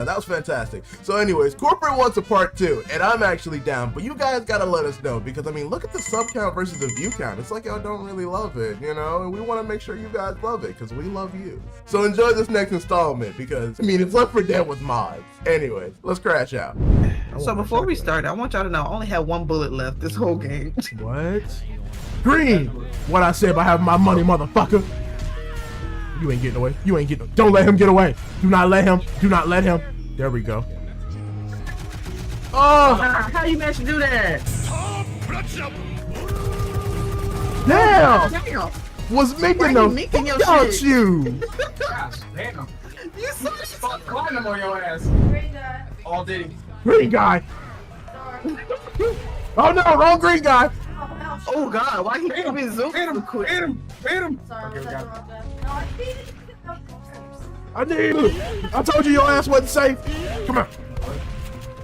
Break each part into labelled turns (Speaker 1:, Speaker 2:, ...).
Speaker 1: That was fantastic. So anyways, Corporate wants a part 2, and I'm actually down, but you guys gotta let us know, because I mean, look at the sub count versus the view count. It's like y'all don't really love it, you know, and we want to make sure you guys love it, because we love you. So enjoy this next installment, because I mean, it's Left 4 Dead with mods. Anyways, let's crash out.
Speaker 2: So before we start, I want y'all to know I only have 1 bullet left this whole game.
Speaker 1: What? Green! What I said about having my money, motherfucker. You ain't getting away. You ain't getting. Don't let him get away. Do not let him. Do not let him. There we go. Oh!
Speaker 2: How you managed to do that?
Speaker 1: Damn! Was making them fuck out you.
Speaker 3: Gosh, damn.
Speaker 2: You saw
Speaker 3: Climbing on your ass.
Speaker 4: Green guy.
Speaker 3: All did.
Speaker 1: Green guy. Oh no, wrong green guy.
Speaker 2: Oh god, why he can't be zooming?
Speaker 3: Hit him! Hit him! Hit him!
Speaker 4: Sorry,
Speaker 3: Okay, we got it.
Speaker 4: no, I beat it.
Speaker 1: I need it. I told you your ass wasn't safe. Come on.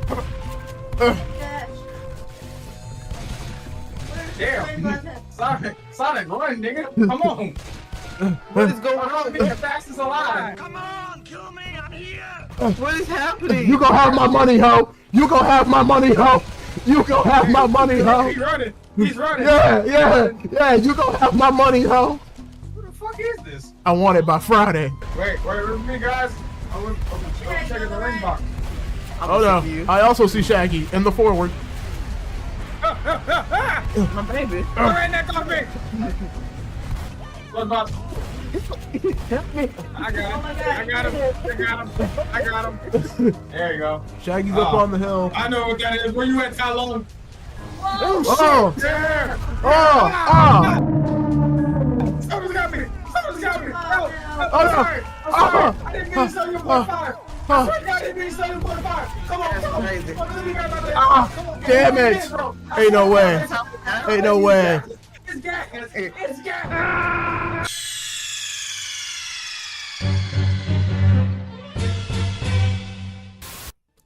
Speaker 1: Come on.
Speaker 3: Damn. Sonic, run, nigga. Come on.
Speaker 2: What is going on?
Speaker 3: Be the fastest alive.
Speaker 5: Come on, kill me, I'm here!
Speaker 2: What is happening?
Speaker 1: You gonna have my money, ho. You gonna have my money, ho. You gonna have my money, ho.
Speaker 3: He's running. He's running.
Speaker 1: Yeah. You gonna have my money, ho.
Speaker 3: Who the fuck is this?
Speaker 1: I want it by Friday.
Speaker 3: Wait with me, guys. I'm checking the ring box.
Speaker 1: Oh no, I also see Shaggy in the forward.
Speaker 2: My baby.
Speaker 3: Right next on me. What about?
Speaker 1: Help me.
Speaker 3: I got him. There you go.
Speaker 1: Shaggy's up on the hill.
Speaker 3: I know what that is. Where you at, Tylone?
Speaker 1: Oh!
Speaker 3: Yeah. Someone's got me. Oh, I'm sorry. I didn't mean to sell you 0.5. I didn't mean to sell you 0.5. Come on.
Speaker 1: Damn it. Ain't no way. Ain't no way.
Speaker 3: It's gas. It's gas.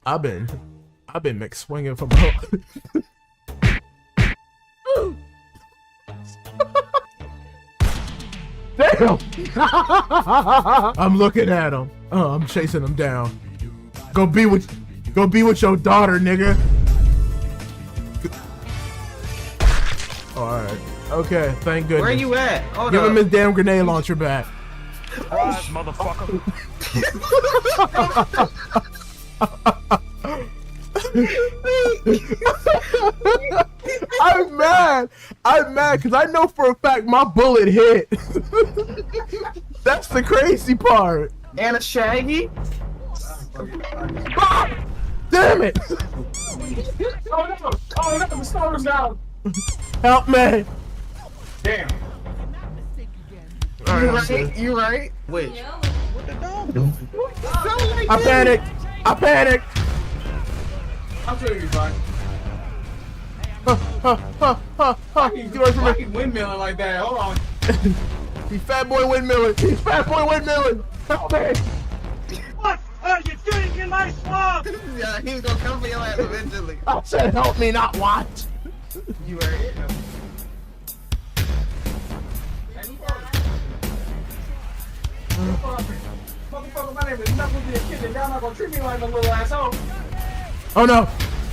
Speaker 1: I've been mixed swinging from home. Damn! I'm looking at him. Oh, I'm chasing him down. Go be with your daughter, nigga. All right. Okay. Thank goodness.
Speaker 2: Where you at? Hold
Speaker 1: Give
Speaker 2: up.
Speaker 1: him his damn grenade launcher back.
Speaker 5: Motherfucker.
Speaker 1: I'm mad because I know for a fact my bullet hit. That's the crazy part.
Speaker 2: And a Shaggy?
Speaker 1: Ah! Damn it!
Speaker 3: Oh no, the starter's down.
Speaker 1: Help me!
Speaker 3: Damn.
Speaker 2: You right? Which?
Speaker 1: I panicked!
Speaker 3: I'm sure you'll be fine.
Speaker 1: Get away from
Speaker 3: Why
Speaker 1: me!
Speaker 3: keep windmilling like that? Hold on.
Speaker 1: He's fat boy windmilling! Help me!
Speaker 5: What are you doing in my swamp?
Speaker 2: Yeah, he was gonna come for your ass eventually.
Speaker 1: I said help me, not watch!
Speaker 3: You are it. Motherfucker, my name is Knuckles the Kid, and y'all not gonna treat me like a little asshole.
Speaker 1: Oh no!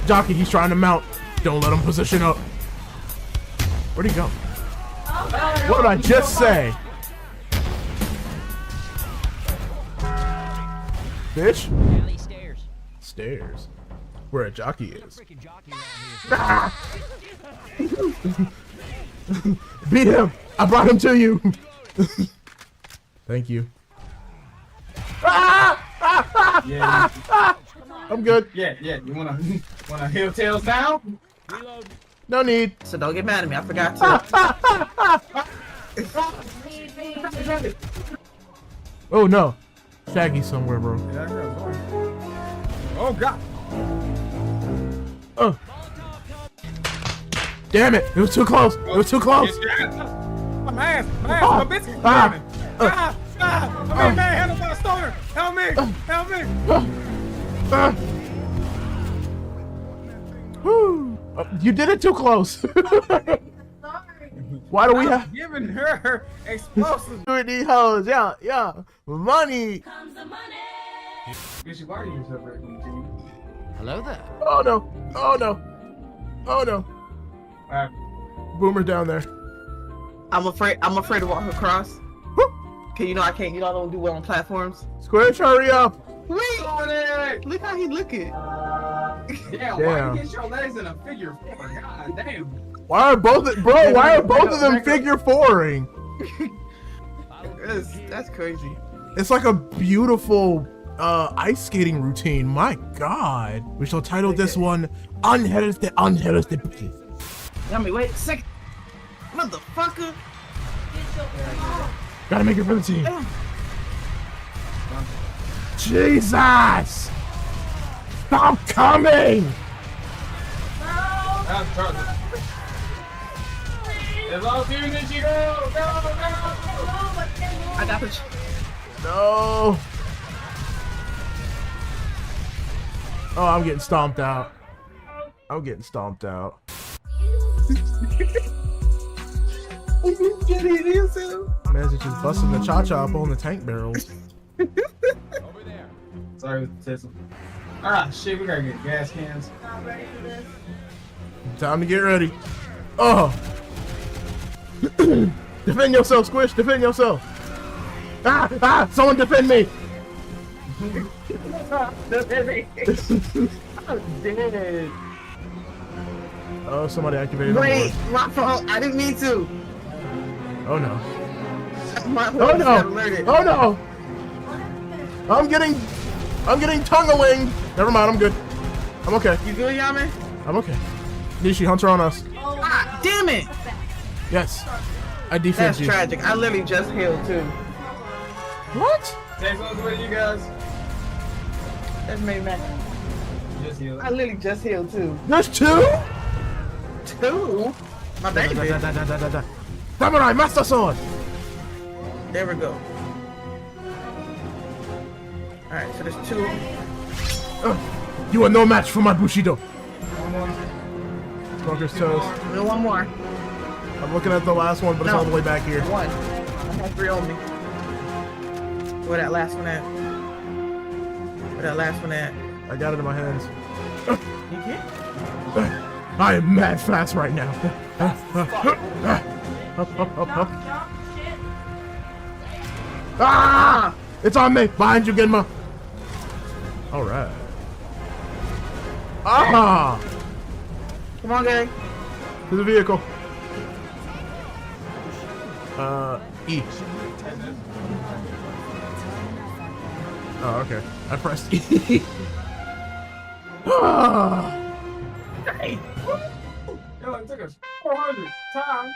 Speaker 1: Jockey, he's trying to mount. Don't let him position up. Where'd he go? What did I just say? Bitch? Stairs. Where a jockey is. Beat him! I brought him to you! Thank you.
Speaker 3: Yeah.
Speaker 1: I'm good.
Speaker 3: Yeah. You wanna heel tails now?
Speaker 1: No need.
Speaker 2: So don't get mad at me, I forgot to.
Speaker 1: Oh no. Shaggy's somewhere, bro.
Speaker 3: Oh god.
Speaker 1: Oh. Damn it! It was too close! It was too close!
Speaker 3: My ass, my biscuit. Man, handle my stoner. Help me.
Speaker 1: Whew. You did it too close. Why do we have
Speaker 3: Giving her explosives.
Speaker 1: these hoes? Yeah. Money.
Speaker 3: Guess you are using separate from the team.
Speaker 6: Hello there.
Speaker 1: Oh no! Oh no! Oh no! Boomer down there.
Speaker 2: I'm afraid to walk across. Cause you know I can't. You know I don't do well on platforms.
Speaker 1: Squish, hurry up!
Speaker 2: Wait! Look how he looking.
Speaker 3: Damn, why you get your legs in a figure four? God damn.
Speaker 1: Why are both of them figure fouring?
Speaker 2: That's crazy.
Speaker 1: It's like a beautiful ice skating routine. My God. We shall title this one Unhealthy.
Speaker 2: Let me wait a second. Motherfucker.
Speaker 1: Gotta make it for the team. Jesus! Stop coming!
Speaker 3: That's trouble. As long as you go, go!
Speaker 2: I got the.
Speaker 1: No! Oh, I'm getting stomped out. I'm getting stomped out. Man's just busting the cha-cha up on the tank barrels.
Speaker 3: Sorry, Tissel. Ah, shit, we gotta get gas cans.
Speaker 4: Not ready for this.
Speaker 1: Time to get ready. Oh! Defend yourself, Squish! Defend yourself! Ah! Ah! Someone defend me!
Speaker 2: I'm dead.
Speaker 1: Oh, somebody activated the
Speaker 2: Wait,
Speaker 1: board.
Speaker 2: my fault. I didn't mean to.
Speaker 1: Oh no.
Speaker 2: My
Speaker 1: Oh
Speaker 2: horse got
Speaker 1: no!
Speaker 2: alerted.
Speaker 1: Oh no! I'm getting tongue-a-winged. Never mind, I'm good. I'm okay.
Speaker 2: You good, Yami?
Speaker 1: I'm okay. Nishi, Hunter on us.
Speaker 2: Ah, damn it!
Speaker 1: Yes. I defend
Speaker 2: That's
Speaker 1: you.
Speaker 2: tragic. I literally just healed too.
Speaker 1: What?
Speaker 3: Next one's with you guys.
Speaker 2: That's made me.
Speaker 3: Just heal.
Speaker 2: I literally just healed too.
Speaker 1: There's two?
Speaker 2: Two? My baby.
Speaker 1: Samurai Master Sword!
Speaker 2: There we go. Alright, so there's two.
Speaker 1: You are no match for my Bushido. Smoker's toast.
Speaker 2: There's one more.
Speaker 1: I'm looking at the last one, but it's
Speaker 2: No.
Speaker 1: all the way back here.
Speaker 2: One. I have three on me. Where that last one at? Where that last one at?
Speaker 1: I got it in my hands.
Speaker 2: You can't?
Speaker 1: I am mad fast right now.
Speaker 4: Jump, shit.
Speaker 1: Ah! It's on me! Behind you, Genma! Alright. Ah!
Speaker 2: Come on, gang.
Speaker 1: To the vehicle. E. Oh, okay. I pressed E. Ah!
Speaker 2: Hey.
Speaker 3: Yo, it took us 400 times.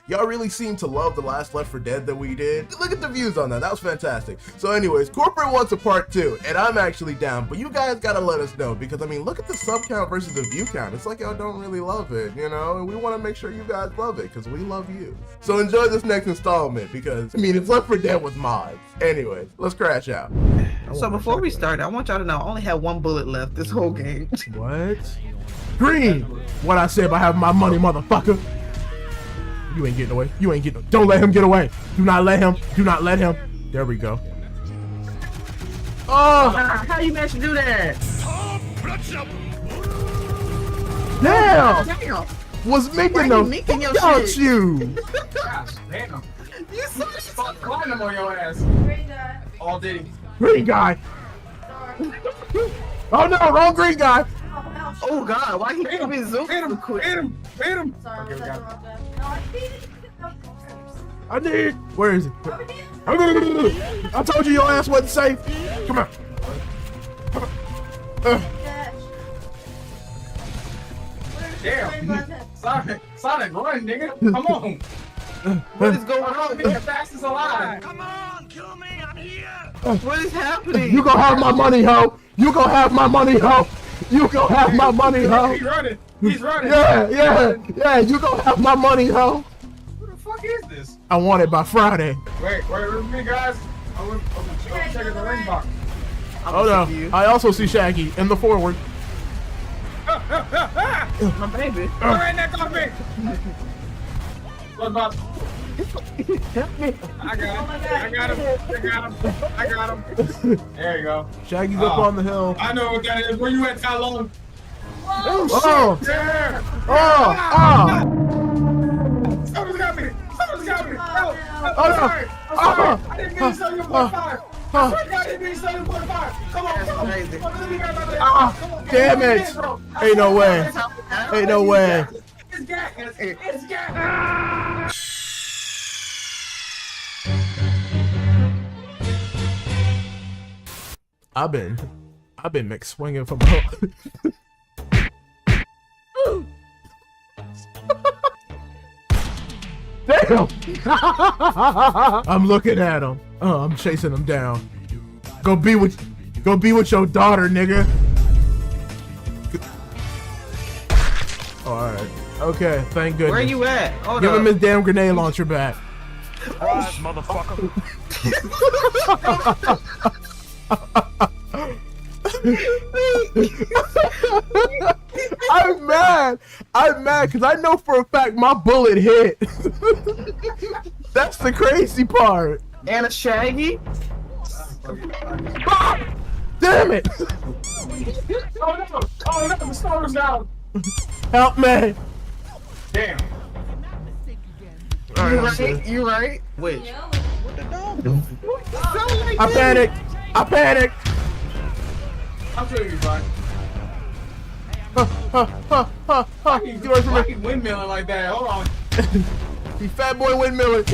Speaker 1: Y'all really seem to love the last Left 4 Dead that we did. Look at the views on that. That was fantastic. So anyways, Corporate wants a part 2, and I'm actually down, but you guys gotta let us know, because I mean, look at the sub count versus the view count. It's like y'all don't really love it, you know, and we want to make sure you guys love it, because we love you. So enjoy this next installment, because I mean, it's Left 4 Dead with mods. Anyways, let's crash out.
Speaker 2: So before we start, I want y'all to know I only have one bullet left this whole game.
Speaker 1: What? Green! What I say about having my money, motherfucker? You ain't getting away. You ain't getting. Don't let him get away. Do not let him. Do not let him. There we go. Oh!
Speaker 2: How you managed to do that?
Speaker 1: Damn!
Speaker 2: Damn!
Speaker 1: Was making
Speaker 2: Why
Speaker 1: the
Speaker 2: you making your
Speaker 1: fuck
Speaker 2: shit?
Speaker 1: out you.
Speaker 3: Gosh, damn.
Speaker 2: You so
Speaker 3: Fuck, climbing on your ass.
Speaker 4: Green guy.
Speaker 3: All did he.
Speaker 1: Green guy.
Speaker 4: Sorry.
Speaker 1: Oh no, wrong green guy.
Speaker 4: Oh,
Speaker 2: Oh God! Why he keep me zoom?
Speaker 3: Hit him, hit him, hit him.
Speaker 4: sorry,
Speaker 3: Okay, we
Speaker 4: was that the
Speaker 3: got
Speaker 4: wrong guy? No, I beat it.
Speaker 1: I need. Where is it?
Speaker 4: Over here.
Speaker 1: I told you your ass wasn't safe. Come on.
Speaker 4: Dash.
Speaker 3: Damn. Sonic, run, nigga. Come on.
Speaker 2: What is going on?
Speaker 3: Be the fastest alive.
Speaker 5: Come on, kill me, I'm here!
Speaker 2: What is happening?
Speaker 1: You gonna have my money, ho. You gonna have my money, ho. You gonna have my money, ho.
Speaker 3: He's running. He's running.
Speaker 1: Yeah. You gonna have my money, ho.
Speaker 3: Who the fuck is this?
Speaker 1: I want it by Friday.
Speaker 3: Wait, with me, guys. I'm checking the ring box.
Speaker 1: Oh no, I also see Shaggy in the forward.
Speaker 2: My baby.
Speaker 3: Right next to me. What about?
Speaker 2: Help me.
Speaker 3: I got him. There you go.
Speaker 1: Shaggy's up on the hill.
Speaker 3: I know what that is. Where you at, Tylone?
Speaker 1: Oh!
Speaker 3: There.
Speaker 1: Oh!
Speaker 3: Someone's got me. Help. I'm
Speaker 1: Oh, no.
Speaker 3: sorry. I didn't mean to sell you 0.5. I swear to God, I didn't mean to sell you 0.5. Come on.
Speaker 2: crazy.
Speaker 3: Come on.
Speaker 1: Damn it! Ain't no way. Ain't no way.
Speaker 3: It's gas. It's gas.
Speaker 1: I've been mixed swinging from home. Damn! I'm looking at him. Oh, I'm chasing him down. Go be with your daughter, nigga. All right. Okay. Thank goodness.
Speaker 2: Where you at? Hold
Speaker 1: Give
Speaker 2: up.
Speaker 1: him his damn grenade launcher back.
Speaker 5: Surprise, motherfucker. I'm mad because I know for a fact my bullet hit. That's the crazy part.
Speaker 2: And a Shaggy?
Speaker 1: Damn it!
Speaker 3: Oh no, the starter's down.
Speaker 1: Help me!
Speaker 3: Damn.
Speaker 2: You right? Which?
Speaker 1: I panicked!
Speaker 3: I'll show you, bud.
Speaker 1: Get away from me!
Speaker 3: He's windmilling like that. Hold on.
Speaker 1: He's fat boy windmilling!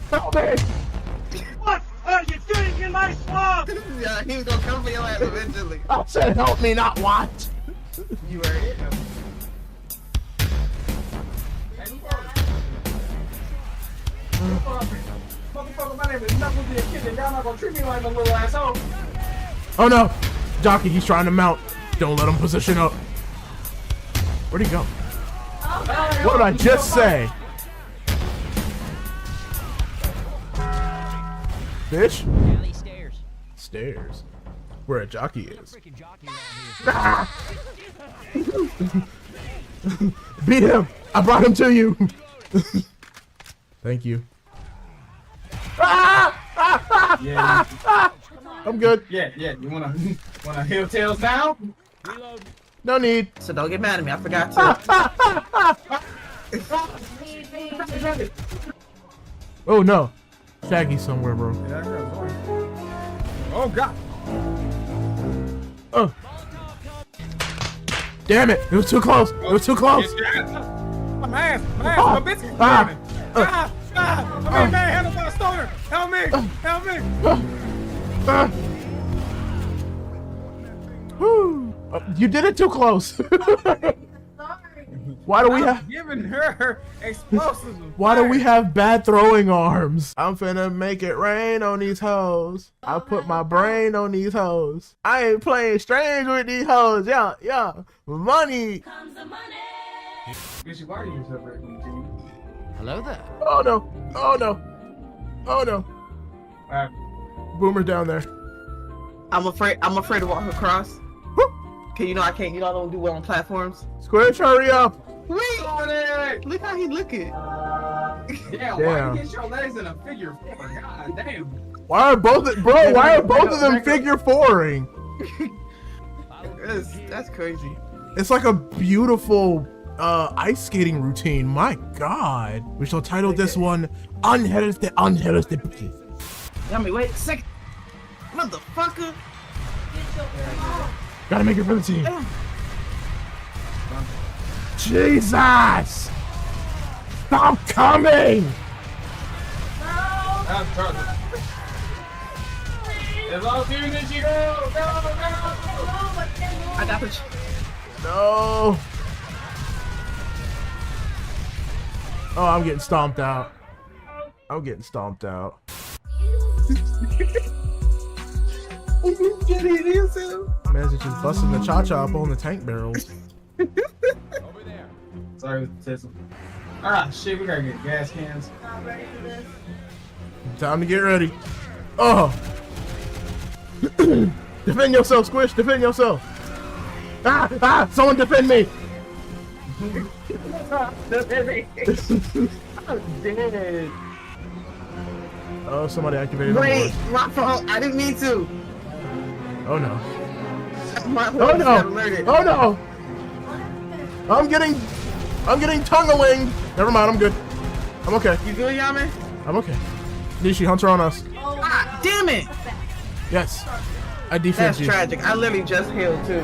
Speaker 1: Help me!
Speaker 5: What are you doing in my swamp?
Speaker 2: Yeah, he was gonna come for your ass eventually.
Speaker 1: I said help me, not watch!
Speaker 2: You right?
Speaker 3: Motherfucker, my name is Knuckles the Kid, and y'all not gonna treat me like a little asshole.
Speaker 1: Oh no! Jockey, he's trying to mount. Don't let him position up. Where'd he go? What did I just say? Bitch? Stairs. Where a jockey is. Beat him! I brought him to you! Thank you.
Speaker 3: Yeah,
Speaker 1: I'm good.
Speaker 3: yeah. You wanna heel tails down?
Speaker 1: No need.
Speaker 2: So don't get mad at me. I forgot to.
Speaker 1: Oh no. Shaggy's somewhere, bro.
Speaker 3: Oh God.
Speaker 1: Oh. Damn it. It was too close. My
Speaker 3: biscuit.
Speaker 1: Ah.
Speaker 3: Man, handle my stoner. Help me.
Speaker 1: Whew. You did it too close. Why do we have
Speaker 3: Giving her explosives.
Speaker 1: Why do we have bad throwing arms? I'm finna make it rain on these hoes. I put my brain on these hoes. I ain't playing strange with these hoes. Yeah. Money.
Speaker 2: Hello there.
Speaker 1: Oh no. Boomer's down there.
Speaker 2: I'm afraid to walk across. Cause you know I don't do well on platforms.
Speaker 1: Squish, hurry up.
Speaker 2: Wait! Look how he looking.
Speaker 3: Damn, why you get your legs in a figure four? God damn.
Speaker 1: Why are both of them figure fouring?
Speaker 2: That's crazy.
Speaker 1: It's like a beautiful ice skating routine. My God. We shall title this one Unhealthy.
Speaker 2: Yummy, wait a second. Motherfucker.
Speaker 1: Gotta make it for the team. Jesus! Stop coming!
Speaker 3: That's perfect. As long as you as you go.
Speaker 2: I got the.
Speaker 1: No. Oh, I'm getting stomped out. Imagine just busting the cha-cha up on the tank barrels.
Speaker 3: Sorry, Tissel. Ah, shit, we gotta get gas cans.
Speaker 4: Not ready for this.
Speaker 5: Time to get ready. Oh. Defend yourself, Squish. Defend yourself. Ah! Someone defend me.
Speaker 2: I'm dead.
Speaker 5: Oh, somebody activated.
Speaker 2: Wait, my fault. I didn't mean to.
Speaker 5: Oh no.
Speaker 2: My
Speaker 5: Oh
Speaker 2: fault. Got
Speaker 5: no.
Speaker 2: alerted.
Speaker 5: Oh no. I'm getting tongue-a-winged. Never mind. I'm good. I'm okay.
Speaker 2: You good, Yami?
Speaker 5: I'm okay. Nishi, Hunter on us.
Speaker 2: Ah, damn it.
Speaker 5: Yes. I defend
Speaker 2: That's
Speaker 5: you.
Speaker 2: tragic. I literally just healed too.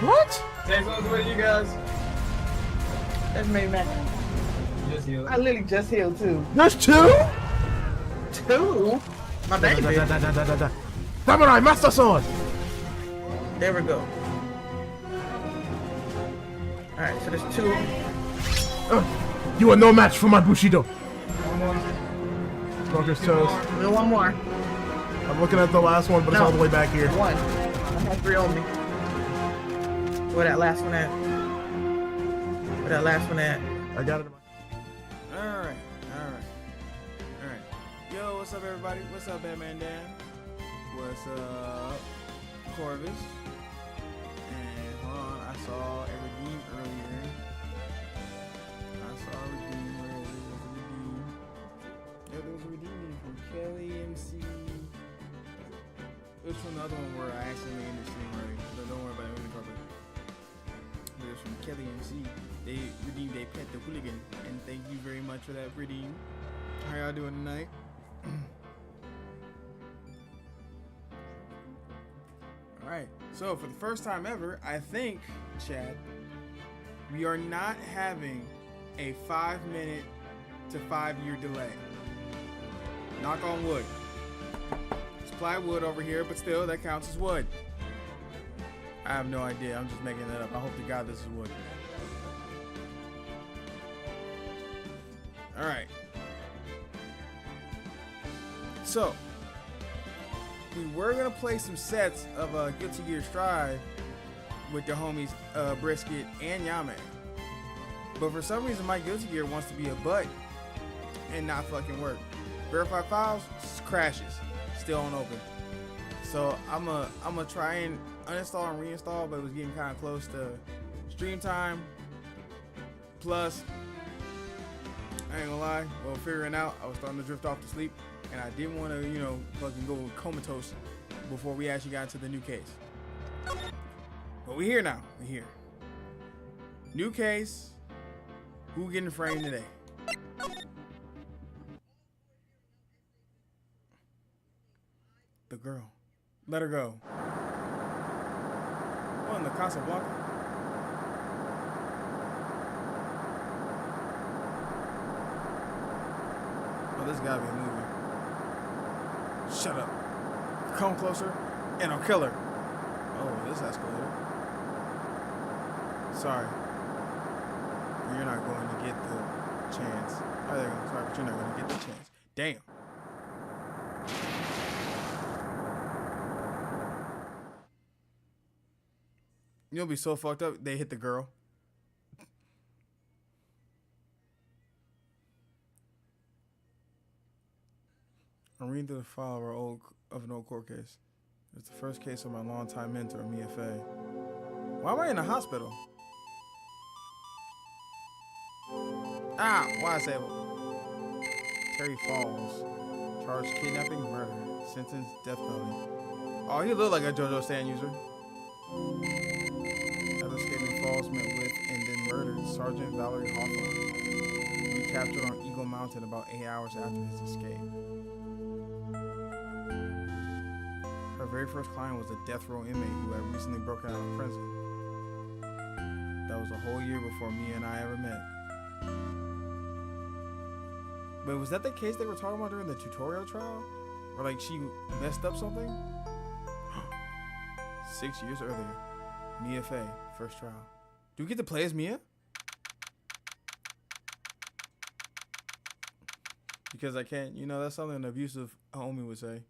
Speaker 5: What?
Speaker 3: Thanks for the you guys.
Speaker 2: That's me, man.
Speaker 3: Just healed.
Speaker 2: I literally just healed too.
Speaker 5: There's two?
Speaker 2: Two? My baby.
Speaker 5: Samurai Master Sword.
Speaker 2: There we go. Alright, so there's two.
Speaker 5: You are no match for my Bushido. Smoker's toast.
Speaker 2: There's one more.
Speaker 5: I'm looking at the last one, but it's
Speaker 2: No.
Speaker 5: all the way back here.
Speaker 2: One. I have three on me. Where that last one at? Where that last one at?
Speaker 5: I got it.
Speaker 6: Alright. Yo, what's up, everybody? What's up, Batman Dan? What's up, Corvus? And hold on, I saw a redeem earlier. Where is it? Yeah, there was a redeem from Kelly MC. It was from the other one where I accidentally ended the stream already. So don't worry about it, we're gonna It was from Kelly MC. They redeemed a pet, the Hooligan, and thank you very much for that redeem. How y'all doing tonight? Alright, so for the first time ever, I think, Chad, we are not having a 5-minute to 5-year delay. Knock on wood. It's plywood over here, but still, that counts as wood. I have no idea, I'm just making that up. I hope to God this is wood. Alright. So, we were gonna play some sets of Guilty Gear Strive with the homies Brisket and Yame. But for some reason, my Guilty Gear wants to be a butt and not fucking work. Verified files crashes, still unopened. So I'm gonna try and uninstall and reinstall, but it was getting kind of close to stream time. Plus, I ain't gonna lie, while figuring out, I was starting to drift off to sleep, and I didn't want to, fucking go comatose before we actually got into the new case. But we're here now. We're here. New case. Who getting framed today? The girl. Let her go. Oh, in the Casablanca. Oh, this gotta be a movie. Shut up. Come closer, and I'll kill her. Oh, this escalated. Sorry. You're not going to get the chance. Oh, there you go. Sorry, but you're not going to get the chance. Damn. You'll be so fucked up, they hit the girl. I'm reading through the file of an old court case. It's the first case of my longtime mentor, Mia Fey. Why am I in the hospital? Ah, why I say Terry Falls. Charged kidnapping, murder. Sentence, death penalty. Oh, he looked like a JoJo Sand user. After escaping Falls met with and then murdered Sergeant Valerie Hawthorne. He captured on Eagle Mountain about 8 hours after his escape. Her very first client was a death row inmate who had recently broken out of prison. That was a whole year before Mia and I ever met. But was that the case they were talking about during the tutorial trial? Or like she messed up something? 6 years earlier. Mia Fey, first trial. Do we get to play as Mia? Because I can't, that's something an abusive homie would say.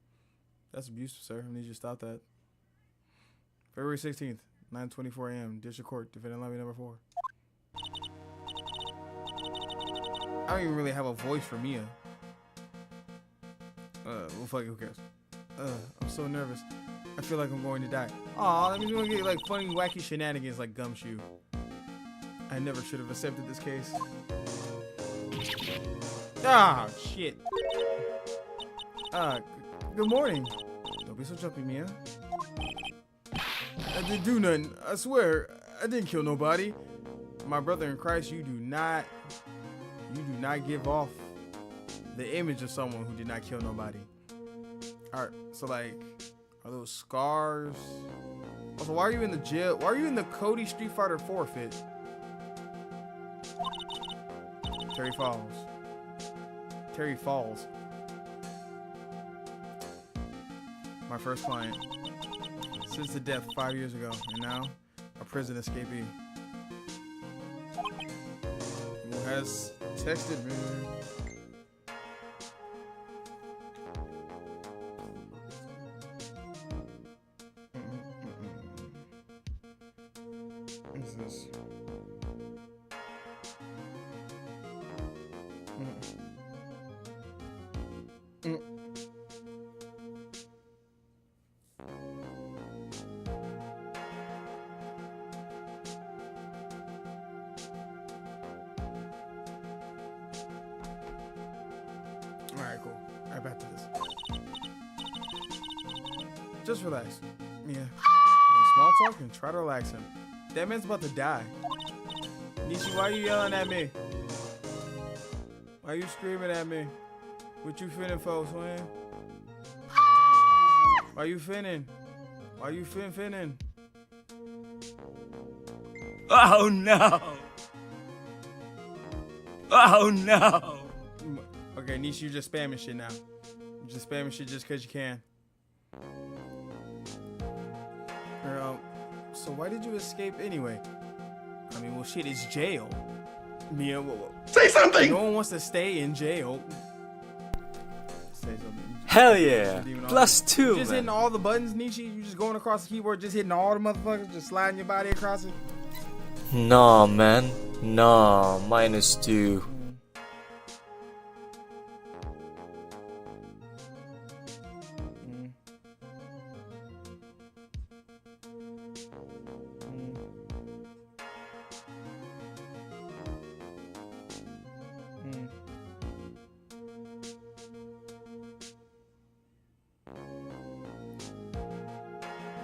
Speaker 6: That's abusive, sir. I need you to stop that. February 16th, 9:24 a.m. District Court, Defendant Lobby number 4. don't even really have a voice for Mia. Well, fuck it, who cares? I'm so nervous. I feel like I'm going to die. Aw, that means we're gonna get like funny, wacky shenanigans like Gumshoe. I never should have accepted this case. Ah, shit. Good morning. Don't be so jumpy, Mia. I didn't do nothing. I swear, I didn't kill nobody. My brother in Christ, you do not give off the image of someone who did not kill nobody. All right, so like, are those scars? Also, why are you in the jail? Why are you in the Cody Street Fighter forfeit? Terry Falls. Terry Falls. My first client. Since the death 5 years ago, and now a prison escapee. Who has texted me? What is this? Alright, cool. Alright, back to this. Just relax. Yeah. Small talk and try to relax him. That man's about to die. Nishi, why are you yelling at me? Why are you screaming at me? What you finna for, twin? Why you finning? Why you finning?
Speaker 7: Oh no! Oh no!
Speaker 6: Okay, Nishi, you're just spamming shit now. You're just spamming shit just because you can. So why did you escape anyway? I mean, well, shit, it's jail. Mia,
Speaker 5: Say something!
Speaker 6: no one wants to stay in jail. Say something.
Speaker 7: Hell yeah! +2,
Speaker 6: You just
Speaker 7: man.
Speaker 6: hitting all the buttons, Nishi? You just going across the keyboard, just hitting all the motherfuckers, just sliding your body across it?
Speaker 7: Nah, man. Nah, -2.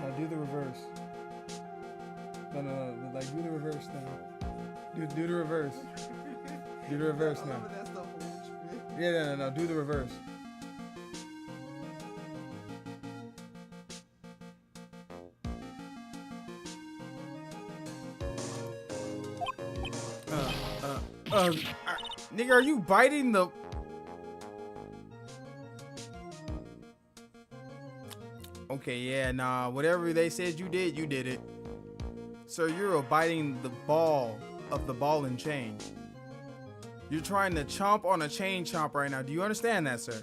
Speaker 6: Now do the reverse. No. Like do the reverse now. Do the reverse. Do the reverse now. Yeah, no. Do the reverse. Nigga, are you biting the? Okay, yeah, nah. Whatever they said you did it. Sir, you're biting the ball of the ball and chain. You're trying to chomp on a chain chomp right now. Do you understand that, sir?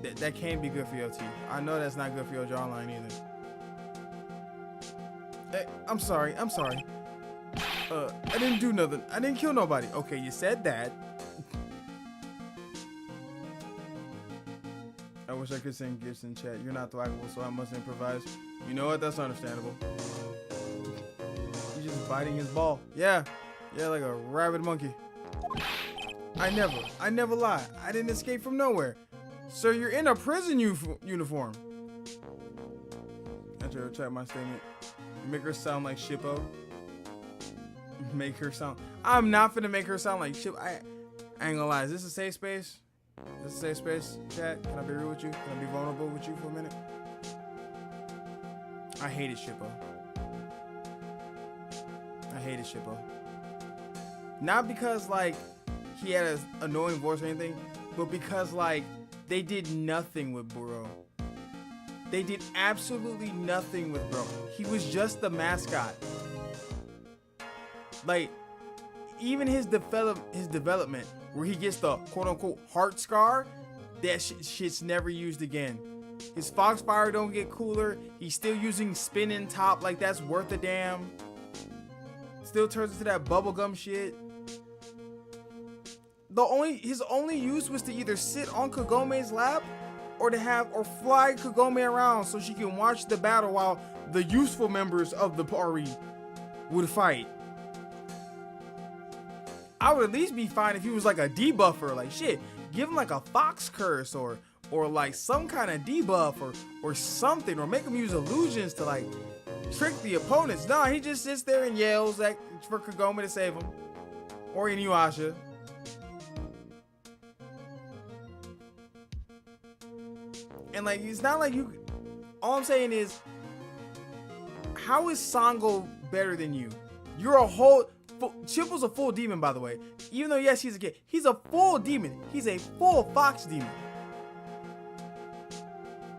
Speaker 6: That can't be good for your teeth. I know that's not good for your jawline either. Hey, I'm sorry. I didn't do nothing. I didn't kill nobody. Okay, you said that. I wish I could sing gifts in chat. You're not thwackable, so I must improvise. You know what? That's understandable. He's just biting his ball. Yeah, like a rabid monkey. I never lie. I didn't escape from nowhere. Sir, you're in a prison uniform. After I retract my statement, make her sound like Shippo. Make her sound. I'm not finna make her sound like Shippo. I ain't gonna lie. Is this a safe space? Is this a safe space, chat? Can I be real with you? Can I be vulnerable with you for a minute? I hated Shippo. Not because like he had an annoying voice or anything, but because like they did nothing with Bro. They did absolutely nothing with Bro. He was just the mascot. Like, even his development, where he gets the quote-unquote heart scar, that shit's never used again. His Foxfire don't get cooler. He's still using spinning top like that's worth a damn. Still turns into that bubblegum shit. his only use was to either sit on Kagome's lap or fly Kagome around so she can watch the battle while the useful members of the party would fight. I would at least be fine if he was like a debuffer. Like shit, give him like a fox curse or like some kind of debuff or something, or make him use illusions to like trick the opponents. Nah, he just sits there and yells for Kagome to save him, or Inuyasha. And like, it's not like you. All I'm saying is, how is Sango better than you? You're a whole. Chipple's a full demon, by the way. Even though yes, he's a kid, he's a full demon. He's a full fox demon.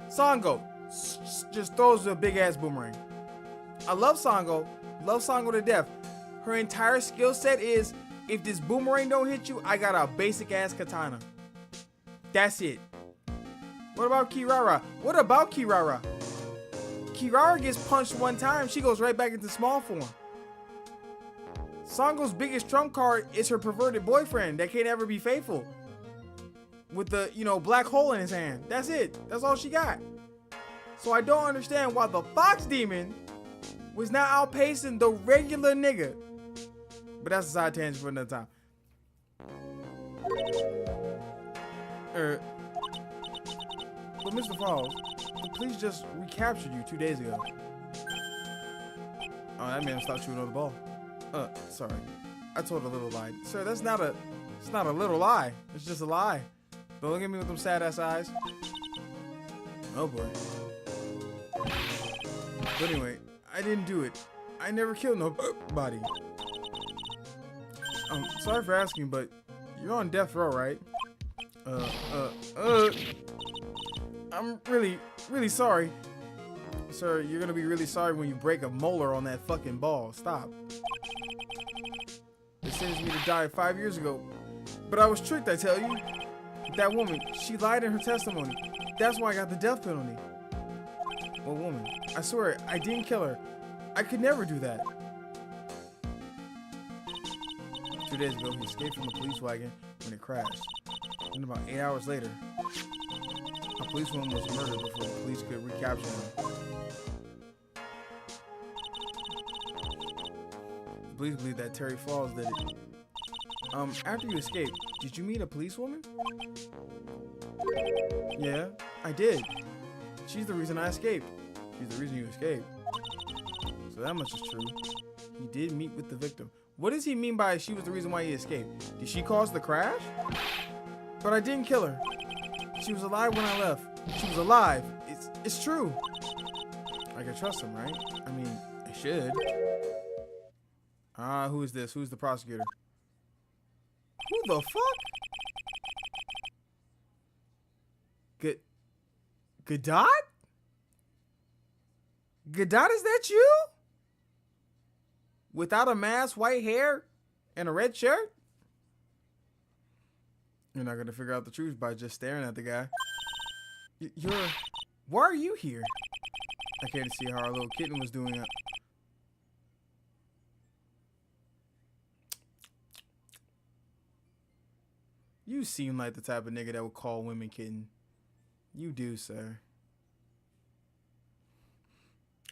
Speaker 6: Sango just throws a big ass boomerang. I love Sango to death. Her entire skill set is, if this boomerang don't hit you, I got a basic ass katana. That's it. What about Kirara? Kirara gets punched one time, she goes right back into small form. Sango's biggest trump card is her perverted boyfriend that can't ever be faithful. With the, black hole in his hand. That's it. That's all she got. So I don't understand why the Fox Demon was now outpacing the regular nigga. But that's a side tangent for another time. But Mr. Falls, the police just recaptured you 2 days ago. Oh, that man stopped shooting on the ball. Sorry. I told a little lie. Sir, it's not a little lie. It's just a lie. Don't look at me with them sad ass eyes. Oh boy. But anyway, I didn't do it. I never killed nobody. Sorry for asking, but you're on death row, right? I'm really, really sorry. Sir, you're gonna be really sorry when you break a molar on that fucking ball. Stop. They sentenced me to die 5 years ago. But I was tricked, I tell you. That woman, she lied in her testimony. That's why I got the death penalty. What woman? I swear, I didn't kill her. I could never do that. 2 days ago, he escaped from the police wagon when it crashed. And about 8 hours later, a policewoman was murdered before the police could recapture him. The police believe that Terry Falls did it. After you escaped, did you meet a policewoman? Yeah, I did. She's the reason I escaped. She's the reason you escaped. So that much is true. He did meet with the victim. What does he mean by she was the reason why he escaped? Did she cause the crash? But I didn't kill her. She was alive when I left. She was alive. It's true. I can trust him, right? I mean, I should. Who is this? Who's the prosecutor? Who the fuck? Godot? Godot, is that you? Without a mask, white hair, and a red shirt? You're not gonna figure out the truth by just staring at the guy. Why are you here? I came to see how our little kitten was doing it. You seem like the type of nigga that would call women kitten. You do, sir.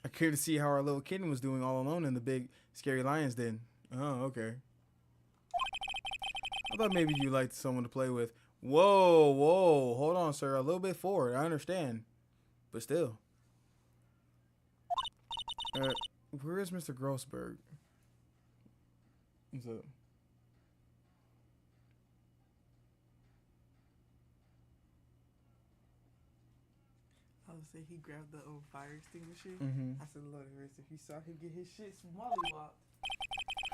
Speaker 6: I came to see how our little kitten was doing all alone in the big scary lion's den. Oh, okay. I thought maybe you liked someone to play with. Whoa, hold on, sir. A little bit forward. I understand. But still. Where is Mr. Grossberg? What's up?
Speaker 2: I would say he grabbed the old fire extinguisher.
Speaker 6: Mm-hmm.
Speaker 2: I said, Lord, if he saw him get his shit mollywopped.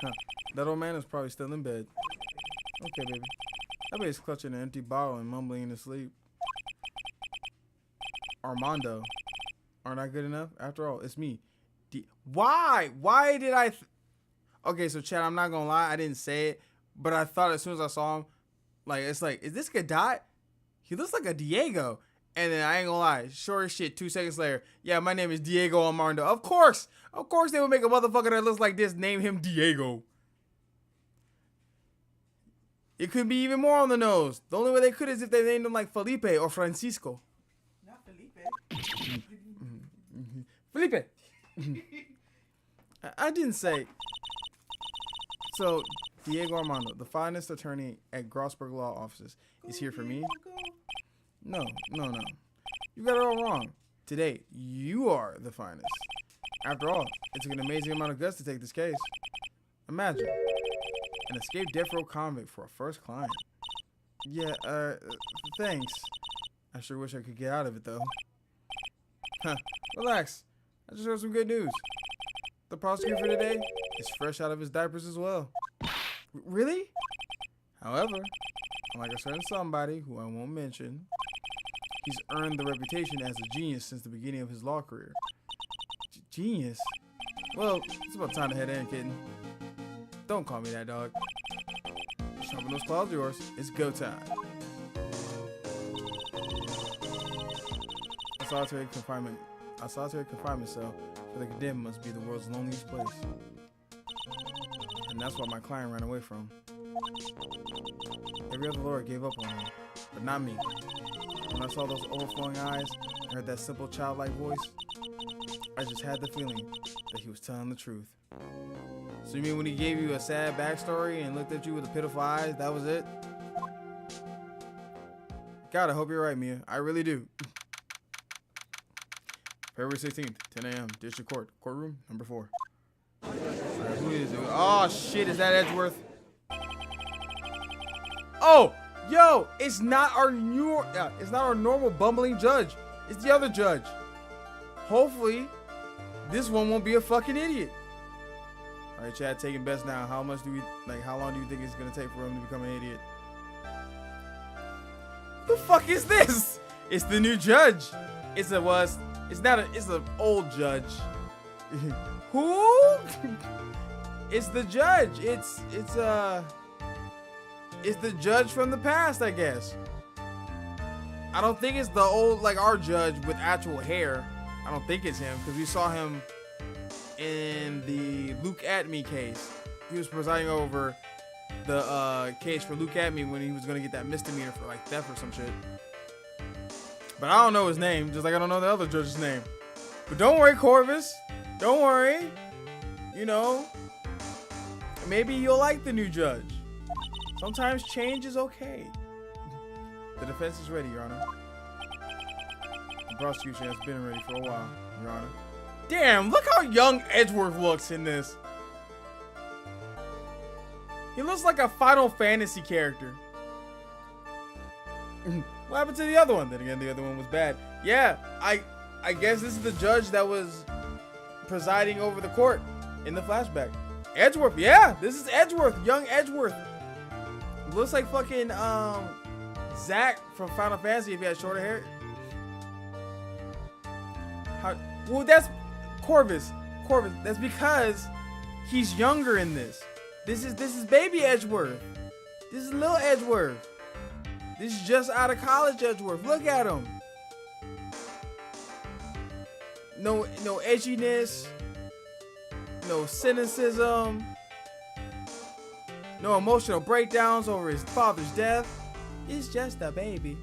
Speaker 6: Huh. That old man is probably still in bed. Okay, baby. I bet he's clutching an empty bottle and mumbling in his sleep. Armando. Aren't I good enough? After all, it's me. Why? Why did I... Okay, so Chad, I'm not gonna lie. I didn't say it. But I thought as soon as I saw him, it's like, is this Godot? He looks like a Diego. And then I ain't gonna lie, sure as shit, 2 seconds later, yeah, my name is Diego Armando. Of course they would make a motherfucker that looks like this, name him Diego. It could be even more on the nose. The only way they could is if they named him like Felipe or Francisco.
Speaker 2: Not Felipe.
Speaker 6: Felipe. I didn't say. So, Diego Armando, the finest attorney at Grossberg Law Offices, is here for me. No. You got it all wrong. Today, you are the finest. After all, it took an amazing amount of guts to take this case. Imagine, an escaped death row convict for a first client. Yeah, thanks. I sure wish I could get out of it, though. Huh, relax. I just heard some good news. The prosecutor for today is fresh out of his diapers as well. Really? However, unlike a certain somebody who I won't mention, he's earned the reputation as a genius since the beginning of his law career. Genius? Well, it's about time to head in, kitten. Don't call me that, dog. Sharpen those claws of yours. It's go time. A solitary confinement cell for the condemned must be the world's loneliest place. And that's what my client ran away from. Every other lawyer gave up on him, but not me. When I saw those overflowing eyes and heard that simple childlike voice, I just had the feeling that he was telling the truth. So you mean when he gave you a sad backstory and looked at you with the pitiful eyes, that was it? God, I hope you're right, Mia. I really do. February 16th, 10 a.m., District Court, courtroom number 4. Who is it? Oh, shit, is that Edgeworth? Oh, yo, it's not our normal bumbling judge. It's the other judge. Hopefully, this one won't be a fucking idiot. All right, Chad, taking bets now. How long do you think it's gonna take for him to become an idiot? The fuck is this? It's the new judge. It's an old judge. Who? It's the judge. It's the judge from the past, I guess. I don't think it's the old, like our judge with actual hair. I don't think it's him, because we saw him in the Luke at Me case. He was presiding over the case for Luke at Me when he was going to get that misdemeanor for like theft or some shit. But I don't know his name, just like I don't know the other judge's name. But don't worry, Corvus. Don't worry. You know, maybe you'll like the new judge. Sometimes change is okay. The defense is ready, Your Honor. The prosecution has been ready for a while, Your Honor. Damn, look how young Edgeworth looks in this. He looks like a Final Fantasy character. What happened to the other one? Then again, the other one was bad. Yeah, I guess this is the judge that was presiding over the court in the flashback. Edgeworth, yeah, this is Edgeworth, young Edgeworth. Looks like fucking Zack from Final Fantasy if he had shorter hair. Well, that's Corvus. That's because he's younger in this. This is baby Edgeworth. This is little Edgeworth. This is just out of college Edgeworth. Look at him. No edginess. No cynicism. No emotional breakdowns over his father's death. He's just a baby.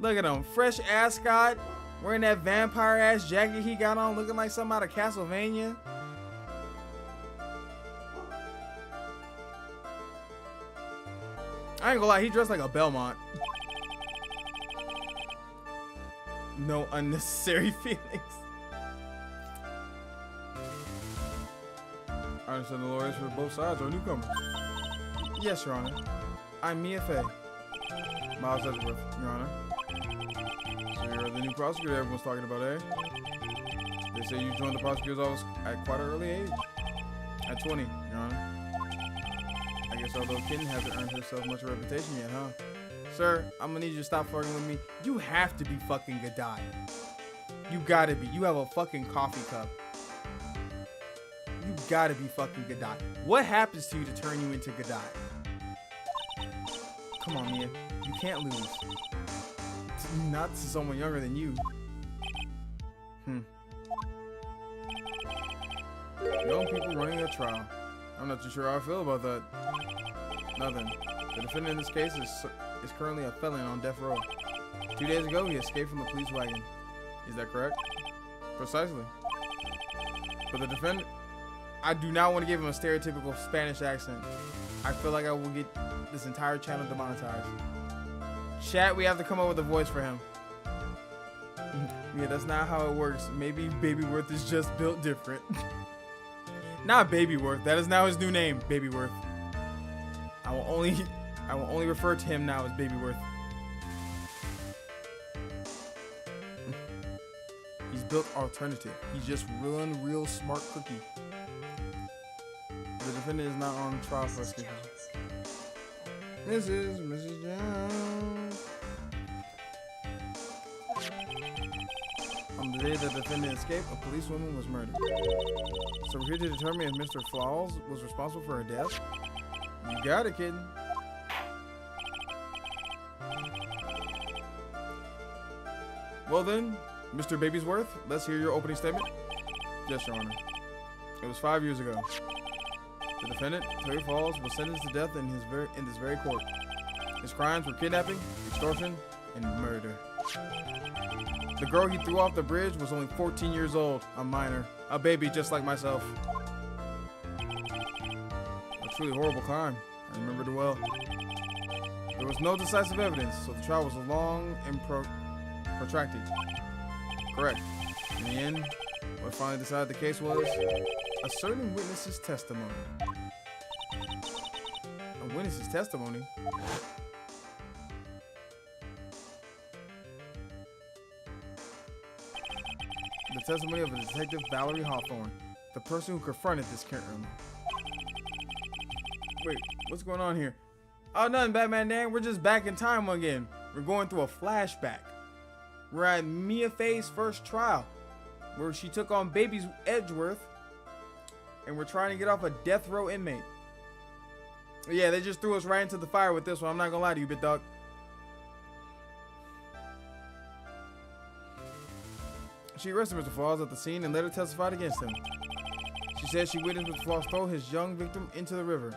Speaker 6: Look at him. Fresh ascot. Wearing that vampire ass jacket he got on. Looking like something out of Castlevania. I ain't gonna lie. He dressed like a Belmont. No unnecessary feelings. I understand the lawyers for both sides are newcomers. Yes, Your Honor. I'm Mia Fey. Miles Edgeworth, Your Honor. So you're the new prosecutor everyone's talking about, eh? They say you joined the prosecutor's office at quite an early age. At 20, Your Honor. I guess although Kitten hasn't earned herself much reputation yet, huh? Sir, I'm gonna need you to stop flirting with me. You have to be fucking Godai. You gotta be. You have a fucking coffee cup. You gotta be fucking Godai. What happens to you to turn you into Godai? Come on, Mia. You can't lose. Not to someone younger than you. Young people running a trial. I'm not too sure how I feel about that. Nothing. The defendant in this case is currently a felon on death row. 2 days ago, he escaped from the police wagon. Is that correct? Precisely. For the defendant, I do not want to give him a stereotypical Spanish accent. I feel like I will get this entire channel demonetized. Chat, we have to come up with a voice for him. Yeah, that's not how it works. Maybe Babyworth is just built different. Not Babyworth. That is now his new name, Babyworth. I will only refer to him now as Babyworth. He's built alternative. He's just real smart cookie. The defendant is not on trial for escape. Mrs. Jones. On the day the defendant escaped, a policewoman was murdered. So we're here to determine if Mr. Flaws was responsible for her death. You got it, kid. Well then, Mr. Babysworth, let's hear your opening statement. Yes, Your Honor. It was 5 years ago. The defendant, Terry Falls, was sentenced to death in this very court. His crimes were kidnapping, extortion, and murder. The girl he threw off the bridge was only 14 years old, a minor, a baby just like myself. A truly horrible crime. I remembered it well. There was no decisive evidence, so the trial was long and protracted. Correct. In the end, what finally decided the case was a certain witness's testimony. A witness's testimony? The testimony of the detective Valerie Hawthorne, the person who confronted this criminal. Wait, what's going on here? Oh, nothing, Batman Dan. We're just back in time again. We're going through a flashback. We're at Mia Faye's first trial, where she took on Baby's Edgeworth, and we're trying to get off a death row inmate. Yeah, they just threw us right into the fire with this one. I'm not gonna lie to you, bit dog. She arrested Mr. Flaws at the scene and later testified against him. She said she witnessed Mr. Flaws throw his young victim into the river.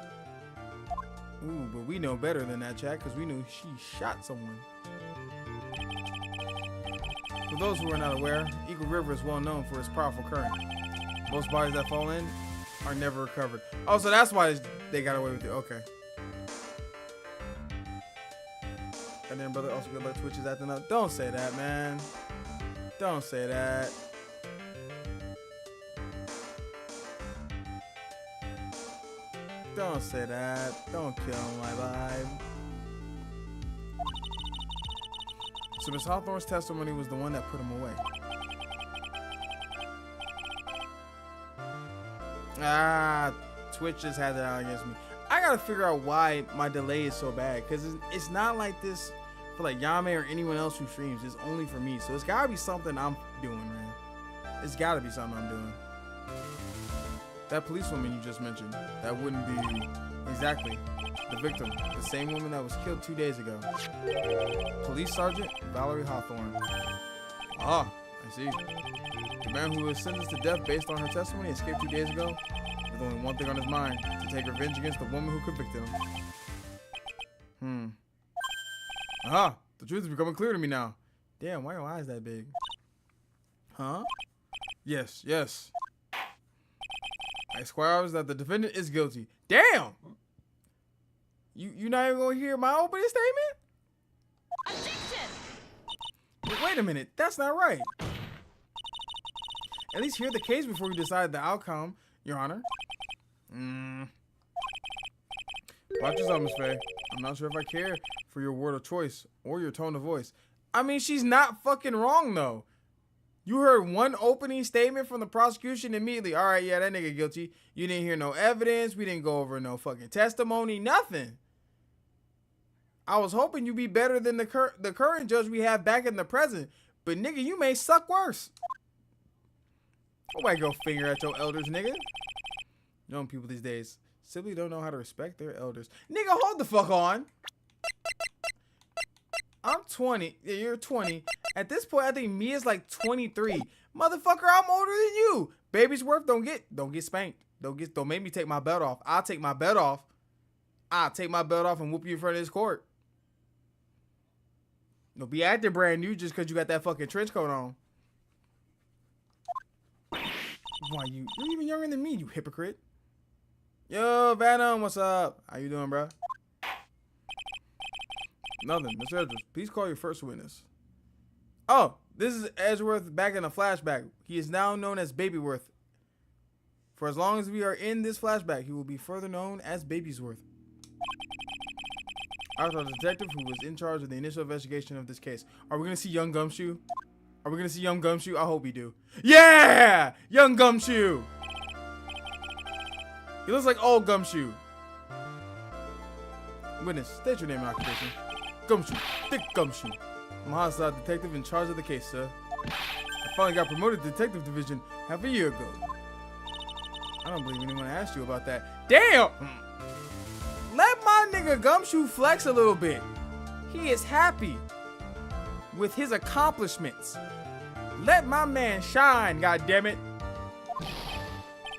Speaker 6: Ooh, but we know better than that, chat, because we knew she shot someone. For those who are not aware, Eagle River is well known for its powerful current. Most bodies that fall in are never recovered. Oh, so that's why they got away with it. Okay. And then, brother, also good luck. Twitch is acting up. Don't say that, man. Don't say that. Don't say that. Don't kill my vibe. So Miss Hawthorne's testimony was the one that put him away. Ah, Twitch just had that out against me. I gotta figure out why my delay is so bad, because it's not like this for like Yame or anyone else who streams. It's only for me, so it's gotta be something I'm doing, man. It's gotta be something I'm doing. That policewoman you just mentioned, that wouldn't be exactly the victim, the same woman that was killed 2 days ago. Police Sergeant Valerie Hawthorne. Ah, I see. The man who was sentenced to death based on her testimony escaped 2 days ago with only one thing on his mind: to take revenge against the woman who convicted him. Aha! The truth is becoming clear to me now. Damn, why are your eyes that big? Huh? Yes, yes. I swear that the defendant is guilty. Damn! You not even gonna hear my opening statement? Objection! Wait a minute, that's not right. At least hear the case before you decide the outcome, Your Honor. Watch yourself, Miss Faye. I'm not sure if I care for your word of choice or your tone of voice. I mean, she's not fucking wrong, though. You heard one opening statement from the prosecution immediately. All right, yeah, that nigga guilty. You didn't hear no evidence. We didn't go over no fucking testimony. Nothing. I was hoping you'd be better than the current judge we have back in the present. But, nigga, you may suck worse. Nobody go finger at your elders, nigga. Young people these days simply don't know how to respect their elders. Nigga, hold the fuck on. I'm 20. Yeah, you're 20. At this point, I think Mia's like 23. Motherfucker, I'm older than you. Baby's worth don't get spanked. Don't make me take my belt off. I'll take my belt off I'll take my belt off and whoop you in front of this court. Don't be acting brand new just because you got that fucking trench coat on. Why, you're even younger than me, you hypocrite. Yo, Venom, what's up? How you doing, bro? Nothing. Mr. Edwards, please call your first witness. Oh, this is Edgeworth back in a flashback. He is now known as Babyworth. For as long as we are in this flashback, he will be further known as Babysworth. I was the detective who was in charge of the initial investigation of this case. Are we going to see Young Gumshoe? Are we going to see Young Gumshoe? I hope we do. Yeah! Young Gumshoe! He looks like old Gumshoe. Witness, state your name and occupation. Gumshoe. Thick Gumshoe. I'm a homicide detective in charge of the case, sir. I finally got promoted to detective division half a year ago. I don't believe anyone asked you about that. Damn! Let my nigga Gumshoe flex a little bit. He is happy with his accomplishments. Let my man shine, goddammit.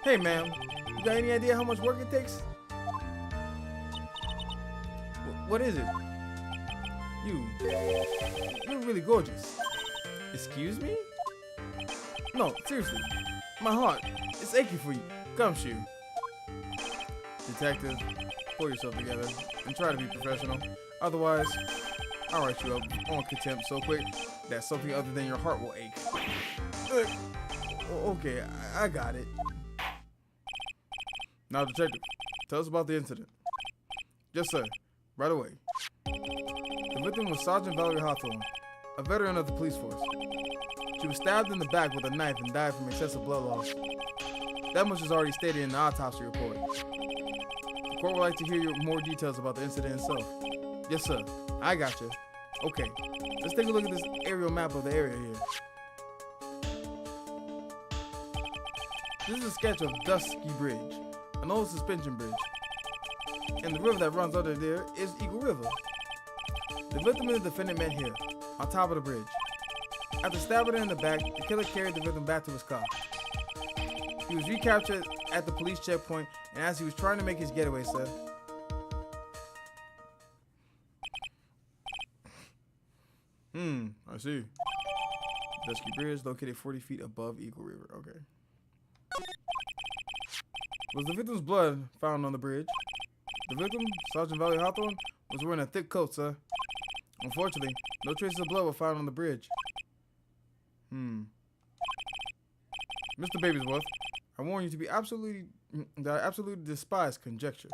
Speaker 6: Hey, ma'am. You got any idea how much work it takes? What is it? You're really gorgeous. Excuse me? No, seriously. My heart, it's aching for you. Gumshoe. Detective, pull yourself together and try to be professional. Otherwise, I'll write you up on contempt so quick that something other than your heart will ache. Okay, I got it. Now, detective, tell us about the incident. Yes, sir. Right away. The victim was Sergeant Valerie Hawthorne, a veteran of the police force. She was stabbed in the back with a knife and died from excessive blood loss. That much is already stated in the autopsy report. The court would like to hear more details about the incident itself. Yes, sir. I got you. Okay. Let's take a look at this aerial map of the area here. This is a sketch of Dusky Bridge, an old suspension bridge. And the river that runs under there is Eagle River. The victim and the defendant met here, on top of the bridge. After stabbing her in the back, the killer carried the victim back to his car. He was recaptured at the police checkpoint, and as he was trying to make his getaway, sir. I see. Dusky Bridge located 40 feet above Eagle River. Okay. Was the victim's blood found on the bridge? The victim, Sergeant Valerie Hawthorne, was wearing a thick coat, sir. Unfortunately, no traces of blood were found on the bridge. Mr. Babysworth, I warn you that I absolutely despise conjecture.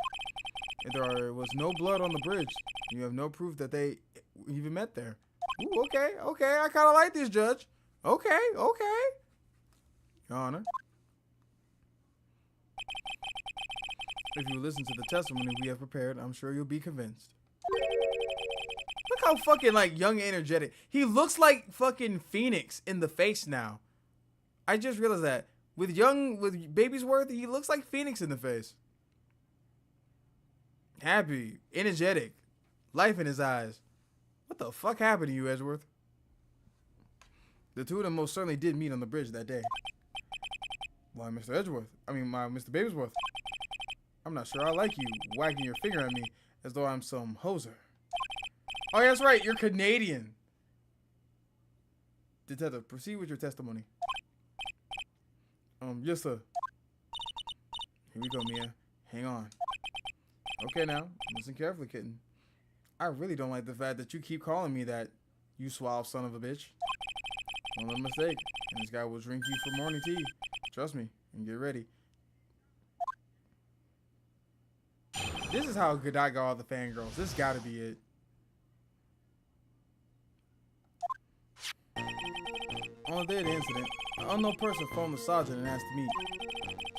Speaker 6: If there was no blood on the bridge, you have no proof that they even met there. Ooh, okay, I kind of like this, Judge. Okay. Your Honor. If you listen to the testimony we have prepared, I'm sure you'll be convinced. Look how fucking, like, young and energetic. He looks like fucking Phoenix in the face now. I just realized that. With Babysworth, he looks like Phoenix in the face. Happy, energetic, life in his eyes. What the fuck happened to you, Edgeworth? The two of them most certainly did meet on the bridge that day. Why, Mr. Mr. Babysworth. I'm not sure I like you wagging your finger at me as though I'm some hoser. Oh, yeah, that's right. You're Canadian. Detective, proceed with your testimony. Yes, sir. Here we go, Mia. Hang on. Okay, now, listen carefully, kitten. I really don't like the fact that you keep calling me that, you suave son of a bitch. One mistake, and this guy will drink you for morning tea. Trust me, and get ready. This is how good I got all the fangirls. This gotta be it. On the day of the incident, an unknown person phoned the sergeant and asked to meet.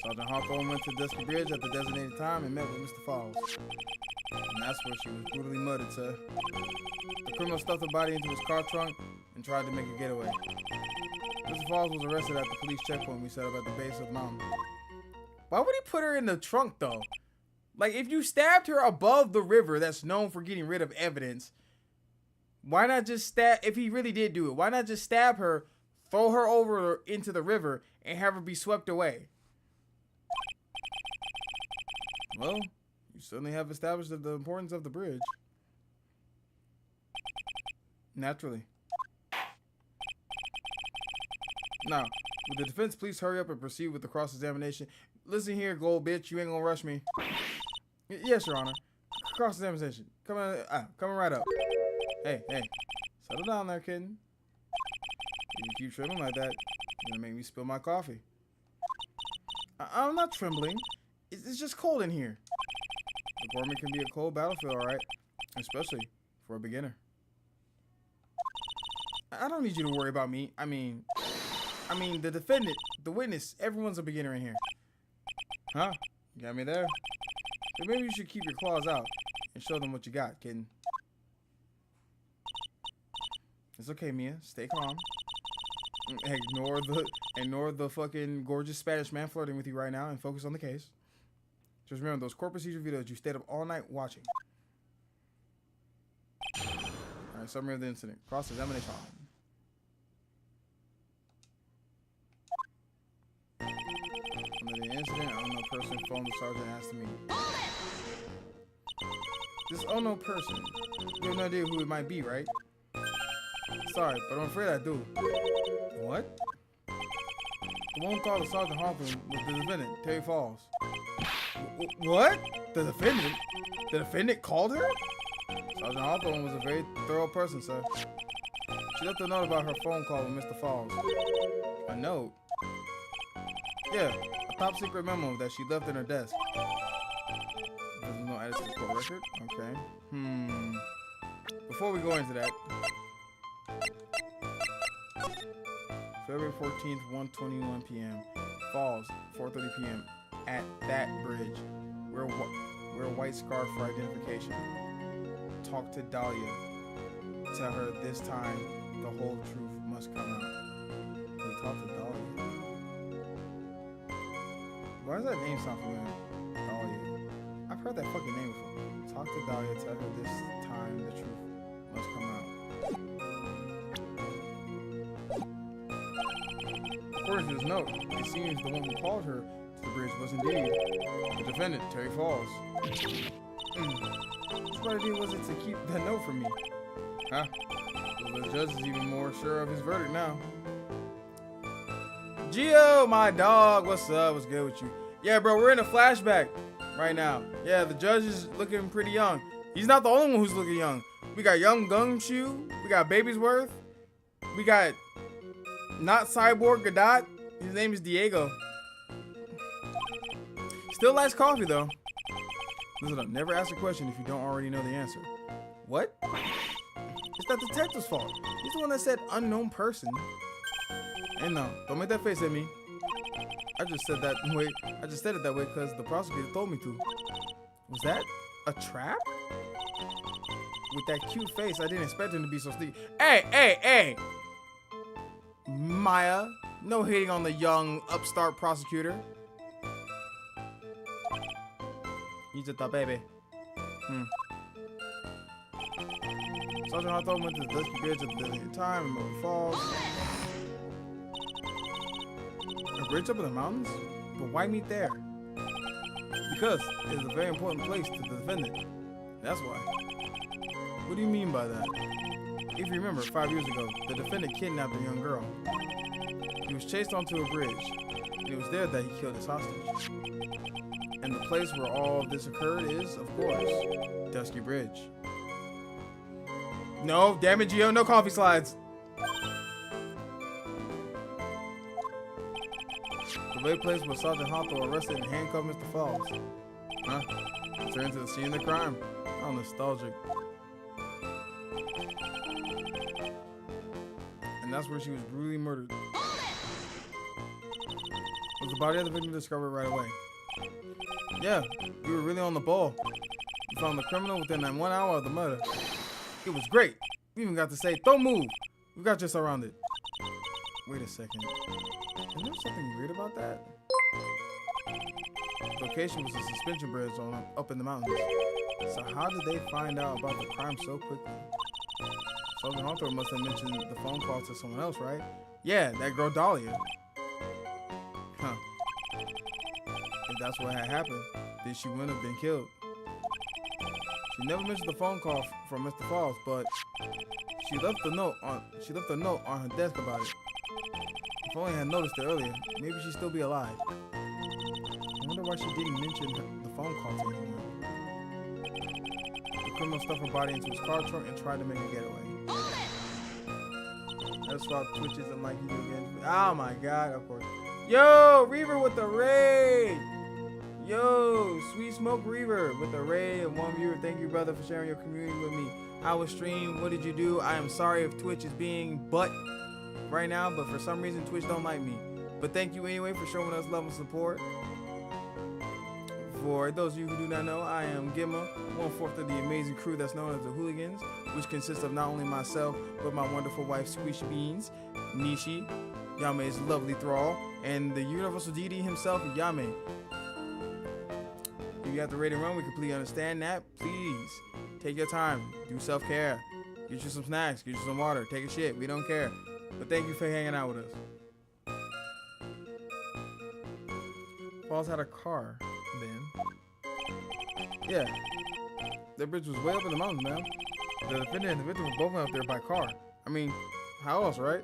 Speaker 6: Sergeant Hawthorne went to Dusky Bridge at the designated time and met with Mr. Falls. And that's where she was brutally murdered, sir. The criminal stuffed her body into his car trunk and tried to make a getaway. Mr. Falls was arrested at the police checkpoint we set up at the base of the mountain. Why would he put her in the trunk, though? Like, if you stabbed her above the river that's known for getting rid of evidence, why not just stab, if he really did do it, why not just stab her, throw her over into the river, and have her be swept away? Well, you certainly have established the importance of the bridge. Naturally. Now, would the defense please hurry up and proceed with the cross-examination? Listen here, gold bitch, you ain't gonna rush me. Yes, Your Honor. Cross-examination. Coming right up. Hey, settle down there, kitten. If you keep trembling like that, you're gonna make me spill my coffee. I'm not trembling. It's just cold in here. The courtroom can be a cold battlefield, alright? Especially for a beginner. I don't need you to worry about me. I mean, the defendant, the witness, everyone's a beginner in here. Huh? You got me there? Then maybe you should keep your claws out and show them what you got, kitten. It's okay, Mia. Stay calm. Ignore the fucking gorgeous Spanish man flirting with you right now and focus on the case. Just remember those court procedure videos you stayed up all night watching. Alright, summary of the incident. Cross-examination. Under the incident, an unknown person phoned the sergeant and asked me. This unknown person, you have no idea who it might be, right? Sorry, but I'm afraid I do. What? The one called the Sergeant Hawthorne was the defendant, Terry Falls. What? The defendant? The defendant called her? Sergeant Hawthorne was a very thorough person, sir. She left a note about her phone call with Mr. Falls. A note? Yeah, a top secret memo that she left in her desk. There's no edit to the court record? Okay. Before we go into that, February 14th, 1:21 p.m. Falls, 4:30 p.m. at that bridge. Wear a white scarf for identification. Talk to Dahlia. Tell her this time the whole truth must come out. We talk to Dahlia. Why does that name sound familiar? Dahlia. I've heard that fucking name before. Talk to Dahlia. Tell her this time the truth must come out. According to his note, it seems the one who called her to the bridge was indeed the defendant, Terry Falls. What idea was it to keep that note from me? Huh? Well, the judge is even more sure of his verdict now. Gio, my dog, what's up? What's good with you? Yeah, bro, we're in a flashback right now. Yeah, the judge is looking pretty young. He's not the only one who's looking young. We got Young Gumshoe. We got Baby's Worth. We got not Cyborg Godot. His name is Diego. Still likes coffee, though. Listen up, never ask a question if you don't already know the answer. What? It's that detective's fault. He's the one that said unknown person. And no, don't make that face at me. I just said it that way because the prosecutor told me to. Was that a trap? With that cute face, I didn't expect him to be so sneaky. Hey! Maya, no hating on the young upstart prosecutor. He's just a baby. Sergeant Hawthorne went to the Dusky Bridge at the designated time in Motor Falls. A bridge up in the mountains? But why meet there? Because it is a very important place to the defendant. That's why. What do you mean by that? If you remember, 5 years ago, the defendant kidnapped a young girl. He was chased onto a bridge, and it was there that he killed his hostage. And the place where all of this occurred is, of course, Dusky Bridge. No, damn it, Gio, no coffee slides. The very place where Sergeant Hawthorne arrested and handcuffed Mr. Falls. Huh? Returned to the scene of the crime. How nostalgic. And that's where she was brutally murdered. Was the body of the victim discovered right away? Yeah, we were really on the ball. We found the criminal within that 1 hour of the murder. It was great. We even got to say, don't move. We got you surrounded. Wait a second. Is there something weird about that? The location was a suspension bridge up in the mountains. So how did they find out about the crime so quickly? Sergeant Hawthorne must have mentioned the phone call to someone else, right? Yeah, that girl Dahlia. Huh. If that's what had happened, then she wouldn't have been killed. She never mentioned the phone call from Mr. Falls, but she left a note on her desk about it. If only I had noticed it earlier, maybe she'd still be alive. I wonder why she didn't mention the phone call to anyone. The criminal stuffed her body into his car trunk and tried to make a getaway. That's why Twitches and like you again. Oh my god, of course. Yo, Reaver with the raid. Yo, Sweet Smoke Reaver with the raid and 1 viewer. Thank you, brother, for sharing your community with me. How was stream? What did you do? I am sorry if Twitch is being butt right now, but for some reason Twitch don't like me. But thank you anyway for showing us love and support. For those of you who do not know, I am Gimma, 1/4 of the amazing crew that's known as the Hooligans, which consists of not only myself, but my wonderful wife, Squishy Beans, Nishi, Yame's lovely thrall, and the universal deity himself, Yame. If you have to raid and run, we completely understand that. Please, take your time, do self-care, get you some snacks, get you some water, take a shit, we don't care. But thank you for hanging out with us. Falls had a car. Then, yeah, that bridge was way up in the mountains, man. The defendant and the victim were both up there by car. I mean, how else, right?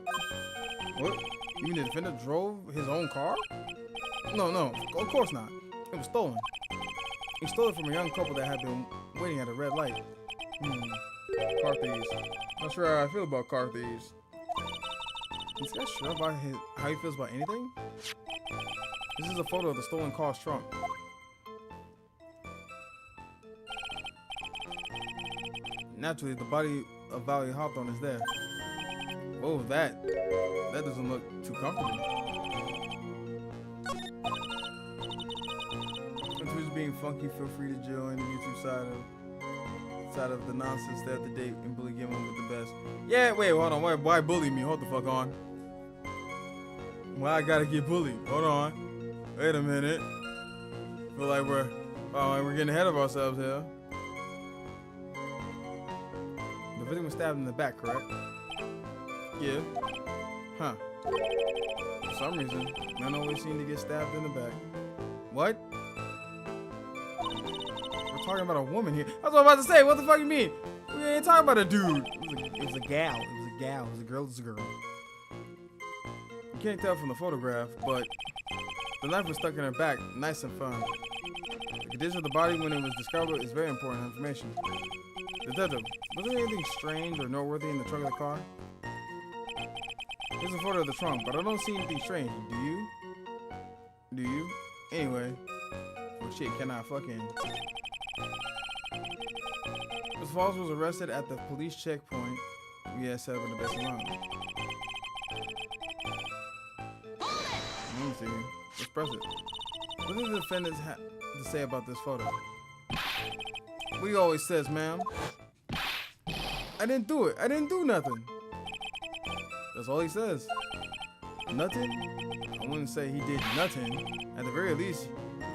Speaker 6: What? You mean the defendant drove his own car? No, of course not. It was stolen. He stole it from a young couple that had been waiting at a red light. Car thieves. Not sure how I feel about car thieves. This guy sure about how he feels about anything? This is a photo of the stolen car's trunk. Naturally, the body of Valley Hawthorne is there. Oh, that doesn't look too comfortable. If who's being funky, feel free to join the YouTube side of the nonsense that the date and bully Gimma with the best. Yeah, wait, hold on. Why bully me? Hold the fuck on. Why I gotta get bullied? Hold on. Wait a minute. Feel like we're getting ahead of ourselves here. The victim was stabbed in the back, correct? Yeah. Huh. For some reason, men always seem to get stabbed in the back. What? We're talking about a woman here. That's what I'm about to say. What the fuck you mean? We ain't talking about a dude. It was a gal. It was a gal. It was a girl. It was a girl. You can't tell from the photograph, but the knife was stuck in her back. Nice and fun. The condition of the body when it was discovered is very important information. Detective, was there anything strange or noteworthy in the trunk of the car? Here's a photo of the trunk, but I don't see anything strange. Do you? Do you? Anyway. Oh shit, can I fucking... Ms. Falls was arrested at the police checkpoint we had set up in the base alarm. Let me see. Let's press it. What do the defendants have to say about this photo? What he always says, ma'am. I didn't do it. I didn't do nothing. That's all he says. Nothing? I wouldn't say he did nothing. At the very least,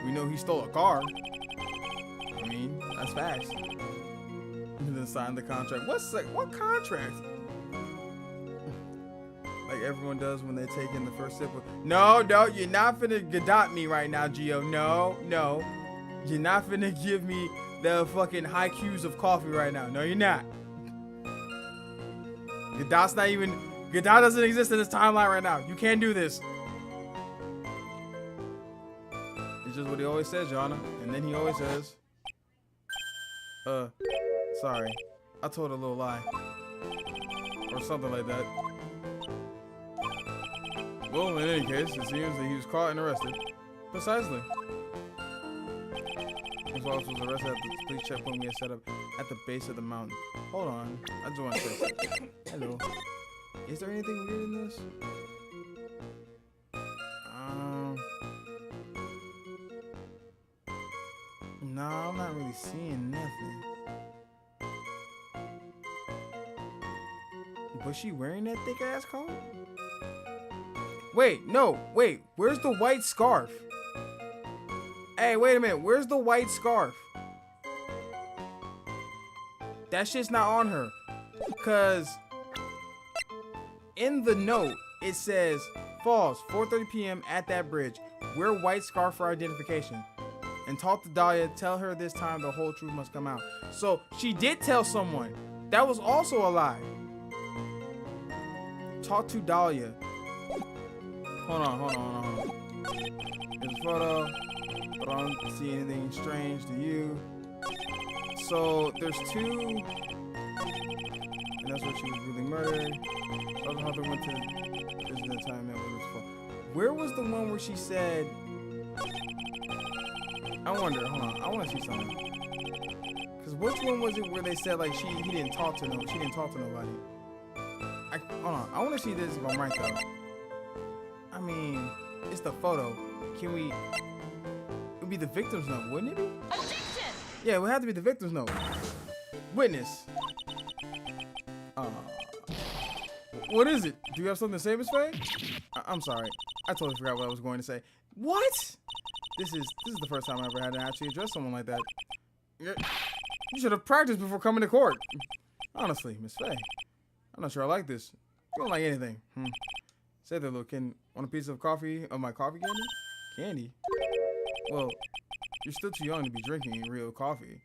Speaker 6: we know he stole a car. I mean, that's facts. And then signed the contract. What contract? Like everyone does when they take in the first sip of... No, you're not finna gadot me right now, Gio. No. You're not finna give me the fucking high cues of coffee right now. No, you're not. Gadot's not even... Gadot doesn't exist in this timeline right now. You can't do this. It's just what he always says, Yana. And then he always says... sorry. I told a little lie. Or something like that. Well, in any case, it seems that he was caught and arrested. Precisely. Ms. Wallace was arrested at the police checkpoint we had set up at the base of the mountain. Hold on. I just want to say. Hello. Is there anything weird in this? No, I'm not really seeing nothing. Was she wearing that thick ass coat? Wait, no, wait. Where's the white scarf? Hey, wait a minute. Where's the white scarf? That shit's not on her. Because in the note, it says, Falls, 4:30 p.m. at that bridge. Wear white scarf for identification. and talk to Dahlia. Tell her this time the whole truth must come out. So she did tell someone. That was also a lie. Talk to Dahlia. Hold on. Here's a photo, but I don't see anything strange to you. So there's two, and that's where she was really murdered. How they went to the time that was for. Where was the one where she said? I wonder. Hold on. I want to see something. Cause which one was it where they said like she didn't talk to nobody? Hold on. I want to see this if I'm right though. I mean, it's the photo. Can we? It would be the victim's note, wouldn't it be?
Speaker 4: Objection!
Speaker 6: Yeah, it would have to be the victim's note. Witness. What is it? Do you have something to say, Miss Faye? I'm sorry. I totally forgot what I was going to say. What? This is the first time I ever had to actually address someone like that. You should have practiced before coming to court. Honestly, Miss Faye, I'm not sure I like this. You don't like anything. Say there, look. Want a piece of coffee? Of my coffee candy? Candy? Well, you're still too young to be drinking real coffee.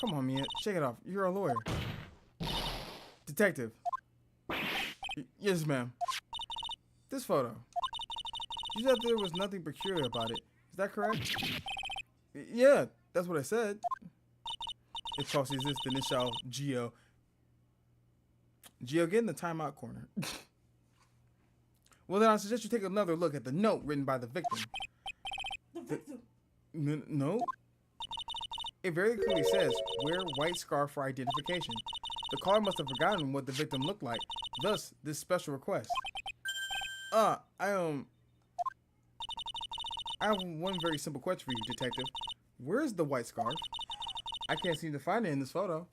Speaker 6: Come on, Mia. Shake it off. You're a lawyer. Detective. Yes, ma'am. This photo. You said there was nothing peculiar about it. Is that correct? Yeah, that's what I said. It costs this the initial Geo. Geo, get in the timeout corner. Well, then I suggest you take another look at the note written by the victim.
Speaker 3: The victim.
Speaker 6: No. It very clearly says, wear white scarf for identification. The caller must have forgotten what the victim looked like. Thus, this special request. I have one very simple question for you, detective. Where's the white scarf? I can't seem to find it in this photo.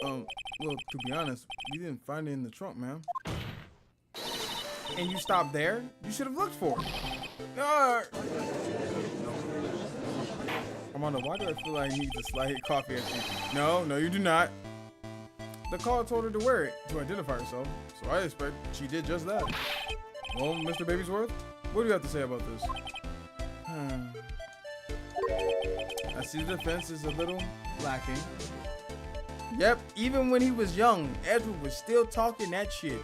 Speaker 6: Well, to be honest, you didn't find it in the trunk, ma'am. And you stopped there? You should have looked for it. Armando, why do I feel like I need to slide coffee at you? No, you do not. The caller told her to wear it to identify herself, so I expect she did just that. Well, Mr. Babysworth, what do you have to say about this? I see the defense is a little lacking. Yep, even when he was young, Edward was still talking that shit.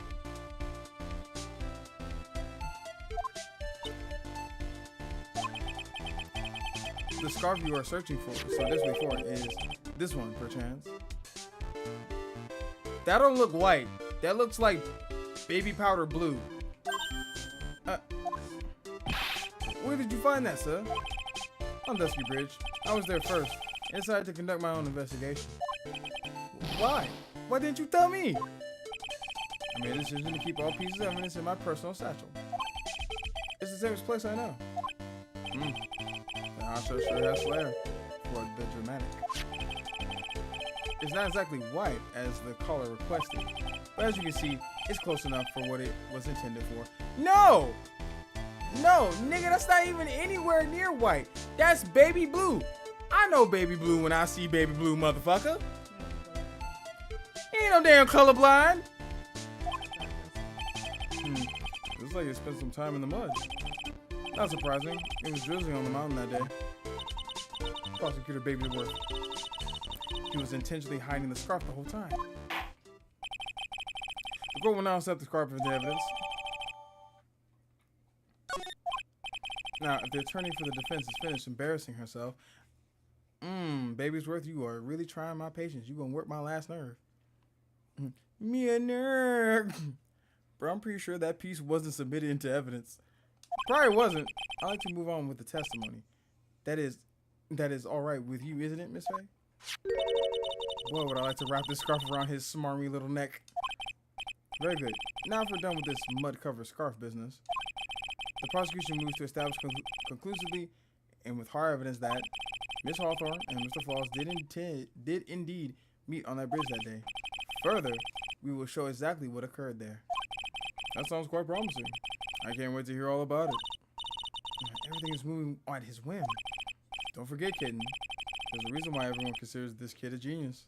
Speaker 6: The scarf you are searching for, is this one, perchance. That don't look white. That looks like baby powder blue. Where did you find that, sir? On Dusky Bridge. I was there first and decided to conduct my own investigation. Why? Why didn't you tell me? I made a decision to keep all pieces of evidence in my personal satchel. It's the safest place I know. The house sure has flair for the dramatic. It's not exactly white as the caller requested, but as you can see, it's close enough for what it was intended for. No, nigga, that's not even anywhere near white. That's baby blue. I know baby blue when I see baby blue, motherfucker. Ain't no damn colorblind. Looks like you spent some time in the mud. Not surprising. It was drizzling on the mountain that day. Prosecutor Babysworth. He was intentionally hiding the scarf the whole time. The court will now accept the scarf as evidence. Now, if the attorney for the defense is finished embarrassing herself, Babysworth, you are really trying my patience. You gonna work my last nerve. Me a nerve. Bro, I'm pretty sure that piece wasn't submitted into evidence. Probably wasn't. I'd like to move on with the testimony. That is all right with you, isn't it, Miss Faye? Boy, would I like to wrap this scarf around his smarmy little neck. Very good. Now if we're done with this mud-covered scarf business, the prosecution moves to establish conclusively and with hard evidence that Miss Hawthorne and Mr. Falls did indeed meet on that bridge that day. Further, we will show exactly what occurred there. That sounds quite promising. I can't wait to hear all about it. Everything is moving at his whim. Don't forget, kitten. There's a reason why everyone considers this kid a genius.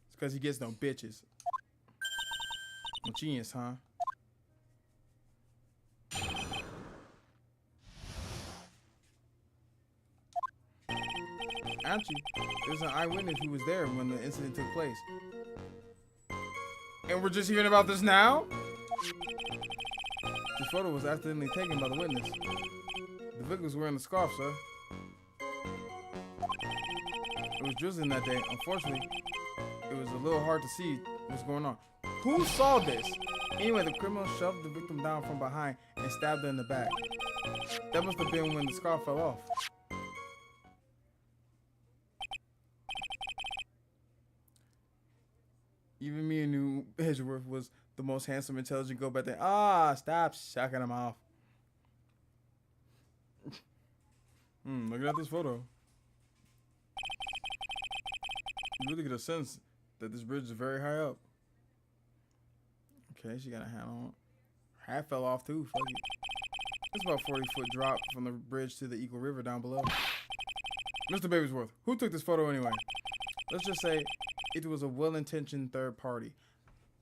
Speaker 6: It's because he gets no bitches. A genius, huh? Actually, there's an eyewitness who was there when the incident took place. And we're just hearing about this now? This photo was accidentally taken by the witness. The victim was wearing a scarf, sir. It was drizzling that day. Unfortunately, it was a little hard to see what's going on. Who saw this? Anyway, the criminal shoved the victim down from behind and stabbed her in the back. That must have been when the scarf fell off. Even me knew Edgeworth was the most handsome, intelligent go back there. Ah, stop sucking him off. Looking at this photo, you really get a sense that this bridge is very high up. Okay, she got a hat on. Hat fell off too. Fuck it. It's about 40-foot drop from the bridge to the Eagle River down below. Mr. Babysworth, who took this photo anyway? Let's just say it was a well-intentioned third party.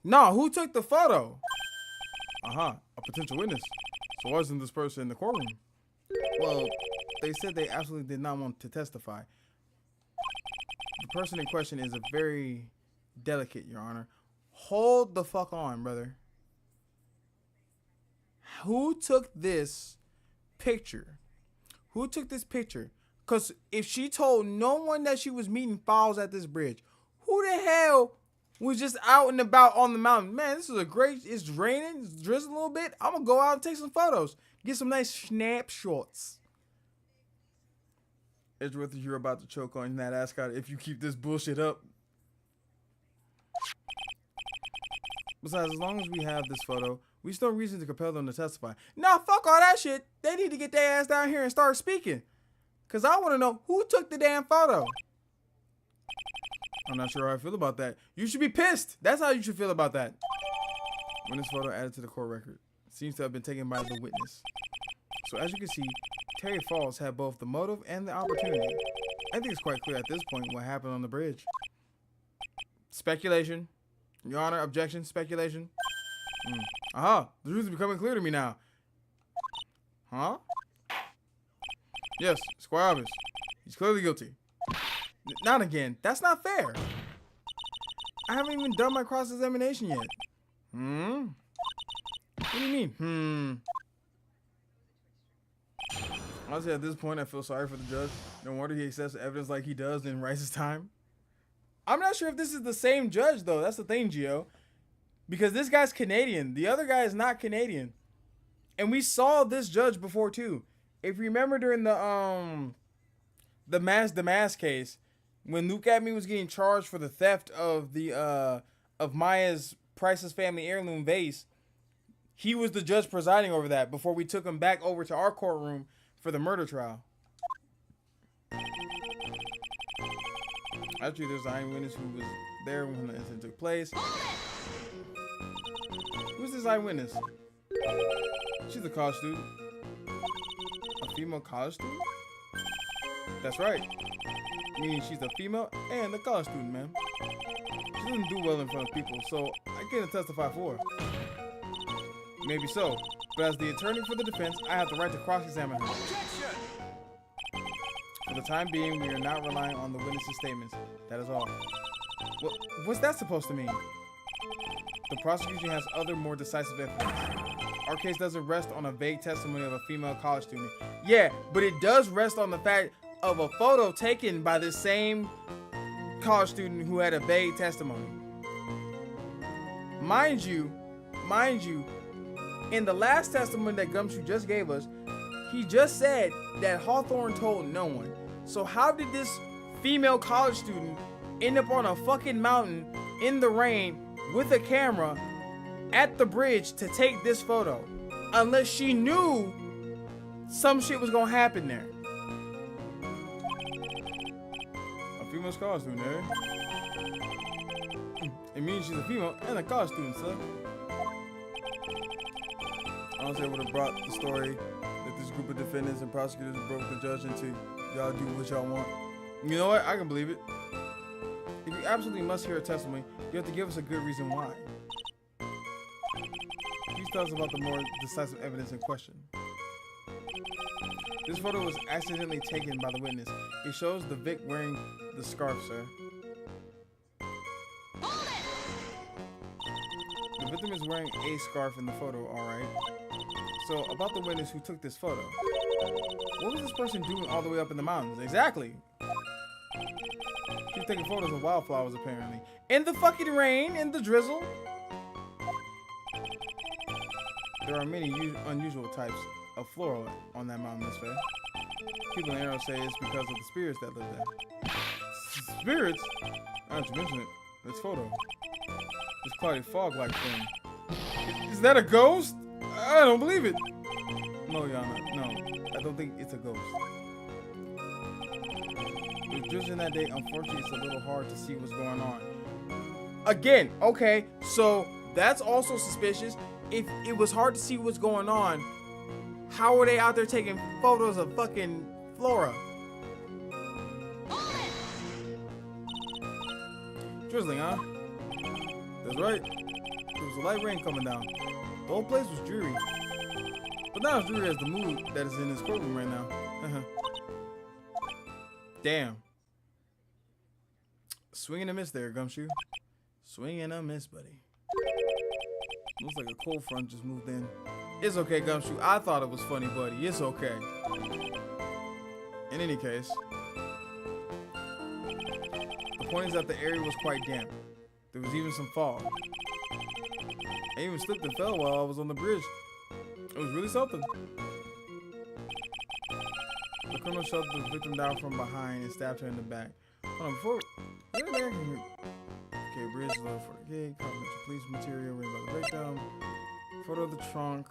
Speaker 6: No, who took the photo? A potential witness. So wasn't this person in the courtroom? Well, they said they absolutely did not want to testify. The person in question is a very delicate, Your Honor. Hold the fuck on, brother. Who took this picture? Who took this picture? Because if she told no one that she was meeting fowls at this bridge, who the hell was just out and about on the mountain? Man, this is a great, it's raining, it's drizzling a little bit. I'm going to go out and take some photos. Get some nice snapshots. Edgeworth, you're about to choke on that ascot if you keep this bullshit up. Besides, as long as we have this photo, we still have reason to compel them to testify. Nah, fuck all that shit. They need to get their ass down here and start speaking. Because I want to know who took the damn photo. I'm not sure how I feel about that. You should be pissed. That's how you should feel about that. When this photo added to the court record, it seems to have been taken by the witness. So as you can see, Terry Falls had both the motive and the opportunity. I think it's quite clear at this point what happened on the bridge. Speculation. Your Honor, objection, speculation. The truth is becoming clear to me now. Huh? Yes, it's quite obvious. He's clearly guilty. Not again. That's not fair. I haven't even done my cross-examination yet. What do you mean? Honestly, at this point, I feel sorry for the judge. No wonder he accepts evidence like he does and writes his time. I'm not sure if this is the same judge, though. That's the thing, Gio. Because this guy's Canadian. The other guy is not Canadian. And we saw this judge before, too. If you remember during the mask case, when Luke Abney was getting charged for the theft of the of Maya's priceless family heirloom vase, he was the judge presiding over that before we took him back over to our courtroom for the murder trial. Actually, there's an eyewitness who was there when the incident took place. Who's this eyewitness? She's a college student. A female college student? That's right. Meaning she's a female and a college student, man. She doesn't do well in front of people, so I can't testify for her. Maybe so, but as the attorney for the defense, I have the right to cross-examine her. For the time being, we are not relying on the witness's statements. That is all. What's that supposed to mean? The prosecution has other more decisive evidence. Our case doesn't rest on a vague testimony of a female college student. Yeah, but it does rest on the fact of a photo taken by the same college student who had a vague testimony. Mind you, in the last testimony that Gumshoe just gave us, he just said that Hawthorne told no one. So how did this female college student end up on a fucking mountain in the rain with a camera at the bridge to take this photo? Unless she knew some shit was gonna happen there. A female college student, eh? It means she's a female and a college student, sir. Honestly, I would have brought the story that this group of defendants and prosecutors broke the judge into. Y'all do what y'all want. You know what? I can believe it. If you absolutely must hear a testimony, you have to give us a good reason why. Please tell us about the more decisive evidence in question. This photo was accidentally taken by the witness. It shows the Vic wearing the scarf, sir. The victim is wearing a scarf in the photo, alright. So, about the witness who took this photo. What was this person doing all the way up in the mountains? Exactly. She was taking photos of wildflowers, apparently. In the fucking rain, in the drizzle. There are many unusual types of flora on that mountain, Miss Faye. People in the area say it's because of the spirits that live there. Spirits? I have to mention it. This photo. This cloudy fog-like thing. Is that a ghost? I don't believe it. No, Yana. No. I don't think it's a ghost. With drizzling that day, unfortunately, it's a little hard to see what's going on. Again, okay, so that's also suspicious. If it was hard to see what's going on, how are they out there taking photos of fucking flora? Drizzling, huh? That's right. There was a light rain coming down. The whole place was dreary. But not as dreary as the mood that is in this courtroom right now. Damn. Swing and a miss there, Gumshoe. Swing and a miss, buddy. Looks like a cold front just moved in. It's okay, Gumshoe. I thought it was funny, buddy. It's okay. In any case, the point is that the area was quite damp. There was even some fog. I even slipped and fell while I was on the bridge. It was really something. The criminal shoved the victim down from behind and stabbed her in the back. Hold on, before... Okay, bridge low for the gate. Confidential police material written by the victim. Photo of the trunk.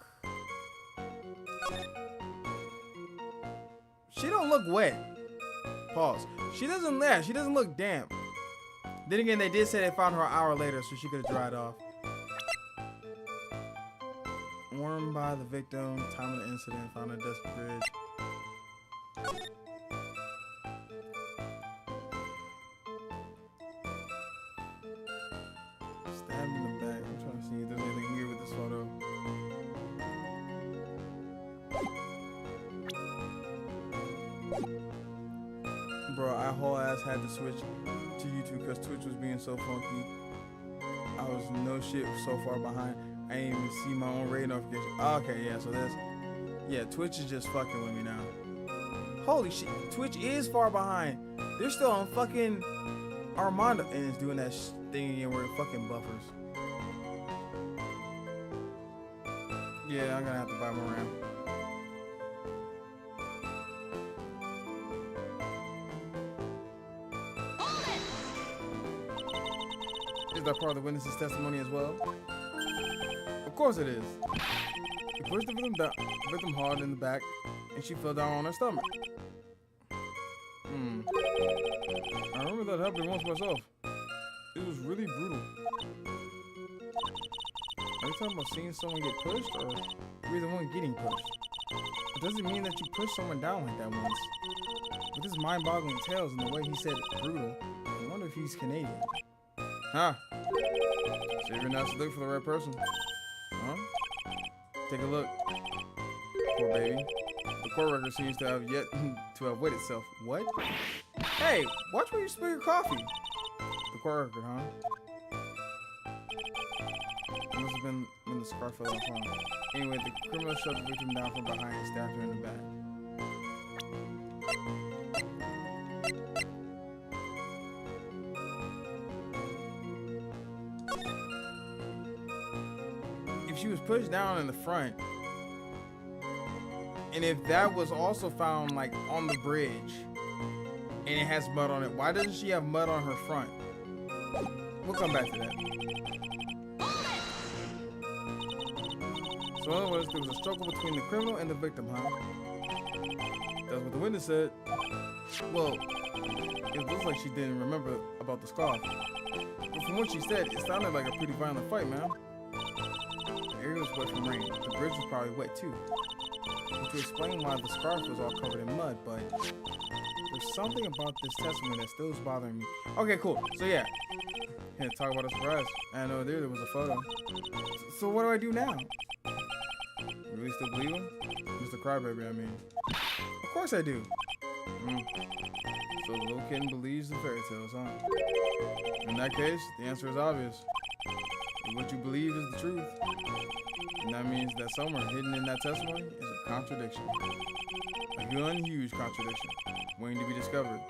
Speaker 6: She don't look wet. Pause. She doesn't look damp. Then again, they did say they found her an hour later, so she could have dried off. Warned by the victim, time of the incident, found a dusty bridge. Stabbed in the back. I'm trying to see if there's anything weird with this photo. Bro, I whole ass had to switch to YouTube because Twitch was being so funky. I was no shit so far behind. I didn't even see my own raid notification. Okay, yeah, so that's... Yeah, Twitch is just fucking with me now. Holy shit, Twitch is far behind. They're still on fucking Armando. And it's doing that thing again where it fucking buffers. Yeah, I'm gonna have to buy more RAM. Is that part of the witness's testimony as well? Of course it is. He pushed the victim hard in the back, and she fell down on her stomach. I remember that happening once myself. It was really brutal. Are you talking about seeing someone get pushed, or you're the one getting pushed? It doesn't mean that you push someone down like that once. With his mind-boggling tales and the way he said brutal, I wonder if he's Canadian. Huh? So you're not to look for the right person. Huh? Take a look. Poor baby. The court record seems to have yet to have wet itself. What? Hey, watch where you spill your coffee. The court record, huh? It must have been when the scarf fell off, huh? Anyway, the criminal shoved the victim down from behind and stabbed her in the back. She was pushed down in the front, and if that was also found like on the bridge and it has mud on it, why doesn't she have mud on her front? We'll come back to that. So in other words, there was a struggle between the criminal and the victim, huh? That's what the witness said. Well, it looks like she didn't remember about the scarf, but from what she said, it sounded like a pretty violent fight, man. The area was wet from rain. The bridge was probably wet too. And to explain why the scarf was all covered in mud, but there's something about this testimony that still is bothering me. Okay, cool. So yeah, talk about a surprise. I know there was a photo. So what do I do now? You really still believe him? Mr. Crybaby, I mean. Of course I do. So the little kitten believes the fairy tales, huh? In that case, the answer is obvious. What you believe is the truth. And that means that somewhere hidden in that testimony is a contradiction. A huge contradiction. Waiting to be discovered.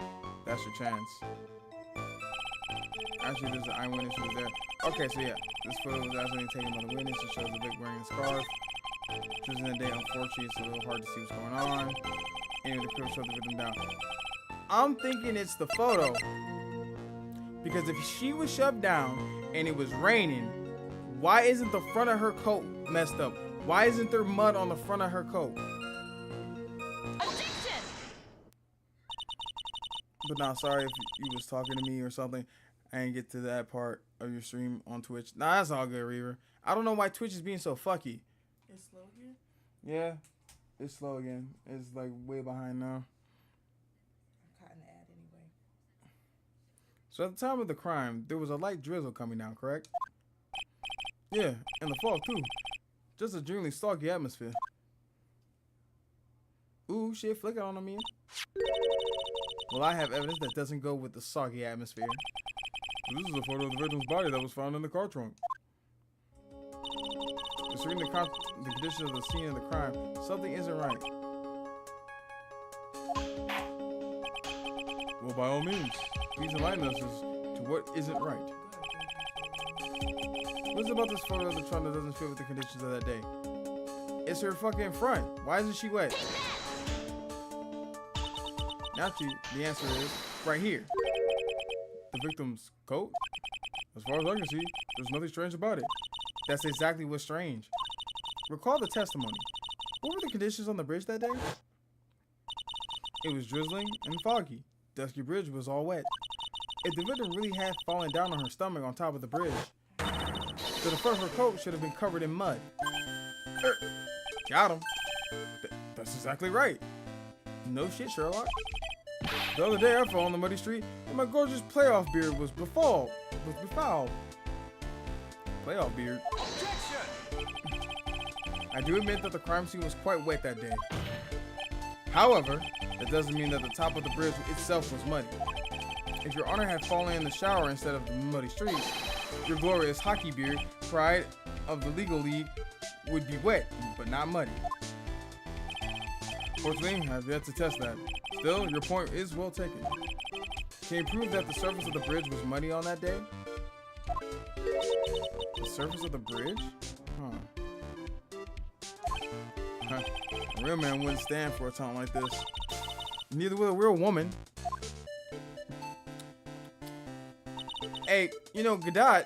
Speaker 6: That's your chance. Actually, there's an eyewitness who was there. Okay, so yeah. This photo was actually taken by the witness. It shows the Vic wearing a scarf. Choosing the day, unfortunately, it's a little hard to see what's going on. Anyway, the crew showed the victim down. I'm thinking it's the photo. Because if she was shoved down and it was raining, why isn't the front of her coat messed up? Why isn't there mud on the front of her coat?
Speaker 4: Objection!
Speaker 6: But nah, sorry if you was talking to me or something. I didn't get to that part of your stream on Twitch. Nah, that's all good, Reaver. I don't know why Twitch is being so fucky.
Speaker 2: It's slow here.
Speaker 6: Yeah, it's slow again. It's like way behind now.
Speaker 2: I'm caught in the ad anyway.
Speaker 6: So at the time of the crime, there was a light drizzle coming down, correct? Yeah, and the fog too. Just a generally soggy atmosphere. Ooh, shit, flick it on me. Well, I have evidence that doesn't go with the soggy atmosphere. This is a photo of the victim's body that was found in the car trunk. Considering the condition of the scene of the crime, something isn't right. Well, by all means, please enlighten us as to what isn't right. What's it about this photo of the trunk that doesn't fit with the conditions of that day? It's her fucking front. Why isn't she wet? Naturally, the answer is right here. The victim's coat? As far as I can see, there's nothing strange about it. That's exactly what's strange. Recall the testimony. What were the conditions on the bridge that day? It was drizzling and foggy. Dusky Bridge was all wet. If the victim really had fallen down on her stomach on top of the bridge, then the front of her coat should have been covered in mud. Got him. That's exactly right. No shit, Sherlock. The other day I fell on the muddy street and my gorgeous playoff beard was befouled. Playoff beard. I do admit that the crime scene was quite wet that day. However, that doesn't mean that the top of the bridge itself was muddy. If your honor had fallen in the shower instead of the muddy streets, your glorious hockey beard, pride of the legal league, would be wet, but not muddy. Fortunately, I have yet to test that. Still, your point is well taken. Can you prove that the surface of the bridge was muddy on that day? The surface of the bridge? Huh. A real man wouldn't stand for a taunt like this. Neither would a real woman. Hey, you know, Diego.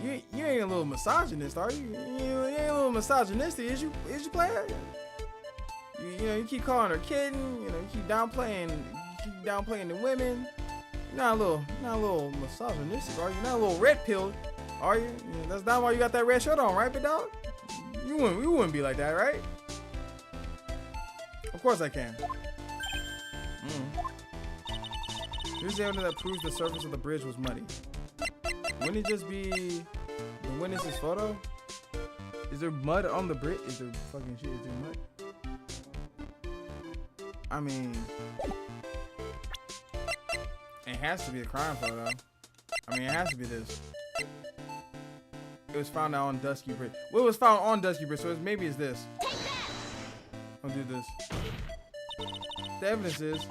Speaker 6: You ain't a little misogynist, are you? You ain't a little misogynistic, is you player? You keep calling her kitten, you keep downplaying the women. You're not a little misogynistic, are you? You're not a little red pill, are you? That's not why you got that red shirt on, right, big dog? You wouldn't be like that, right? Of course I can. Here's the evidence that proves the surface of the bridge was muddy. Wouldn't it just be the witness's photo? Is there mud on the bridge? Is there fucking shit? Is there mud? I mean, it has to be a crime photo. I mean, it has to be this. It was found out on Dusky Bridge. Well, it was found on Dusky Bridge, so maybe it's this. I'll do this. The evidence is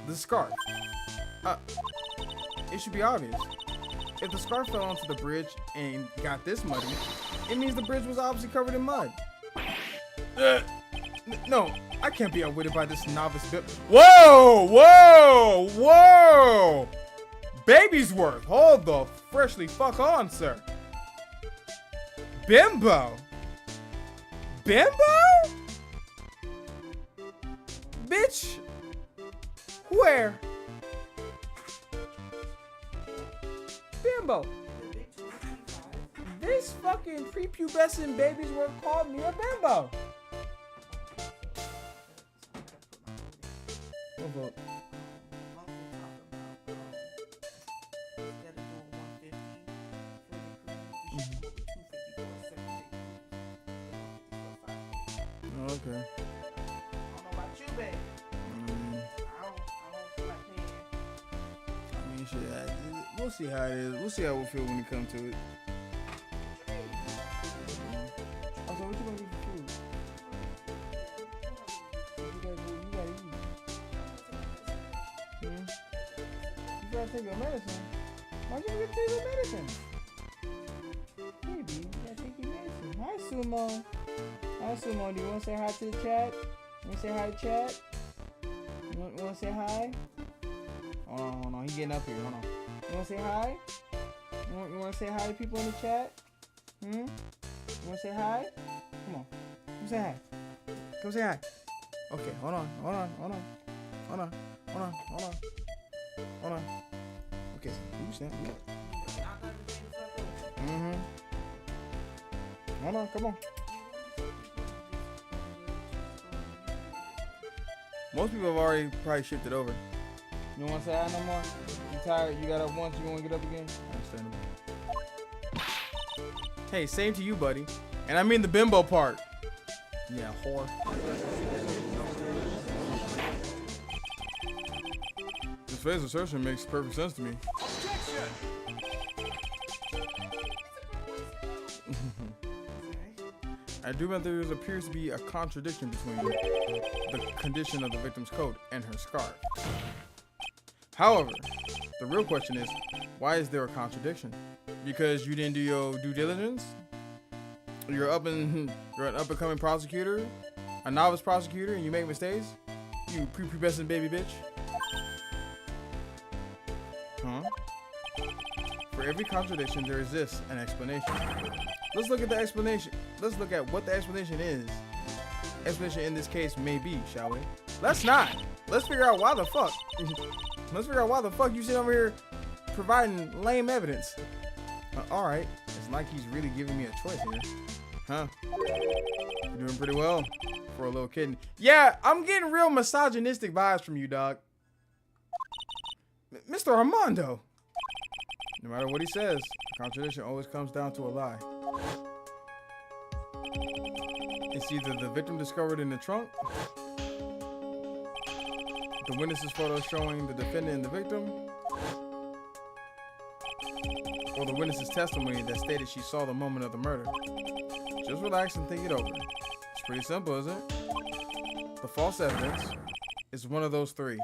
Speaker 6: the scarf. It should be obvious. If the scarf fell onto the bridge and got this muddy, it means the bridge was obviously covered in mud. No, I can't be outwitted by this novice bit. Whoa! Baby's worth. Hold the freshly fuck on, sir. Bimbo? Bitch? Where? Bimbo. This fucking prepubescent baby's worth called me a bimbo. What vote?
Speaker 2: Instead of doing 150,
Speaker 6: Oh, okay.
Speaker 2: I don't know about you, babe. I don't feel like paying.
Speaker 6: I mean, shit. We'll see how it is. We'll see how we'll feel when it comes to it. Also, what you gonna do for food? You gotta eat. You gotta take your medicine. Why you gotta take your medicine? Baby, you gotta take your medicine. Hi, Sumo. Hi, Sumo. Do you wanna say hi to the chat? You wanna say hi to chat? You wanna say hi? Hold on. He getting up here. Hold on. You wanna say hi? You wanna say hi to people in the chat? You wanna say hi? Come on. Come say hi. Come say hi. Okay, hold on. Okay, oops, that. Hold on, come on. Most people have already probably shifted over. You don't want to say hi no more? You tired? You got up once, you want to get up again? Understandable. Hey, same to you, buddy. And I mean the bimbo part. Yeah, whore. This phase assertion makes perfect sense to me. I do bet there appears to be a contradiction between the condition of the victim's coat and her scarf. However, the real question is, why is there a contradiction? Because you didn't do your due diligence? You're an up-and-coming prosecutor, a novice prosecutor, and you make mistakes? You prepubescent baby bitch? Huh? For every contradiction, there exists an explanation. Let's look at the explanation. Let's look at what the explanation is. Explanation in this case may be, shall we? Let's not. Let's figure out why the fuck. Let's figure out why the fuck you sit over here providing lame evidence. Alright. It's like he's really giving me a choice here. Huh? You're doing pretty well for a little kid. Yeah, I'm getting real misogynistic vibes from you, dog. Mr. Armando. No matter what he says, a contradiction always comes down to a lie. It's either the victim discovered in the trunk, the witness's photo showing the defendant and the victim, or the witness's testimony that stated she saw the moment of the murder. Just relax and think it over. It's pretty simple, isn't it? The false evidence is one of those three.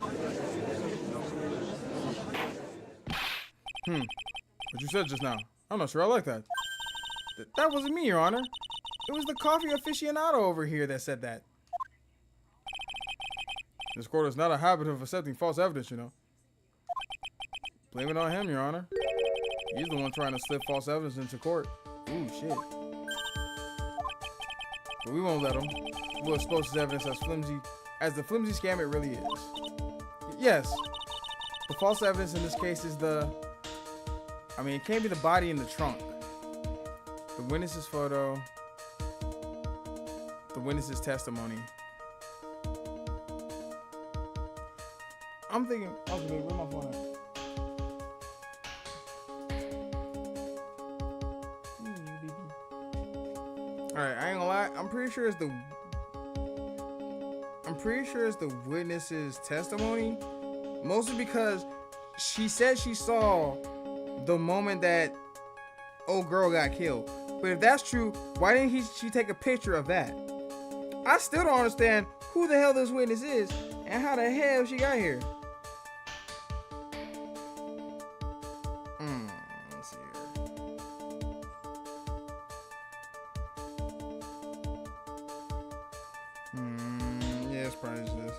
Speaker 6: What you said just now. I'm not sure I like that. That wasn't me, Your Honor. It was the coffee aficionado over here that said that. This court is not a habit of accepting false evidence, you know. Blame it on him, Your Honor. He's the one trying to slip false evidence into court. Ooh, shit. But we won't let him. We'll expose his evidence as the flimsy scam it really is. Yes. The false evidence in this case is it can't be the body in the trunk. The witness's photo. The witness's testimony. I'm thinking, okay, where my phone at? Alright, I ain't gonna lie. I'm pretty sure it's the witness's testimony. Mostly because she said she saw the moment that old girl got killed. But if that's true, why didn't she take a picture of that? I still don't understand who the hell this witness is and how the hell she got here. Let's see here. Yeah, it's probably just this.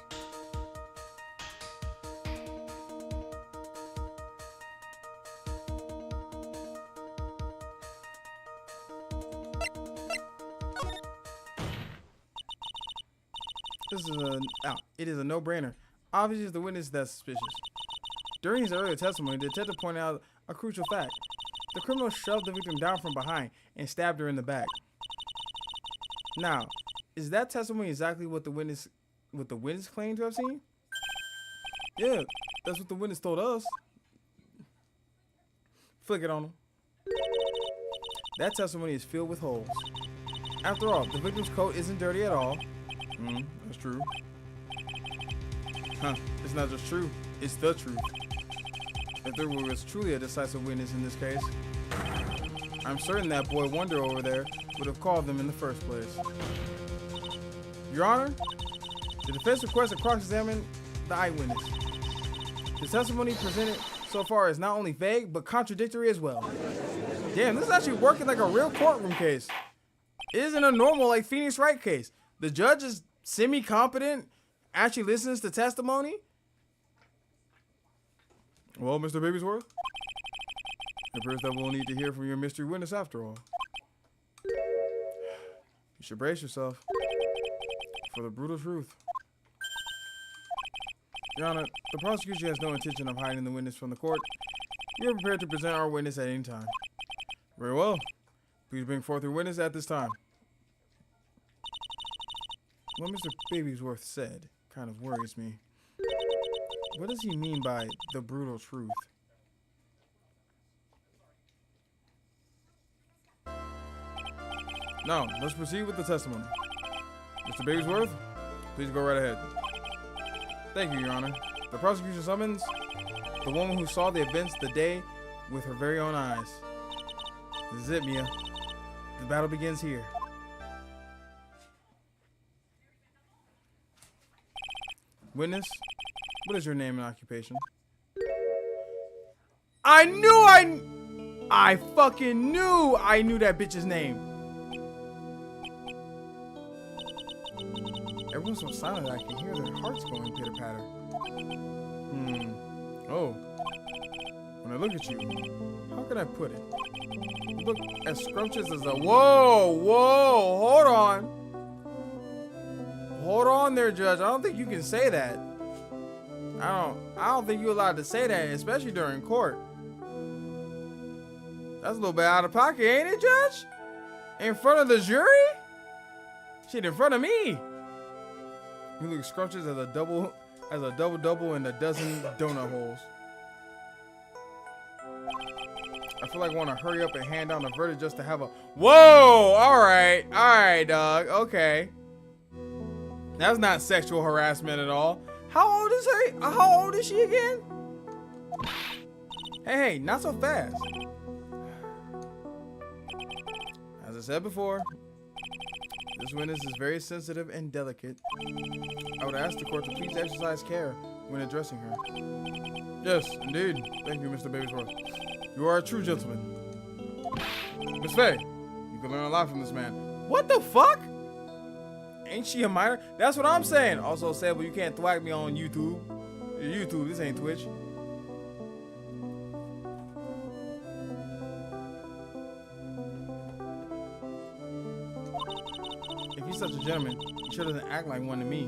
Speaker 6: It is a no-brainer. Obviously, it's the witness that's suspicious. During his earlier testimony, the detective pointed out a crucial fact. The criminal shoved the victim down from behind and stabbed her in the back. Now, is that testimony exactly what the witness claimed to have seen? Yeah, that's what the witness told us. Flick it on him. That testimony is filled with holes. After all, the victim's coat isn't dirty at all. That's true. Huh, it's not just true, it's the truth. If there was truly a decisive witness in this case, I'm certain that boy Wonder over there would have called them in the first place. Your Honor, the defense requests to cross-examine the eyewitness. The testimony presented so far is not only vague, but contradictory as well. Damn, this is actually working like a real courtroom case. It isn't a normal, like, Phoenix Wright case. The judge is semi-competent, actually listens to testimony. Well, Mr. Babysworth, it appears that we'll need to hear from your mystery witness after all. You should brace yourself for the brutal truth. Your Honor, the prosecution has no intention of hiding the witness from the court. You are prepared to present our witness at any time. Very well. Please bring forth your witness at this time. What Mr. Babysworth said kind of worries me. What does he mean by the brutal truth? Now, let's proceed with the testimony. Mr. Babysworth, please go right ahead. Thank you, Your Honor. The prosecution summons the woman who saw the events the day with her very own eyes. This is it, Mia. The battle begins here. Witness, what is your name and occupation? I fucking knew I knew that bitch's name. Everyone's so silent that I can hear their hearts going pitter-patter. Oh. When I look at you, how can I put it? You look as scrumptious as a... Whoa! Hold on. Hold on there, Judge. I don't think you can say that. I don't think you're allowed to say that, especially during court. That's a little bit out of pocket, ain't it, Judge? In front of the jury? Shit, in front of me. You look scrumptious as a double in a dozen donut holes. I feel like I want to hurry up and hand down the verdict just to have a... Whoa! All right, dog. Okay. That's not sexual harassment at all. How old is her? How old is she again? Hey, not so fast. As I said before, this witness is very sensitive and delicate. I would ask the court to please exercise care when addressing her. Yes, indeed. Thank you, Mr. Babysworth. You are a true gentleman. Miss Faye, you can learn a lot from this man. What the fuck? Ain't she a minor? That's what I'm saying. Also, Sable, you can't thwack me on YouTube. YouTube, this ain't Twitch. If he's such a gentleman, he sure doesn't act like one to me.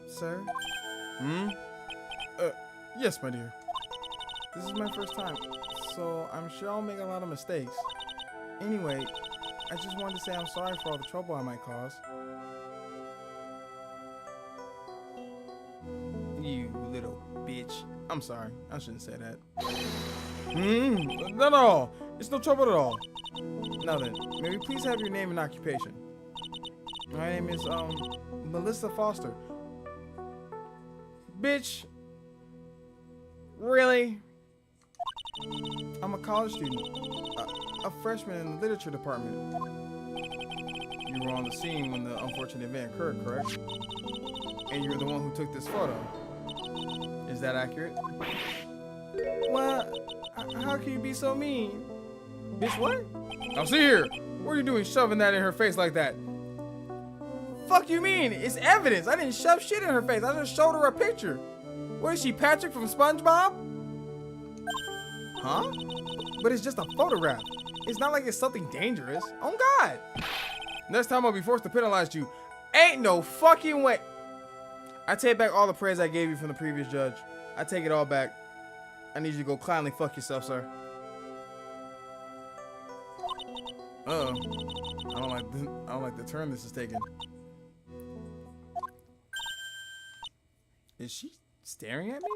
Speaker 6: Sir? Yes, my dear. This is my first time, so I'm sure I'll make a lot of mistakes. Anyway, I just wanted to say I'm sorry for all the trouble I might cause. You little bitch. I'm sorry. I shouldn't say that. No. It's no trouble at all. Now then, may we please have your name and occupation? My name is, Melissa Foster. Bitch. Really? I'm a college student. A freshman in the literature department. You were on the scene when the unfortunate event occurred, correct? And you're the one who took this photo. Is that accurate? What? How can you be so mean? Bitch, what? Now see here. What are you doing shoving that in her face like that? Fuck you mean? It's evidence. I didn't shove shit in her face. I just showed her a picture. What is she, Patrick from SpongeBob? Huh? But it's just a photograph. It's not like it's something dangerous. Oh God. Next time I'll be forced to penalize you. Ain't no fucking way. I take back all the praise I gave you from the previous judge. I take it all back. I need you to go kindly fuck yourself, sir. Uh-oh. I don't like the turn this is taking. Is she staring at me?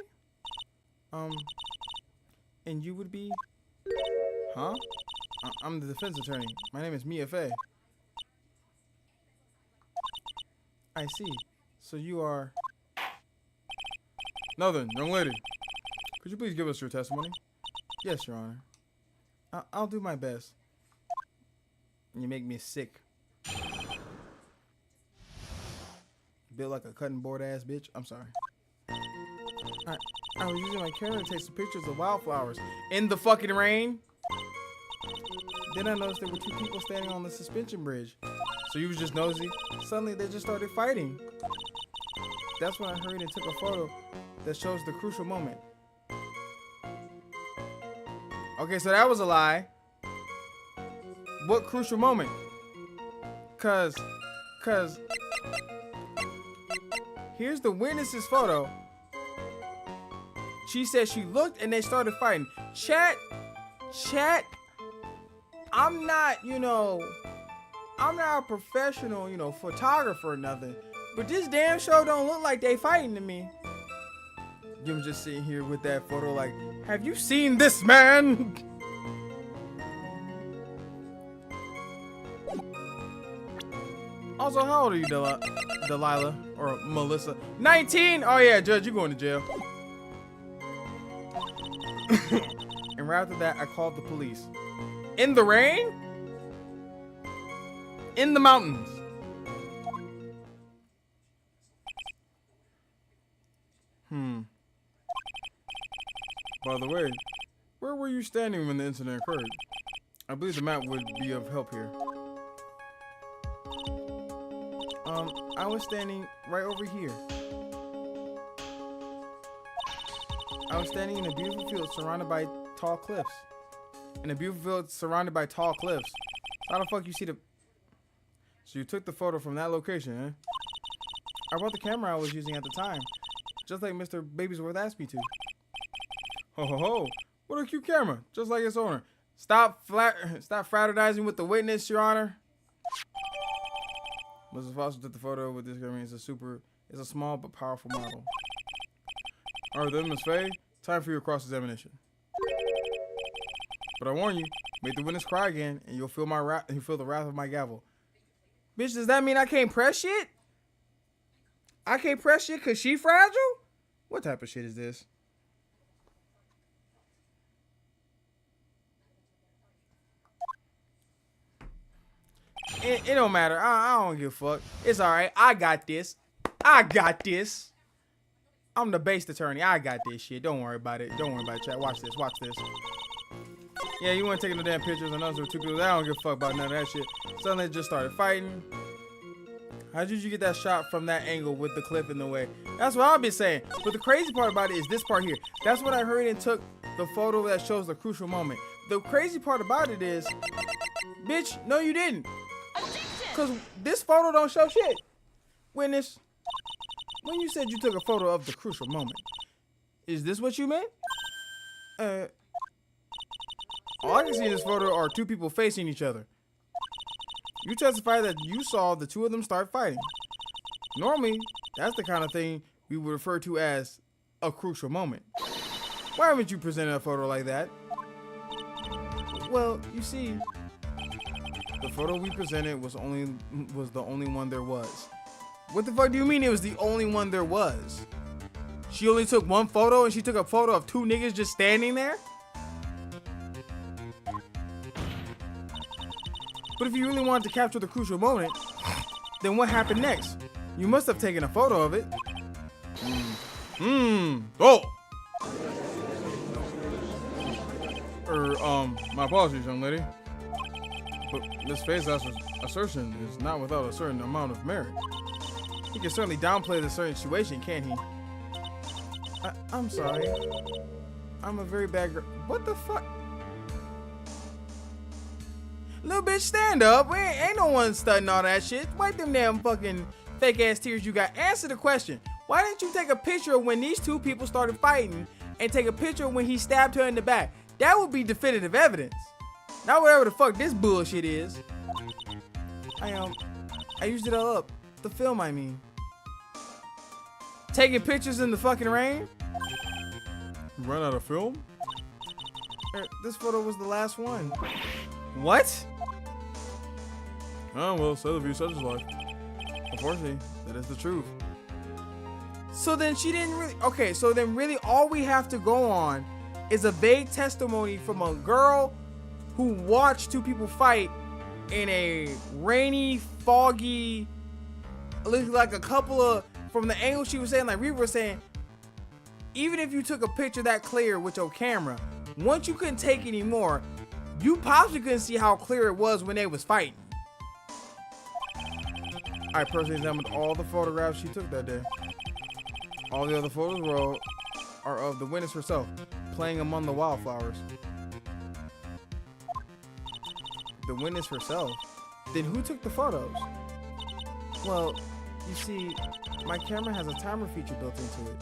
Speaker 6: And you would be? Huh? I'm the defense attorney. My name is Mia Fey. I see. So you are... Now then, young lady. Could you please give us your testimony? Yes, Your Honor. I'll do my best. You make me sick. Built like a cutting board ass bitch. I'm sorry. I was using my camera to take some pictures of wildflowers in the fucking rain. Then I noticed there were 2 people standing on the suspension bridge. So you was just nosy. Suddenly they just started fighting. That's when I hurried and took a photo that shows the crucial moment. Okay, so that was a lie. What crucial moment? Cause here's the witness's photo. She said she looked and they started fighting. Chat, I'm not, I'm not a professional, photographer or nothing. But this damn show don't look like they fighting to me. Jim's just sitting here with that photo like, have you seen this man? Also, how old are you, Delilah? Or Melissa? 19? Oh yeah, Judge, you going to jail. And right after that, I called the police. In the rain? In the mountains. By the way, where were you standing when the incident occurred? I believe the map would be of help here. I was standing right over here. I was standing in a beautiful field surrounded by tall cliffs. In a beautiful field surrounded by tall cliffs. How the fuck you see the... So you took the photo from that location, eh? I brought the camera I was using at the time. Just like Mr. Babysworth asked me to. Ho ho ho. What a cute camera. Just like its owner. Stop fraternizing with the witness, Your Honor. Mrs. Foster took the photo with this camera. It's a small but powerful model. Alright then, Miss Faye. Time for your cross-examination. But I warn you, make the witness cry again, and you'll feel the wrath of my gavel. Bitch, does that mean I can't press shit? I can't press shit because she fragile? What type of shit is this? It don't matter. I don't give a fuck. It's alright. I got this. I'm the base attorney. I got this shit. Don't worry about it. Don't worry about it, chat. Watch this. Yeah, you weren't taking no damn pictures. I know there were 2 people. I don't give a fuck about none of that shit. Suddenly they just started fighting. How did you get that shot from that angle with the cliff in the way? That's what I've been saying. But the crazy part about it is this part here. That's what I heard and took the photo that shows the crucial moment. The crazy part about it is, bitch, no you didn't. Because this photo don't show shit. Witness, when you said you took a photo of the crucial moment, is this what you meant? All I can see in this photo are 2 people facing each other. You testify that you saw the 2 of them start fighting. Normally, that's the kind of thing we would refer to as a crucial moment. Why haven't you presented a photo like that? Well, you see, the photo we presented was the only one there was. What the fuck do you mean it was the only one there was? She only took 1 photo and she took a photo of 2 niggas just standing there? But if you really wanted to capture the crucial moment, then what happened next? You must have taken a photo of it. Oh! My apologies, young lady. But Miss Faye's assertion is not without a certain amount of merit. He can certainly downplay the certain situation, can't he? I'm sorry. I'm a very bad girl. What the fuck? Little bitch, stand up. Ain't no one studying all that shit. Wipe them damn fucking fake ass tears you got. Answer the question. Why didn't you take a picture of when these 2 people started fighting and take a picture of when he stabbed her in the back? That would be definitive evidence. Not whatever the fuck this bullshit is. I used it all up. The film, I mean. Taking pictures in the fucking rain? You run out of film? This photo was the last one. What? Oh, well, so the view, such is life. Unfortunately, that is the truth. So then she didn't really... Okay, so then really all we have to go on is a vague testimony from a girl who watched two people fight in a rainy, foggy... Looked like a couple of... From the angle she was saying, like we were saying, even if you took a picture that clear with your camera, once you couldn't take any more, you possibly couldn't see how clear it was when they was fighting. I personally examined all the photographs she took that day. All the other photos are of the witness herself, playing among the wildflowers. The witness herself? Then who took the photos? Well, you see, my camera has a timer feature built into it.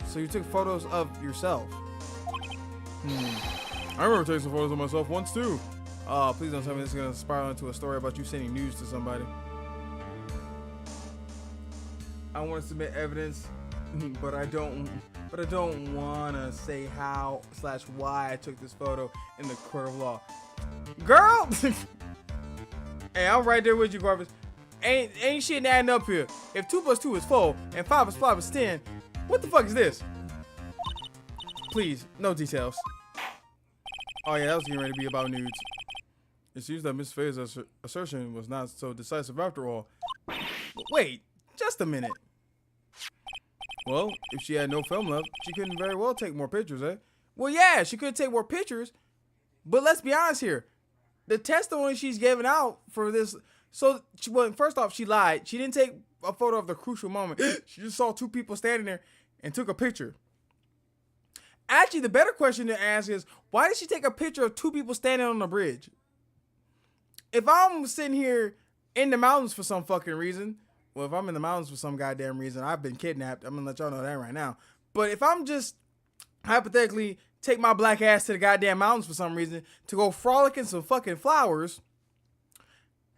Speaker 6: So you took photos of yourself. I remember taking some photos of myself once too. Please don't tell me this is gonna spiral into a story about you sending news to somebody. I want to submit evidence, but I don't want to say how/why I took this photo in the court of law. Girl, hey, I'm right there with you, Garbage. Ain't shit adding up here. If 2 + 2 is 4 and 5 + 5 is 10, what the fuck is this? Please, no details. Oh yeah, that was getting ready to be about nudes. It seems that Miss Faye's assertion was not so decisive after all. Wait, just a minute. Well, if she had no film left, she couldn't very well take more pictures, eh? Well, yeah, she could take more pictures, but let's be honest here. The testimony she's giving out for this, so, well, first off, she lied. She didn't take a photo of the crucial moment. She just saw two people standing there and took a picture. Actually, the better question to ask is, why did she take a picture of two people standing on the bridge? If I'm sitting here in the mountains for some fucking reason, well, if I'm in the mountains for some goddamn reason, I've been kidnapped. I'm gonna let y'all know that right now. But if I'm just hypothetically take my black ass to the goddamn mountains for some reason to go frolic in some fucking flowers,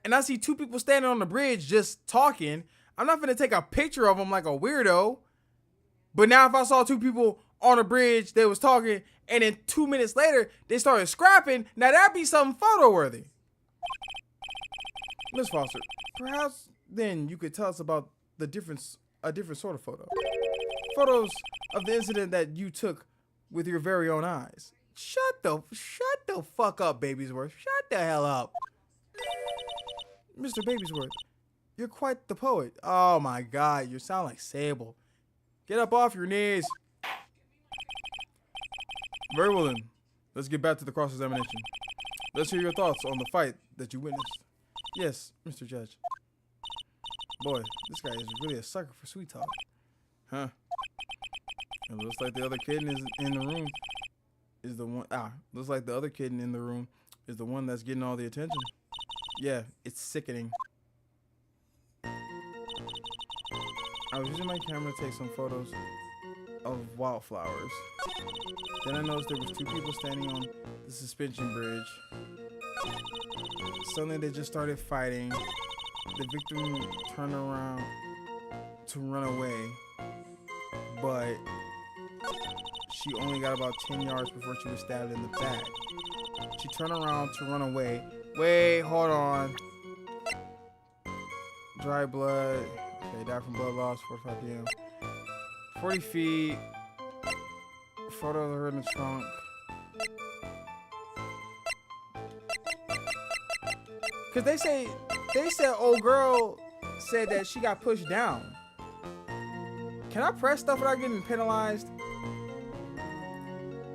Speaker 6: and I see two people standing on the bridge just talking, I'm not gonna take a picture of them like a weirdo. But now if I saw two people on a bridge, they was talking, and then 2 minutes later, they started scrapping, now that'd be something photo worthy. Miss Foster, perhaps then you could tell us about a different sort of photo. Photos of the incident that you took with your very own eyes. Shut the fuck up, Babysworth. Shut the hell up. Mr. Babysworth, you're quite the poet. Oh my God, you sound like Sable. Get up off your knees. Very well then, let's get back to the cross-examination. Let's hear your thoughts on the fight that you witnessed. Yes, Mr. Judge. Boy, this guy is really a sucker for sweet talk. Huh? It looks like the other kid in the room is the one. Looks like the other kid in the room is the one that's getting all the attention. Yeah, it's sickening. I was using my camera to take some photos of wildflowers. Then I noticed there was two people standing on the suspension bridge. Suddenly they just started fighting. The victim turned around to run away, but she only got about 10 yards before she was stabbed in the back. She turned around to run away. Wait, hold on. Dry blood. Okay, died from blood loss, 45 p.m. 40 feet. Photo of her in the trunk. Cause they said old girl said that she got pushed down. Can I press stuff without getting penalized?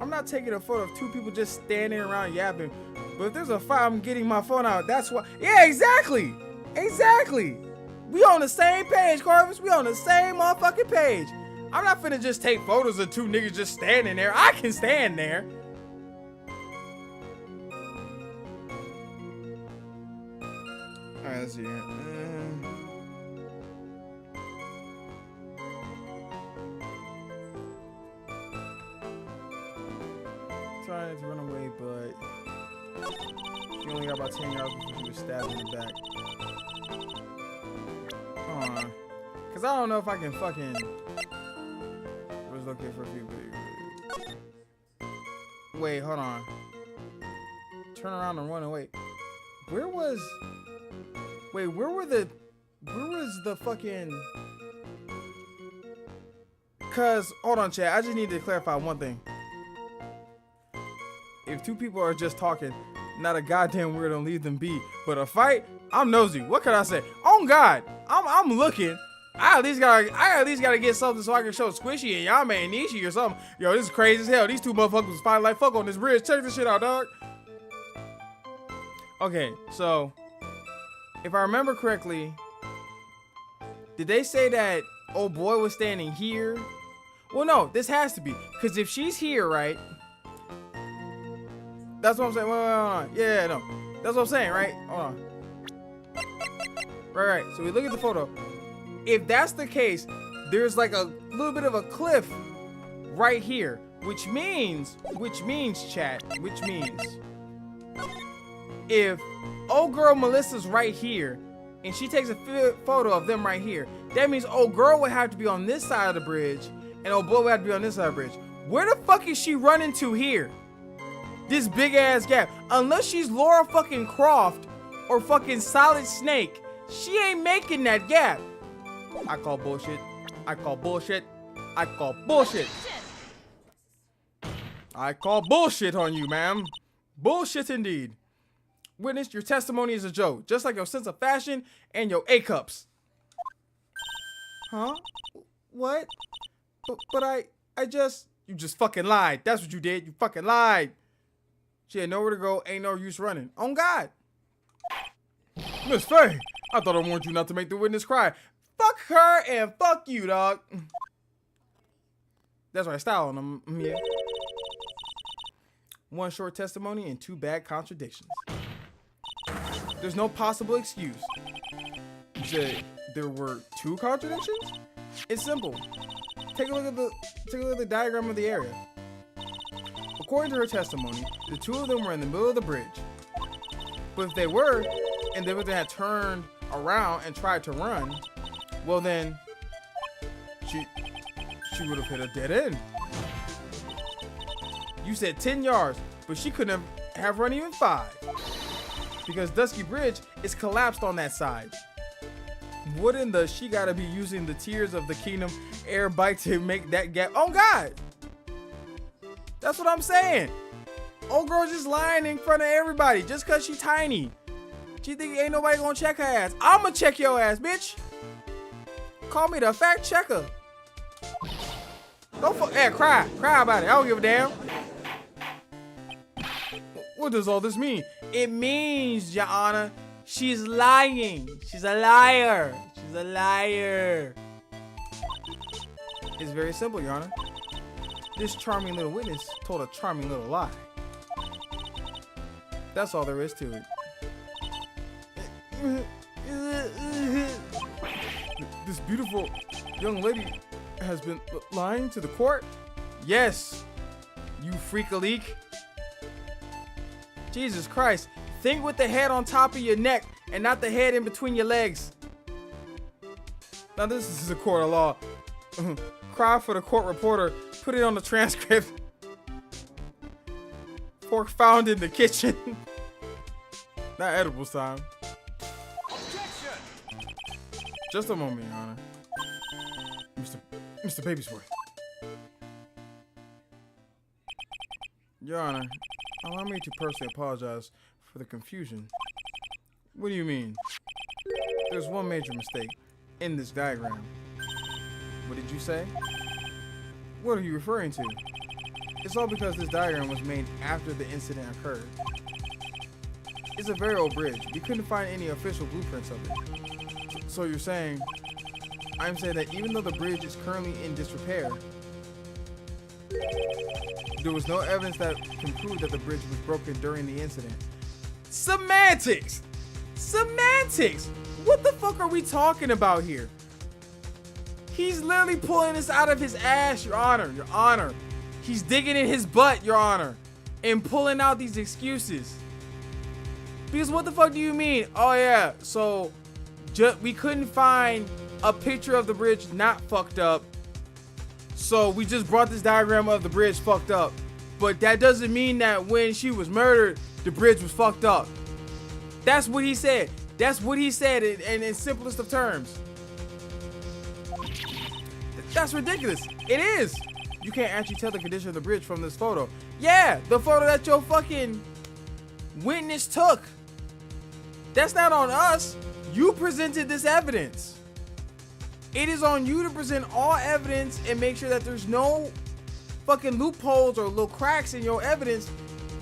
Speaker 6: I'm not taking a photo of two people just standing around yapping. But if there's a fight, I'm getting my phone out. That's why. Yeah, exactly. Exactly. We on the same page, Corvus. We on the same motherfucking page. I'm not finna just take photos of two niggas just standing there. I can stand there. Alright, let's see here. Trying to run away, but she only got about 10 yards before she was stabbed in the back. Hold on. Cause I don't know if I can fucking... Where's okay for a few big... Wait, hold on. Turn around and run away. Where was the fucking... Cause, hold on, chat. I just need to clarify one thing. If two people are just talking, not a goddamn word don't leave them be. But a fight, I'm nosy. What can I say? Oh God, I'm looking. I at least gotta get something so I can show Squishy and Yama and Nishi or something. Yo, this is crazy as hell. These two motherfuckers was fighting like fuck on this bridge. Check this shit out, dog. Okay, so if I remember correctly, did they say that old boy was standing here? Well, no, this has to be, because if she's here, right? That's what I'm saying. Wait, hold on. Yeah, no. That's what I'm saying, right? Hold on. Right. So we look at the photo. If that's the case, there's like a little bit of a cliff right here, which means, chat, if old girl Melissa's right here, and she takes a photo of them right here, that means old girl would have to be on this side of the bridge, and old boy would have to be on this side of the bridge. Where the fuck is she running to here? This big ass gap. Unless she's Laura fucking Croft or fucking Solid Snake, she ain't making that gap. I call bullshit. I call bullshit. I call bullshit. I call bullshit on you, ma'am. Bullshit indeed. Witness, your testimony is a joke, just like your sense of fashion and your A-cups. Huh? What? But you just fucking lied. That's what you did. You fucking lied. She had nowhere to go. Ain't no use running. On God. Miss Faye, I thought I warned you not to make the witness cry. Fuck her and fuck you, dog. That's right, style on them. Yeah. One short testimony and two bad contradictions. There's no possible excuse. You said there were two contradictions? It's simple. Take a look at the diagram of the area. According to her testimony, the two of them were in the middle of the bridge. But if they were, and they had turned around and tried to run, well then, she would have hit a dead end. You said 10 yards, but she couldn't have run even 5. Because Dusky Bridge is collapsed on that side. Wouldn't she gotta be using the Tears of the Kingdom air bike to make that gap? Oh God! That's what I'm saying. Old girl just lying in front of everybody just cause she tiny. She think ain't nobody gonna check her ass. I'ma check your ass, bitch. Call me the fact checker. Don't cry about it. I don't give a damn. What does all this mean? It means, Your Honor, she's lying. She's a liar. She's a liar. It's very simple, Your Honor. This charming little witness told a charming little lie. That's all there is to it. This beautiful young lady has been lying to the court? Yes, you freak-a-leak. Jesus Christ, think with the head on top of your neck and not the head in between your legs. Now this is a court of law. Cry for the court reporter. Put it on the transcript. Pork found in the kitchen. Not edibles time. Objection! Just a moment, Your Honor. Mr. Babysworth. Your Honor, allow me to personally apologize for the confusion. What do you mean? There's one major mistake in this diagram. What did you say? What are you referring to? It's all because this diagram was made after the incident occurred. It's a very old bridge. We couldn't find any official blueprints of it. So you're saying... I'm saying that even though the bridge is currently in disrepair, there was no evidence that can prove that the bridge was broken during the incident. Semantics! Semantics! What the fuck are we talking about here? He's literally pulling this out of his ass, Your Honor. Your Honor. He's digging in his butt, Your Honor, and pulling out these excuses. Because what the fuck do you mean? Oh yeah, so we couldn't find a picture of the bridge not fucked up, so we just brought this diagram of the bridge fucked up. But that doesn't mean that when she was murdered, the bridge was fucked up. That's what he said. That's what he said in simplest of terms. That's ridiculous. It is. You can't actually tell the condition of the bridge from this photo. Yeah, the photo that your fucking witness took. That's not on us. You presented this evidence. It is on you to present all evidence and make sure that there's no fucking loopholes or little cracks in your evidence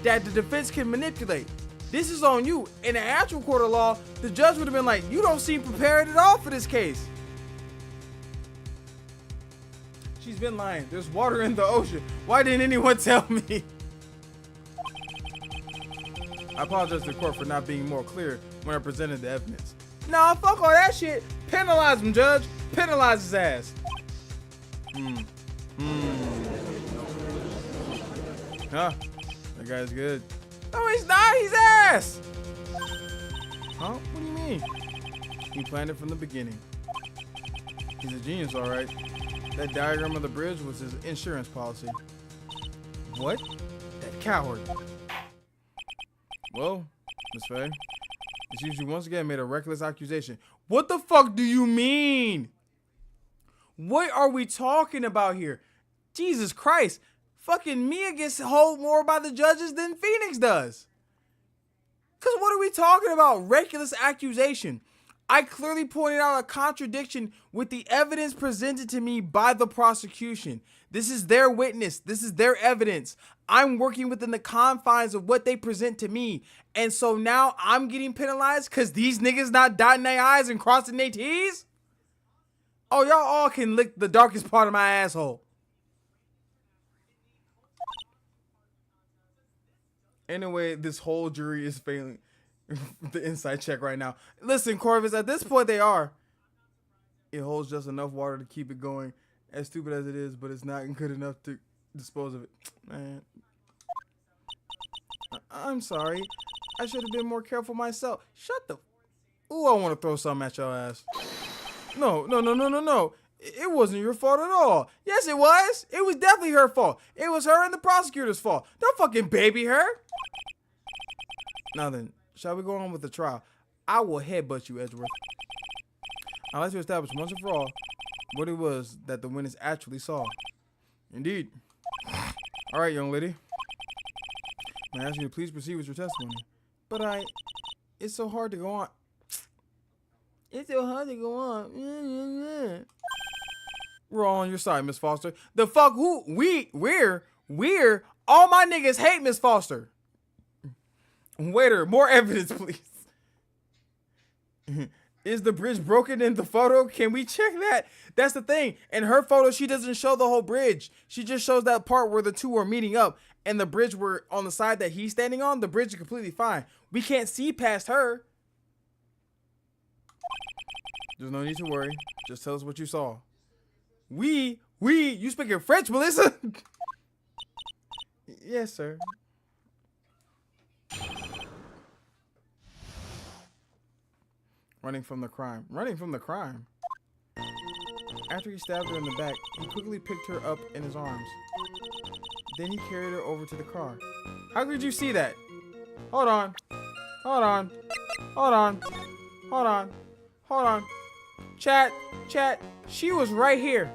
Speaker 6: that the defense can manipulate. This is on you. In an actual court of law, the judge would have been like, you don't seem prepared at all for this case. She's been lying. There's water in the ocean. Why didn't anyone tell me? I apologize to the court for not being more clear when I presented the evidence. Nah, fuck all that shit. Penalize him, judge. Penalize his ass. Huh? That guy's good. No, he's not. He's ass. Huh? What do you mean? He planned it from the beginning. He's a genius, all right. That diagram of the bridge was his insurance policy. What? That coward. Well, Miss Faye, it seems you once again made a reckless accusation. What the fuck do you mean? What are we talking about here? Jesus Christ. Fucking Mia gets held more by the judges than Phoenix does. Because what are we talking about? Reckless accusation. I clearly pointed out a contradiction with the evidence presented to me by the prosecution. This is their witness. This is their evidence. I'm working within the confines of what they present to me. And so now I'm getting penalized because these niggas not dotting their I's and crossing their T's? Oh, y'all all can lick the darkest part of my asshole. Anyway, this whole jury is failing the inside check right now. Listen, Corvus, at this point they are. It holds just enough water to keep it going. As stupid as it is, but it's not good enough to dispose of it. Man. I'm sorry. I should have been more careful myself. Shut the... Ooh, I want to throw something at your ass. No. It wasn't your fault at all. Yes, it was. It was definitely her fault. It was her and the prosecutor's fault. Don't fucking baby her. Now then, shall we go on with the trial? I will headbutt you, Edgeworth. I'd like to establish once and for all what it was that the witness actually saw. Indeed. All right, young lady. I ask you to please proceed with your testimony. But it's so hard to go on. It's so hard to go on. We're all on your side, Miss Foster. The fuck who? We're all my niggas hate Miss Foster. Waiter, more evidence, please. Is the bridge broken in the photo? Can we check that? That's the thing. In her photo, she doesn't show the whole bridge. She just shows that part where the two are meeting up and the bridge were on the side that he's standing on. The bridge is completely fine. We can't see past her. There's no need to worry. Just tell us what you saw. You speaking French, Melissa? Yes, sir. Running from the crime. After he stabbed her in the back, he quickly picked her up in his arms. Then he carried her over to the car. How could you see that? Hold on. Chat. She was right here.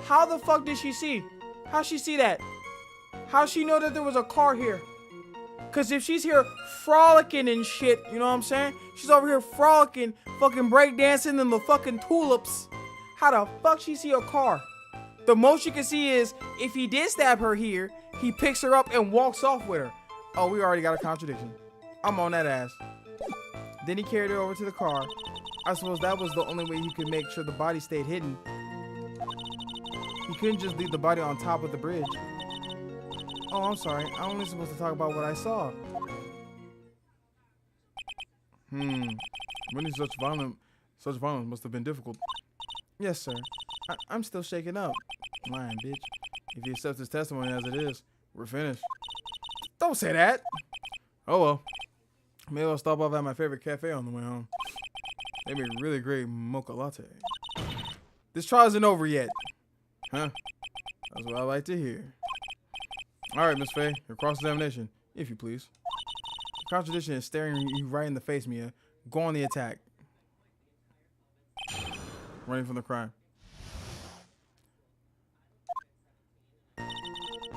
Speaker 6: How the fuck did she see? How'd she see that? How'd she know that there was a car here? Because if she's here frolicking and shit, you know what I'm saying? She's over here frolicking, fucking breakdancing in the fucking tulips. How the fuck she see a car? The most you can see is if he did stab her here, he picks her up and walks off with her. Oh, we already got a contradiction. I'm on that ass. Then he carried her over to the car. I suppose that was the only way he could make sure the body stayed hidden. He couldn't just leave the body on top of the bridge. Oh, I'm sorry. I'm only supposed to talk about what I saw. When is such violence must have been difficult. Yes, sir. I'm still shaken up. Lying, bitch. If he accepts his testimony as it is, we're finished. Don't say that. Oh well. Maybe I'll stop off at my favorite cafe on the way home. They make really great mocha latte. This trial isn't over yet. Huh? That's what I like to hear. All right, Miss Faye, your cross-examination, if you please. The contradiction is staring you right in the face, Mia. Go on the attack. Running from the crime.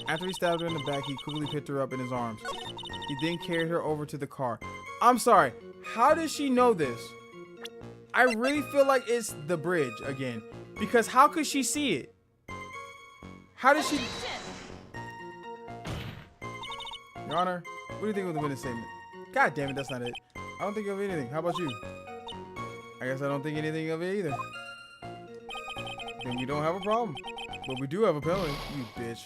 Speaker 6: After he stabbed her in the back, he quickly picked her up in his arms. He then carried her over to the car. I'm sorry, how does she know this? I really feel like it's the bridge again. Because how could she see it? How does she... Your Honor, what do you think of the witness statement? God damn it, that's not it. I don't think of anything. How about you? I guess I don't think anything of it either. Then we don't have a problem. But we do have a penalty, you bitch.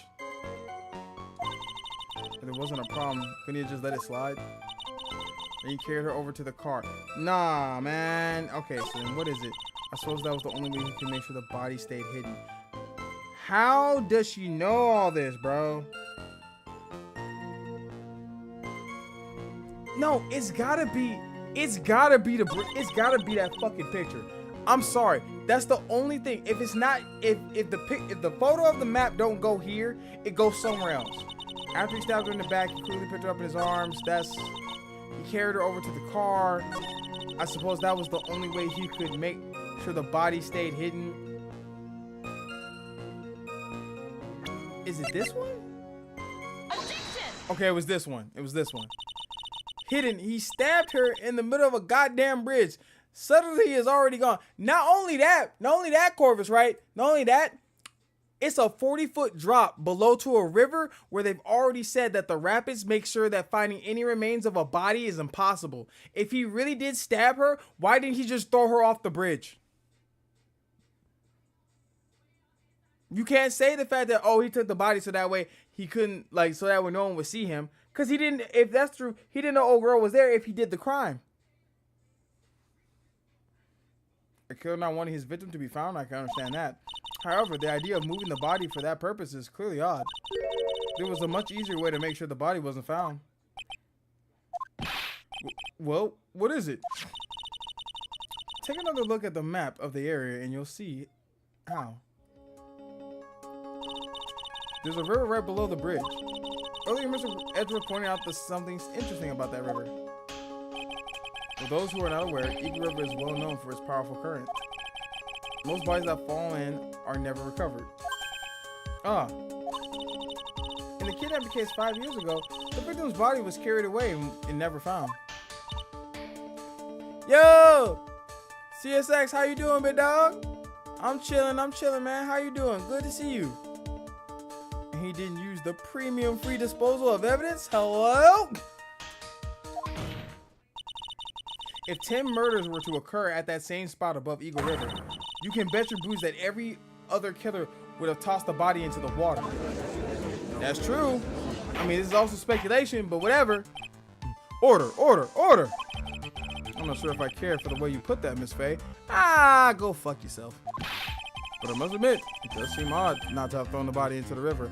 Speaker 6: If there wasn't a problem, couldn't you just let it slide? And he carried her over to the car. Nah, man. Okay, so then what is it? I suppose that was the only way he could make sure the body stayed hidden. How does she know all this, bro? No, it's gotta be that fucking picture. I'm sorry, that's the only thing. If it's not, if the photo of the map don't go here, it goes somewhere else. After he stabbed her in the back, he quickly picked her up in his arms. He carried her over to the car. I suppose that was the only way he could make sure the body stayed hidden. Is it this one? Okay, it was this one. It was this one. Hidden. He stabbed her in the middle of a goddamn bridge. Suddenly he is already gone. Not only that, Corvus, right? Not only that, it's a 40-foot drop below to a river where they've already said that the rapids make sure that finding any remains of a body is impossible. If he really did stab her, why didn't he just throw her off the bridge? You can't say the fact that, oh, he took the body so that way he couldn't, like, so that way no one would see him. Because he didn't, if that's true, he didn't know old girl was there if he did the crime. A killer not wanting his victim to be found, I can understand that. However, the idea of moving the body for that purpose is clearly odd. There was a much easier way to make sure the body wasn't found. Well, what is it? Take another look at the map of the area and you'll see how. There's a river right below the bridge. Earlier, Mr. Edward pointed out something interesting about that river. For those who are not aware, Eagle River is well known for its powerful current. Most bodies that fall in are never recovered. In the kidnapping case 5 years ago, the victim's body was carried away and never found. Yo! CSX, how you doing, big dog? I'm chilling, man. How you doing? Good to see you. And he didn't use the premium free disposal of evidence? Hello? If 10 murders were to occur at that same spot above Eagle River, you can bet your boots that every other killer would have tossed the body into the water. That's true. I mean, this is also speculation, but whatever. Order, order, order. I'm not sure if I care for the way you put that, Miss Faye. Go fuck yourself. But I must admit, it does seem odd not to have thrown the body into the river.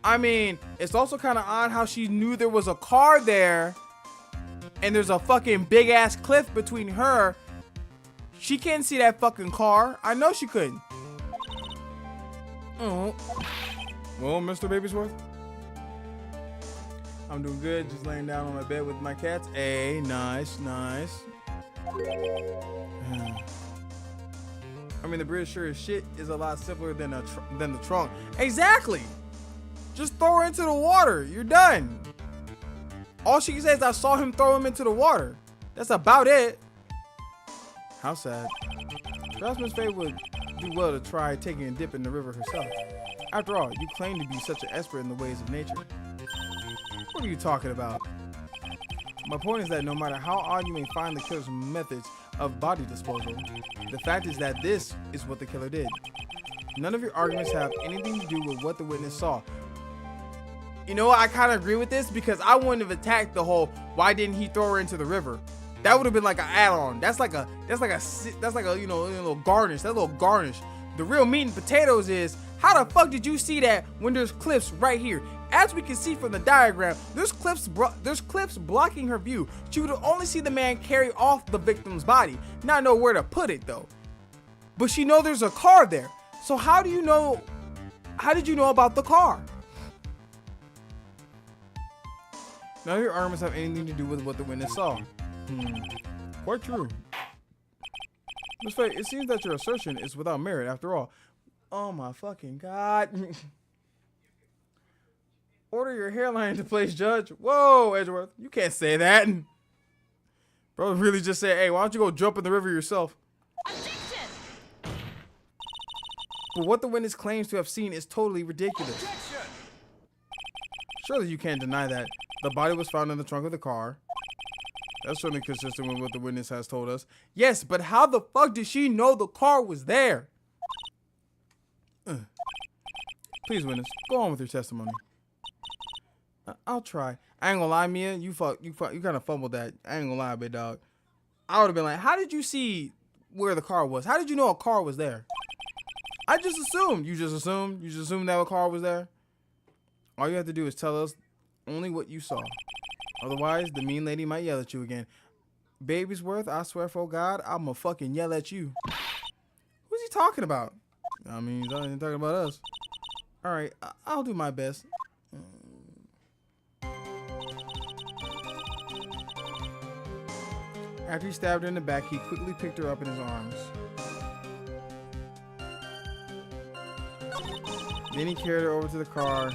Speaker 6: I mean, it's also kind of odd how she knew there was a car there and there's a fucking big ass cliff between her. She can't see that fucking car. I know she couldn't. Oh. Well, Mr. Babysworth, I'm doing good. Just laying down on my bed with my cats. Hey, nice, nice. I mean, the bridge sure as shit is a lot simpler than the trunk. Exactly. Just throw her into the water. You're done. All she can say is I saw him throw him into the water. That's about it. How sad. Perhaps Miss Faye would do well to try taking a dip in the river herself. After all, you claim to be such an expert in the ways of nature. What are you talking about? My point is that no matter how odd you may find the killer's methods of body disposal, the fact is that this is what the killer did. None of your arguments have anything to do with what the witness saw. You know what? I kind of agree with this because I wouldn't have attacked the whole why didn't he throw her into the river? That would have been like an add-on. That's like a you know, a little garnish. That little garnish. The real meat and potatoes is how the fuck did you see that when there's cliffs right here? As we can see from the diagram, there's cliffs blocking her view. She would only see the man carry off the victim's body, not know where to put it though. But she know there's a car there. So how do you know? How did you know about the car? None of your arguments have anything to do with what the witness saw. Quite true. Miss Faye, it seems that your assertion is without merit after all. Oh my fucking God. Order your hairline into place, Judge. Whoa, Edgeworth. You can't say that. Bro really just said, hey, why don't you go jump in the river yourself?
Speaker 4: Objection!
Speaker 6: But what the witness claims to have seen is totally ridiculous. Surely you can't deny that. The body was found in the trunk of the car. That's certainly consistent with what the witness has told us. Yes, but how the fuck did she know the car was there? Please, witness, go on with your testimony. I'll try. I ain't gonna lie, Mia. You kind of fumbled that. I ain't gonna lie, big dog. I would have been like, how did you see where the car was? How did you know a car was there? I just assumed. You just assumed? You just assumed that a car was there? All you have to do is tell us only what you saw. Otherwise, the mean lady might yell at you again. Baby's worth, I swear for God, I'ma fucking yell at you. Who's he talking about? I mean, he's talking about us. All right, I'll do my best. After he stabbed her in the back, he quickly picked her up in his arms. Then he carried her over to the car.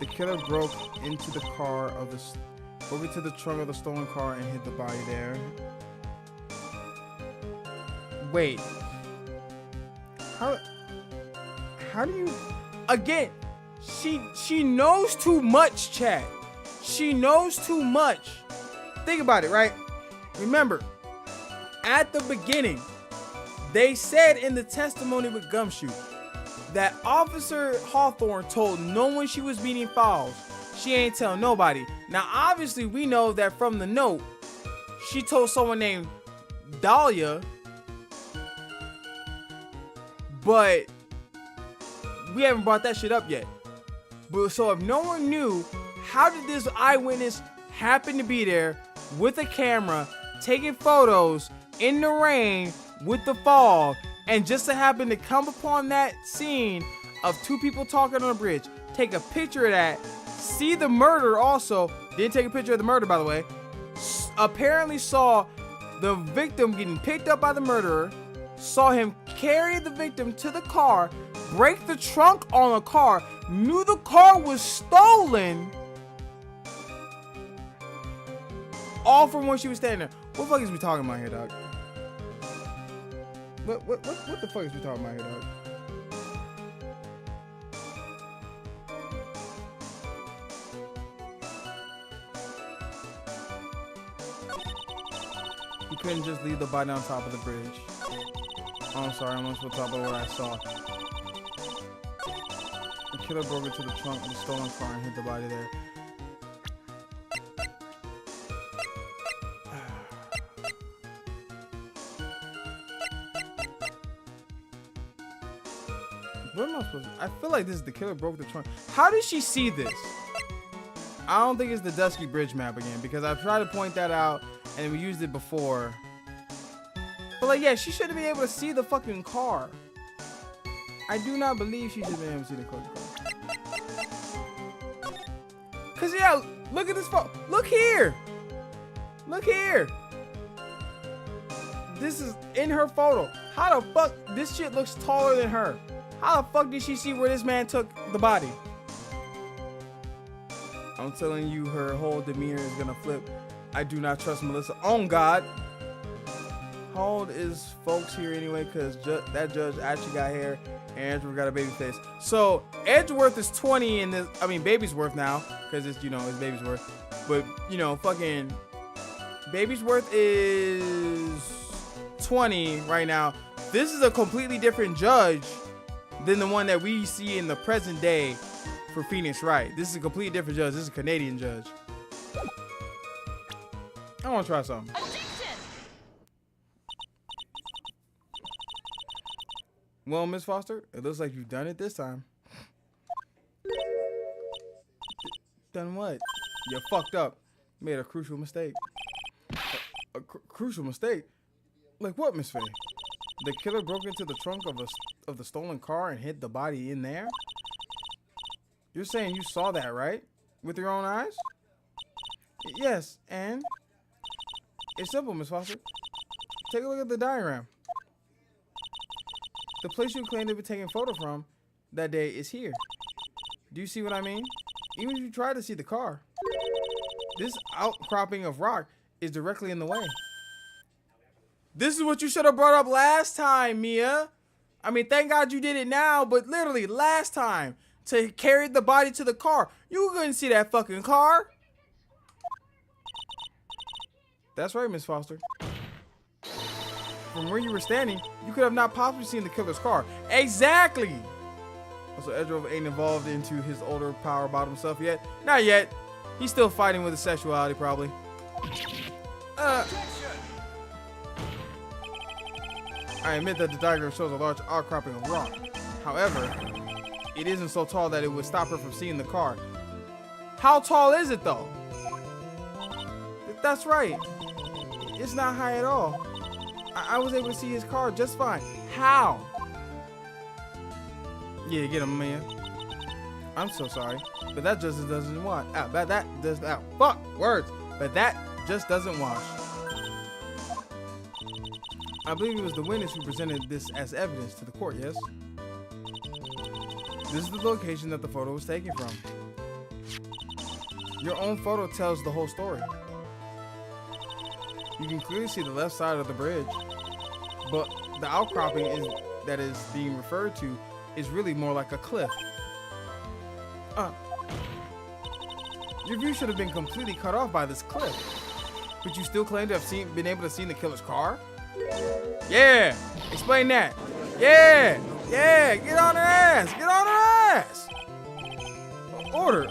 Speaker 6: The killer broke into the over to the trunk of the stolen car and hid the body there. Wait. How do you... Again, she knows too much, chat. She knows too much. Think about it, right? Remember, at the beginning, they said in the testimony with Gumshoe that Officer Hawthorne told no one she was beating fouls. She ain't tell nobody. Now, obviously, we know that from the note, she told someone named Dahlia, but we haven't brought that shit up yet. But so if no one knew, how did this eyewitness happen to be there with a camera, taking photos in the rain with the fog, and just to happen to come upon that scene of two people talking on a bridge, take a picture of that, see the murder also, didn't take a picture of the murder by the way, apparently saw the victim getting picked up by the murderer, saw him carry the victim to the car, break the trunk on the car, knew the car was stolen, all from when she was standing there. What the fuck is we talking about here, dog? What the fuck is we talking about here, dog? You couldn't just leave the body on top of the bridge. Oh, I'm sorry, I'm not supposed to talk about what I saw. The killer broke into the trunk of the stolen car and hid the body there. What am I supposed to... I feel like this is the killer broke the trunk. How did she see this? I don't think it's the Dusky Bridge map again, because I've tried to point that out and we used it before. But like, yeah, she shouldn't be able to see the fucking car. I do not believe she should be able to see the car. Cause yeah, look at this photo. Look here. Look here. This is in her photo. How the fuck? This shit looks taller than her. How the fuck did she see where this man took the body? I'm telling you, her whole demeanor is gonna flip. I do not trust Melissa. Oh God. How old is folks here anyway? Because that judge actually got hair and Edgeworth got a baby face. So Edgeworth is 20 in this. I mean, Baby's Worth now because it's, you know, it's Baby's Worth. But, you know, fucking Baby's Worth is 20 right now. This is a completely different judge than the one that we see in the present day for Phoenix Wright. This is a completely different judge. This is a Canadian judge. I want to try something. Well, Miss Foster, it looks like you've done it this time. Done what? You fucked up. Made a crucial mistake. A crucial mistake? Like what, Miss Faye? The killer broke into the trunk of the stolen car and hid the body in there? You're saying you saw that, right? With your own eyes? Yes, and it's simple, Miss Foster. Take a look at the diagram. The place you claim to be taking a photo from that day is here. Do you see what I mean? Even if you try to see the car, this outcropping of rock is directly in the way. This is what you should have brought up last time, Mia. I mean, thank God you did it now, but literally last time to carry the body to the car, you couldn't see that fucking car. That's right, Miss Foster. From where you were standing, you could have not possibly seen the killer's car. Exactly. Also, Edrov ain't evolved into his older power bottom self yet. Not yet. He's still fighting with his sexuality, probably. I admit that the diagram shows a large outcropping of rock. However, it isn't so tall that it would stop her from seeing the car. How tall is it, though? That's right. It's not high at all. I was able to see his car just fine. How? Yeah, get him, man. I'm so sorry, but that just doesn't wash. Fuck words. But that just doesn't wash. I believe it was the witness who presented this as evidence to the court. Yes. This is the location that the photo was taken from. Your own photo tells the whole story. You can clearly see the left side of the bridge, but the outcropping that is being referred to is really more like a cliff. Your view should have been completely cut off by this cliff, but you still claim to have been able to see the killer's car? Yeah, explain that. Yeah, get on her ass, get on her ass. Order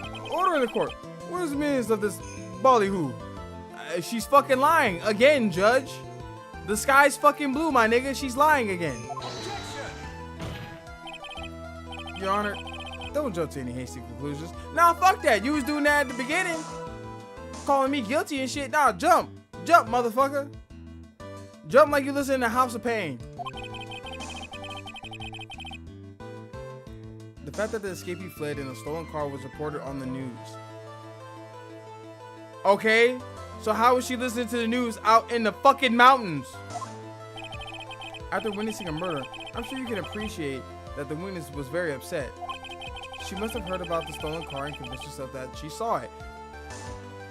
Speaker 6: in the court. What is the meaning of this ballyhoo? She's fucking lying again, Judge. The sky's fucking blue, my nigga. She's lying again. Your Honor, don't jump to any hasty conclusions. Nah, fuck that. You was doing that at the beginning. Calling me guilty and shit. Nah, jump. Jump, motherfucker. Jump like you listen to House of Pain. The fact that the escapee fled in a stolen car was reported on the news. Okay, so how was she listening to the news out in the fucking mountains? After witnessing a murder, I'm sure you can appreciate that the witness was very upset. She must have heard about the stolen car and convinced herself that she saw it.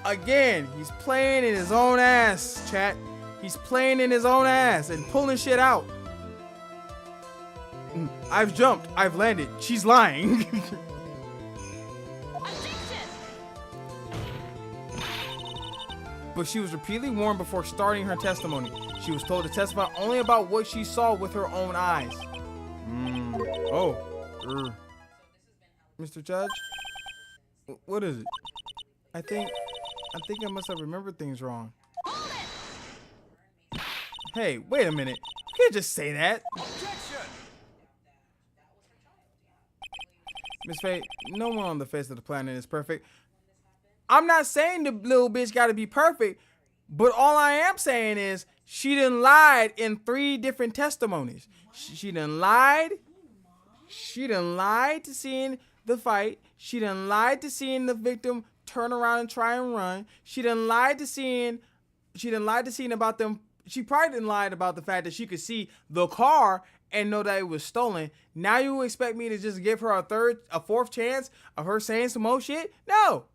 Speaker 6: Again, he's playing in his own ass, chat. He's playing in his own ass and pulling shit out. I've jumped. I've landed. She's lying. But she was repeatedly warned before starting her testimony. She was told to testify only about what she saw with her own eyes. Mr. Judge, what is it? I think I must have remembered things wrong. Hey, wait a minute. You can't just say that. Miss Faye, no one on the face of the planet is perfect. I'm not saying the little bitch got to be perfect, but all I am saying is she done lied in 3 different testimonies. She done lied. She done lied to seeing the fight. She done lied to seeing the victim turn around and try and run. She done lied to seeing about them. She probably done lied about the fact that she could see the car and know that it was stolen. Now you expect me to just give her a fourth chance of her saying some more shit? No.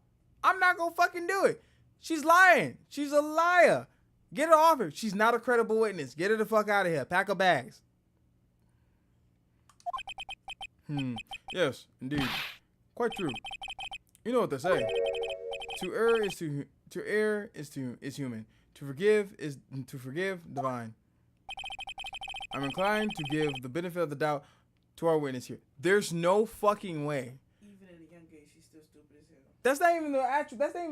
Speaker 6: I'm not gonna fucking do it. She's lying. She's a liar. Get her off her. She's not a credible witness. Get her the fuck out of here. Pack her bags. Yes, indeed. Quite true. You know what they say. To err is human. To forgive divine. I'm inclined to give the benefit of the doubt to our witness here. There's no fucking way.
Speaker 2: Even at a young age, she's still stupid as hell.
Speaker 6: That's not even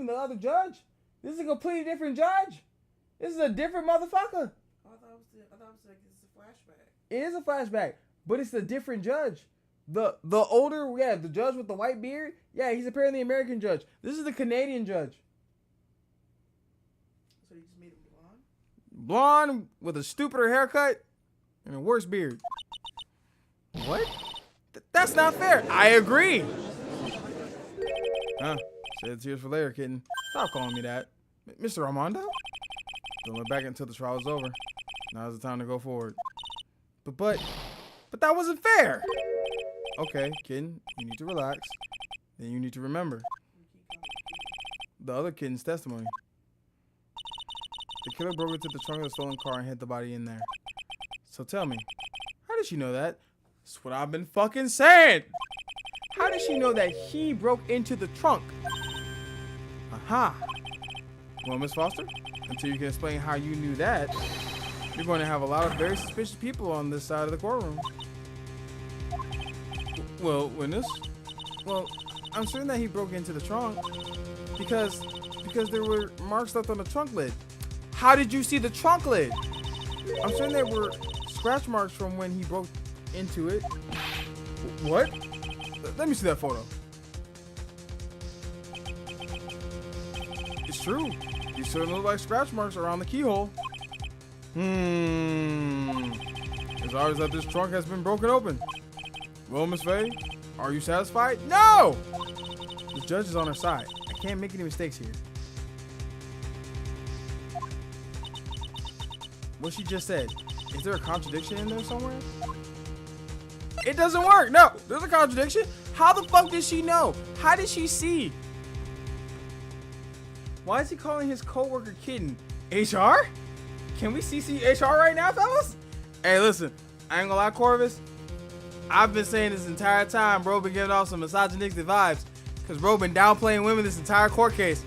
Speaker 6: the other judge. This is a completely different judge. This is a different motherfucker.
Speaker 2: I thought it was like it's a flashback.
Speaker 6: It is a flashback, but it's a different judge. The older, the judge with the white beard, he's apparently the American judge. This is the Canadian judge.
Speaker 2: So you just made him blonde?
Speaker 6: Blonde with a stupider haircut and a worse beard. What? That's not fair. I agree. Huh? Said tears for later, kitten. Stop calling me that. Mr. Armando? Don't look back until the trial is over. Now's the time to go forward. But that wasn't fair. Okay, kitten, you need to relax. Then you need to remember the other kitten's testimony. The killer broke into the trunk of the stolen car and hid the body in there. So tell me, how did she know that? That's what I've been fucking saying. How did she know that he broke into the trunk? Aha. Well, Miss Foster, until you can explain how you knew that, you're going to have a lot of very suspicious people on this side of the courtroom. Well, witness? Well, I'm certain that he broke into the trunk because there were marks left on the trunk lid. How did you see the trunk lid? I'm certain there were scratch marks from when he broke into it. What? Let me see that photo. It's true. These certainly look like scratch marks around the keyhole. It's obvious that this trunk has been broken open. Well, Miss Faye, are you satisfied? No! The judge is on her side. I can't make any mistakes here. What she just said, is there a contradiction in there somewhere? It doesn't work. No, there's a contradiction. How the fuck did she know? How did she see? Why is he calling his coworker kitten? HR? Can we CC HR right now, fellas? Hey, listen, I ain't gonna lie, Corvus. I've been saying this entire time, bro, been giving off some misogynistic vibes. Cause bro been downplaying women this entire court case.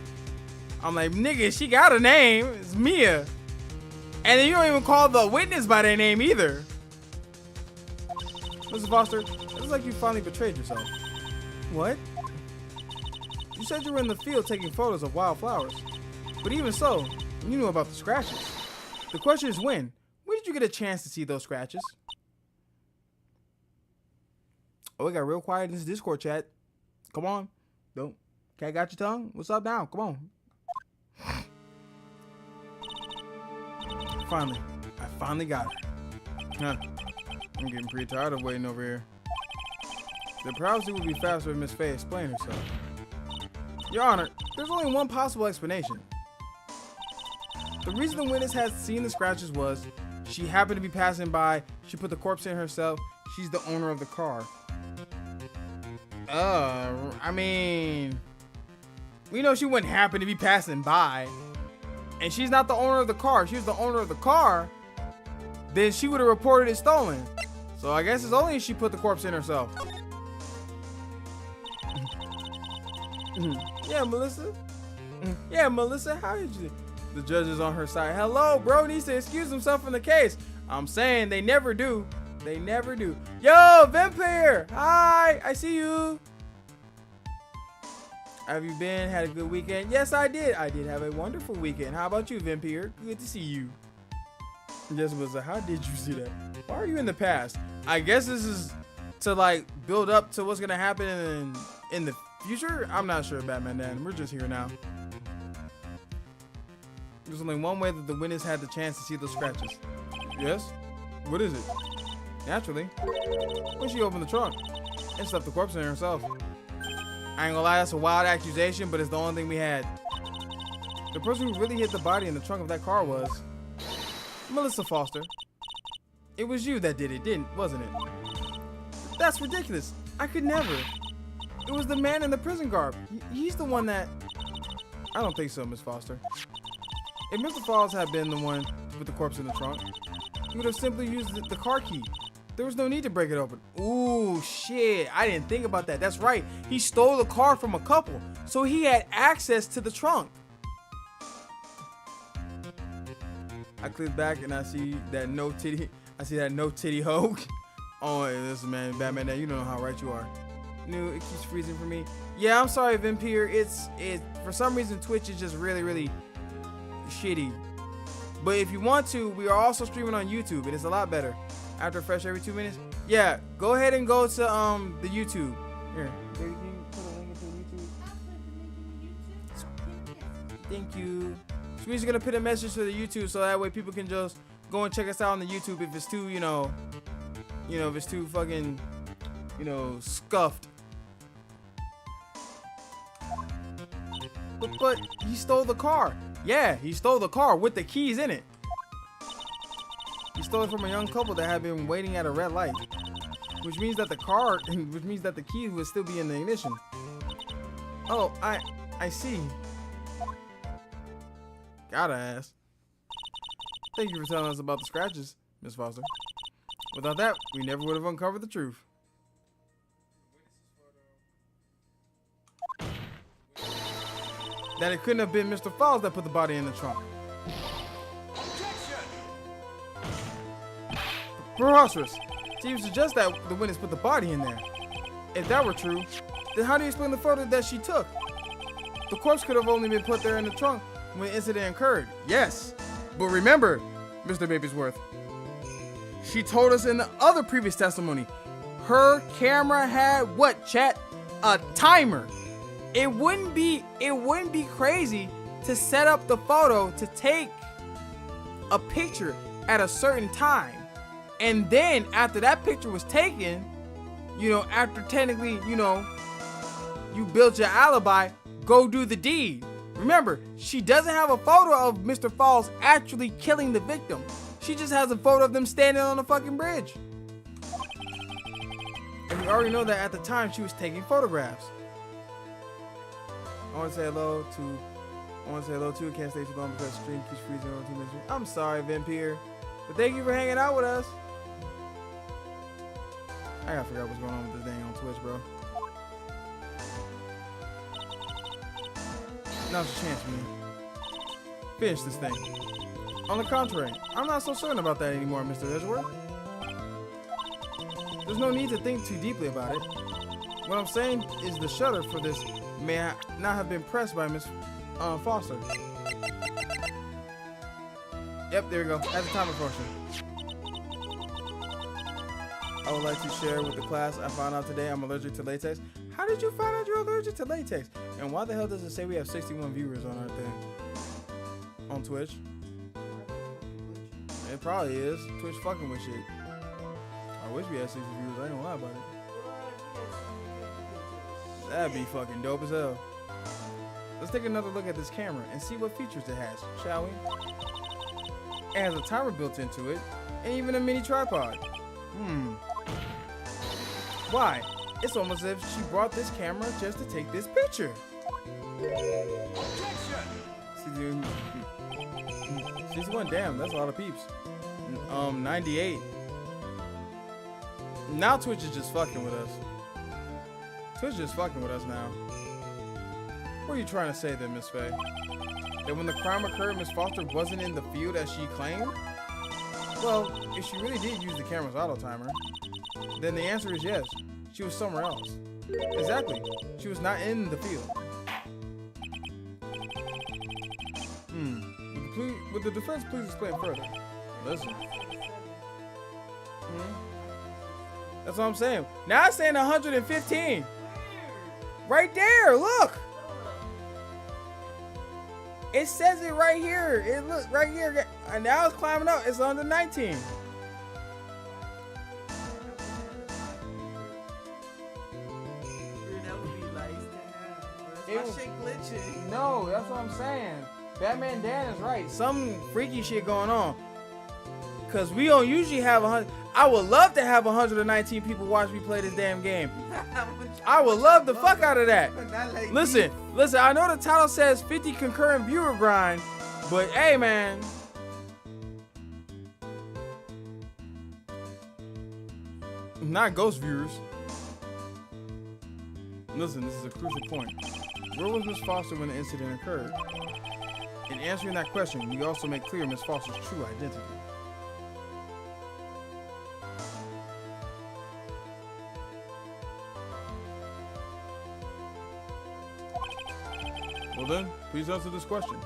Speaker 6: I'm like, nigga, she got a name. It's Mia. And then you don't even call the witness by their name either. Mr. Foster, it looks like you finally betrayed yourself. What? You said you were in the field taking photos of wildflowers. But even so, you knew about the scratches. The question is when? When did you get a chance to see those scratches? Oh, it got real quiet in this Discord chat. Come on. Don't. Cat got your tongue? What's up now? Come on. Finally. I finally got her. Huh. I'm getting pretty tired of waiting over here. The privacy would be faster if Miss Faye explained herself. Your Honor, there's only one possible explanation. The reason the witness had seen the scratches was she happened to be passing by, she put the corpse in herself, she's the owner of the car. I mean, we know she wouldn't happen to be passing by. And she's not the owner of the car. If she was the owner of the car, then she would have reported it stolen. So I guess it's only if she put the corpse in herself. Yeah, Melissa. Yeah, Melissa, how did you? The judge is on her side. Hello, bro needs to excuse himself from the case. I'm saying they never do. They never do. Yo, Vampire. Hi, I see you. Have you been? Had a good weekend? Yes, I did. I did have a wonderful weekend. How about you, Vampire? Good to see you. Yes, Melissa, how did you see that? Why are you in the past? I guess this is to like build up to what's gonna happen in the future. I'm not sure, Batman Dan. We're just here now. There's only one way that the witness had the chance to see those scratches. Yes? What is it? Naturally, when she opened the trunk and stuffed the corpse in herself. I ain't gonna lie, that's a wild accusation, but it's the only thing we had. The person who really hid the body in the trunk of that car was Melissa Foster. It was you that did it, wasn't it? That's ridiculous. I could never. It was the man in the prison garb. He's the one that... I don't think so, Miss Foster. If Mr. Falls had been the one to put the corpse in the trunk, he would have simply used the car key. There was no need to break it open. Ooh, shit. I didn't think about that. That's right. He stole the car from a couple, so he had access to the trunk. I click back and I see that no titty. I see that no titty hoe. Oh, hey, listen, man, Batman, you don't know how right you are. No, it keeps freezing for me. Yeah, I'm sorry, Vampire. It's for some reason Twitch is just really shitty. But if you want to, we are also streaming on YouTube, and it's a lot better. After fresh every 2 minutes. Yeah, go ahead and go to the YouTube. Here, can you put a link into YouTube? Thank you. So we're just gonna put a message to the YouTube so that way people can just go and check us out on the YouTube if it's too, if it's too fucking, scuffed. But he stole the car. Yeah, he stole the car with the keys in it. He stole it from a young couple that had been waiting at a red light, which means that the key would still be in the ignition. Oh, I see. Gotta ask. Thank you for telling us about the scratches, Miss Foster. Without that, we never would have uncovered the truth. That it couldn't have been Mr. Falls that put the body in the trunk. Preposterous. So you suggest that the witness put the body in there. If that were true, then how do you explain the photo that she took? The corpse could have only been put there in the trunk when the incident occurred. Yes, but remember, Mr. Babysworth, she told us in the other previous testimony, her camera had what, chat? A timer. It wouldn't be crazy to set up the photo to take a picture at a certain time. And then after that picture was taken, you know, after technically, you know, you built your alibi, go do the deed. Remember, she doesn't have a photo of Mr. Falls actually killing the victim. She just has a photo of them standing on the fucking bridge. And we already know that at the time she was taking photographs. I want to say hello to can't stay too long because the stream keeps freezing over 2 minutes. I'm sorry, Vampire, but thank you for hanging out with us. I gotta figure out what's going on with this thing on Twitch, bro. Now's your chance, man. Finish this thing. On the contrary, I'm not so certain about that anymore, Mr. Edgeworth. There's no need to think too deeply about it. What I'm saying is the shutter for this may not have been pressed by Miss Foster. Yep, there we go. At the time of portion. I would like to share with the class I found out today I'm allergic to latex. How did you find out you're allergic to latex? And why the hell does it say we have 61 viewers on our thing? On Twitch? It probably is. Twitch fucking with shit. I wish we had 60 viewers. I ain't gonna lie about it. That'd be fucking dope as hell. Let's take another look at this camera and see what features it has, shall we? It has a timer built into it, and even a mini tripod. Why? It's almost as if she brought this camera just to take this picture. 61, damn, that's a lot of peeps. 98. Now Twitch is just fucking with us. Twitch is just fucking with us now. What are you trying to say then, Miss Faye? That when the crime occurred, Miss Foster wasn't in the field as she claimed? Well, if she really did use the camera's auto timer, then the answer is yes. She was somewhere else. Exactly. She was not in the field. Would the defense please explain further? Listen. That's what I'm saying. Now it's saying 115. Right there, look. It says it right here. It look right here. And now it's climbing up. It's 119.
Speaker 2: Shit glitching.
Speaker 6: No, that's what I'm saying. Batman Dan is right. Some freaky shit going on. Cause we don't usually have 100. I would love to have 119 people watch me play this damn game. I would love the fuck out of that. Listen. I know the title says 50 concurrent viewer grind, but hey, man. Not ghost viewers. Listen, this is a crucial point. Where was Miss Foster when the incident occurred? In answering that question, you also make clear Miss Foster's true identity. Well then, please answer this question.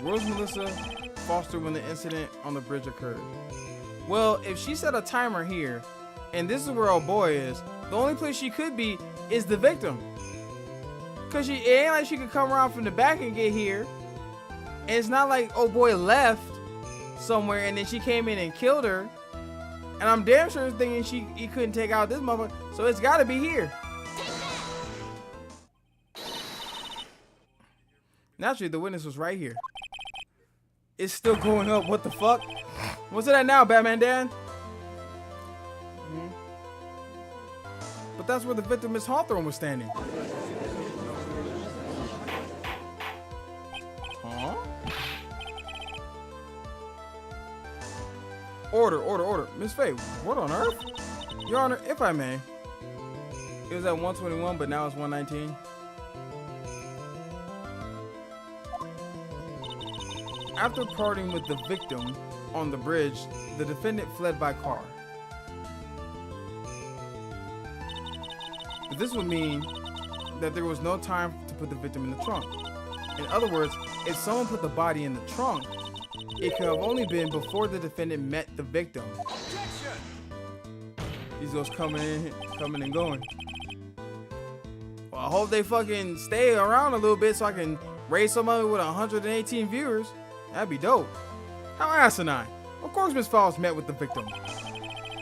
Speaker 6: Where was Melissa Foster when the incident on the bridge occurred? Well, if she set a timer here, and this is where old boy is, the only place she could be is the victim. Cause it ain't like she could come around from the back and get here. And it's not like old boy left somewhere and then she came in and killed her. And I'm damn sure thinking he couldn't take out this motherfucker. So it's gotta be here. Naturally, the witness was right here. It's still going up. What the fuck? What's it at now, Batman Dan? But that's where the victim, Miss Hawthorne, was standing. Huh? Order. Miss Faye, what on earth? Your Honor, if I may. It was at 121, but now it's 119. After parting with the victim on the bridge, the defendant fled by car. But this would mean that there was no time to put the victim in the trunk. In other words, if someone put the body in the trunk, it could have only been before the defendant met the victim. These girls coming and going. Well, I hope they fucking stay around a little bit so I can raise somebody with 118 viewers. That'd be dope. How asinine. Of course Miss Fowles met with the victim.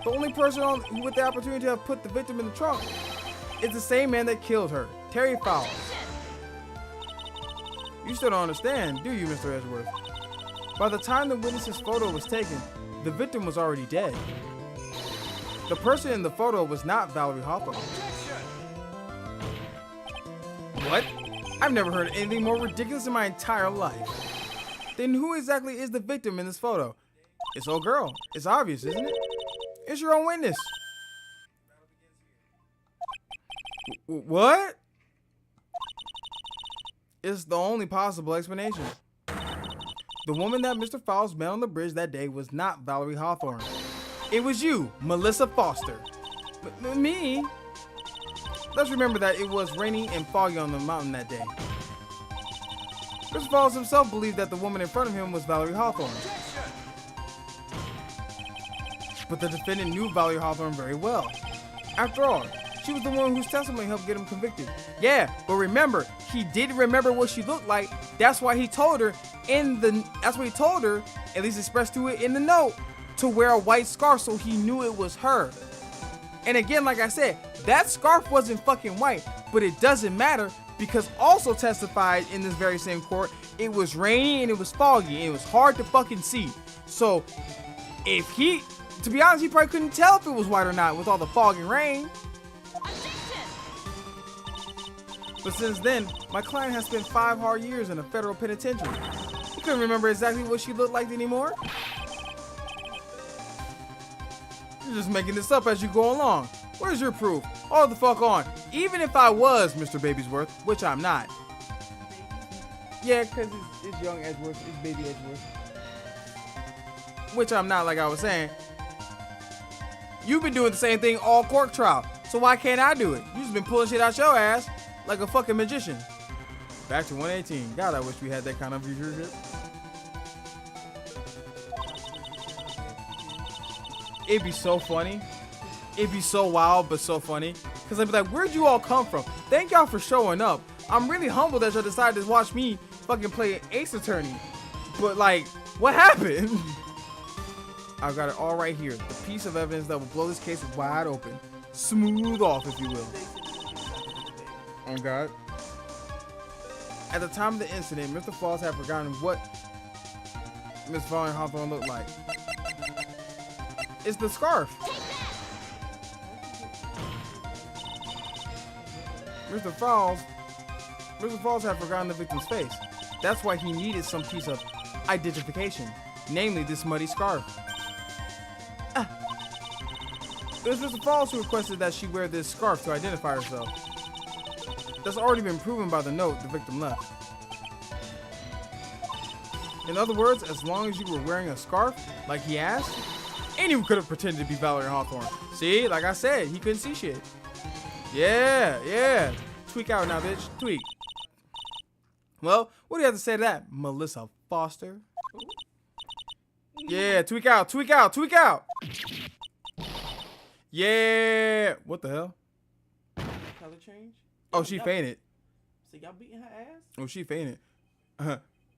Speaker 6: The only person with the opportunity to have put the victim in the trunk is the same man that killed her, Terry Fowles. You still don't understand, do you, Mr. Edgeworth? By the time the witness's photo was taken, the victim was already dead. The person in the photo was not Valerie Hawthorne. What? I've never heard anything more ridiculous in my entire life. Then who exactly is the victim in this photo? It's old girl. It's obvious, isn't it? It's your own witness. What? It's the only possible explanation. The woman that Mr. Fowles met on the bridge that day was not Valerie Hawthorne. It was you, Melissa Foster. Me? Let's remember that it was raining and foggy on the mountain that day. Mr. Fowles himself believed that the woman in front of him was Valerie Hawthorne. But the defendant knew Valerie Hawthorne very well. After all, she was the one whose testimony helped get him convicted. Yeah, but remember, he did remember what she looked like. That's why he told her at least expressed to it in the note, to wear a white scarf so he knew it was her. And again, like I said, that scarf wasn't fucking white, but it doesn't matter because also testified in this very same court, it was rainy and it was foggy and it was hard to fucking see. So to be honest, he probably couldn't tell if it was white or not with all the fog and rain. But since then, my client has spent 5 hard years in a federal penitentiary. He couldn't remember exactly what she looked like anymore. You're just making this up as you go along. Where's your proof? Hold the fuck on. Even if I was Mr. Babysworth, which I'm not. Yeah, because it's young Edgeworth, it's baby Edgeworth. Which I'm not, like I was saying. You've been doing the same thing all court trial, so why can't I do it? You just been pulling shit out your ass like a fucking magician. Back to 118. God, I wish we had that kind of viewership. It'd be so funny. It'd be so wild, but so funny. Because I'd be like, where'd you all come from? Thank y'all for showing up. I'm really humbled that y'all decided to watch me fucking play Ace Attorney. But like, what happened? I've got it all right here. The piece of evidence that will blow this case wide open. Smooth off, if you will. Oh God. At the time of the incident, Mr. Fowles had forgotten what Miss Valerie Hawthorne looked like. It's the scarf. Mr. Fowles had forgotten the victim's face. That's why he needed some piece of identification, namely this muddy scarf. It was Mr. Fowles who requested that she wear this scarf to identify herself. That's already been proven by the note the victim left. In other words, as long as you were wearing a scarf, like he asked, anyone could have pretended to be Valerie Hawthorne. See, like I said, he couldn't see shit. Yeah. Tweak out now, bitch. Tweak. Well, what do you have to say to that, Melissa Foster? Yeah, tweak out. Yeah. What the hell?
Speaker 2: Color change?
Speaker 6: Oh, she fainted.
Speaker 2: So y'all beating her ass?
Speaker 6: Oh, she fainted.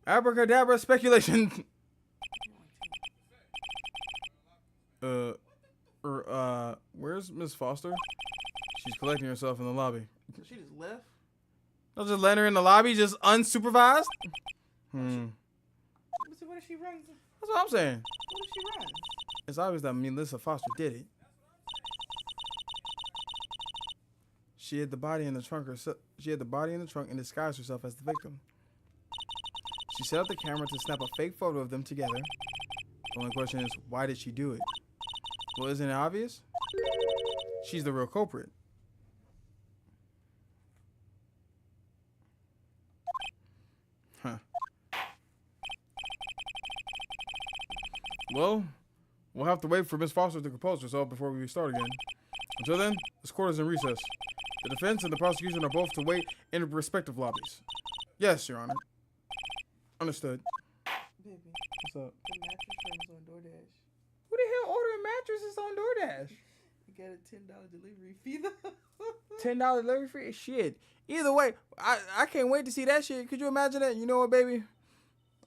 Speaker 6: Abracadabra speculation. Where's Miss Foster? She's collecting herself in the lobby.
Speaker 2: So she just left?
Speaker 6: They'll just let her in the lobby, just unsupervised.
Speaker 2: So what if she runs?
Speaker 6: That's what I'm saying.
Speaker 2: What if she runs?
Speaker 6: It's obvious that Melissa Foster did it. She hid the body in the trunk and disguised herself as the victim. She set up the camera to snap a fake photo of them together. The only question is, why did she do it? Well, isn't it obvious? She's the real culprit. Huh. Well, we'll have to wait for Miss Foster to compose herself before we start again. Until then, this court is in recess. The defense and the prosecution are both to wait in their respective lobbies. Yes, Your Honor. Understood.
Speaker 2: Baby,
Speaker 6: What's up?
Speaker 2: the mattress runs on DoorDash.
Speaker 6: Who the hell ordering mattresses on DoorDash?
Speaker 2: You got a $10 delivery fee though.
Speaker 6: $10 delivery fee? Shit. Either way, I can't wait to see that shit. Could you imagine that? You know what, baby?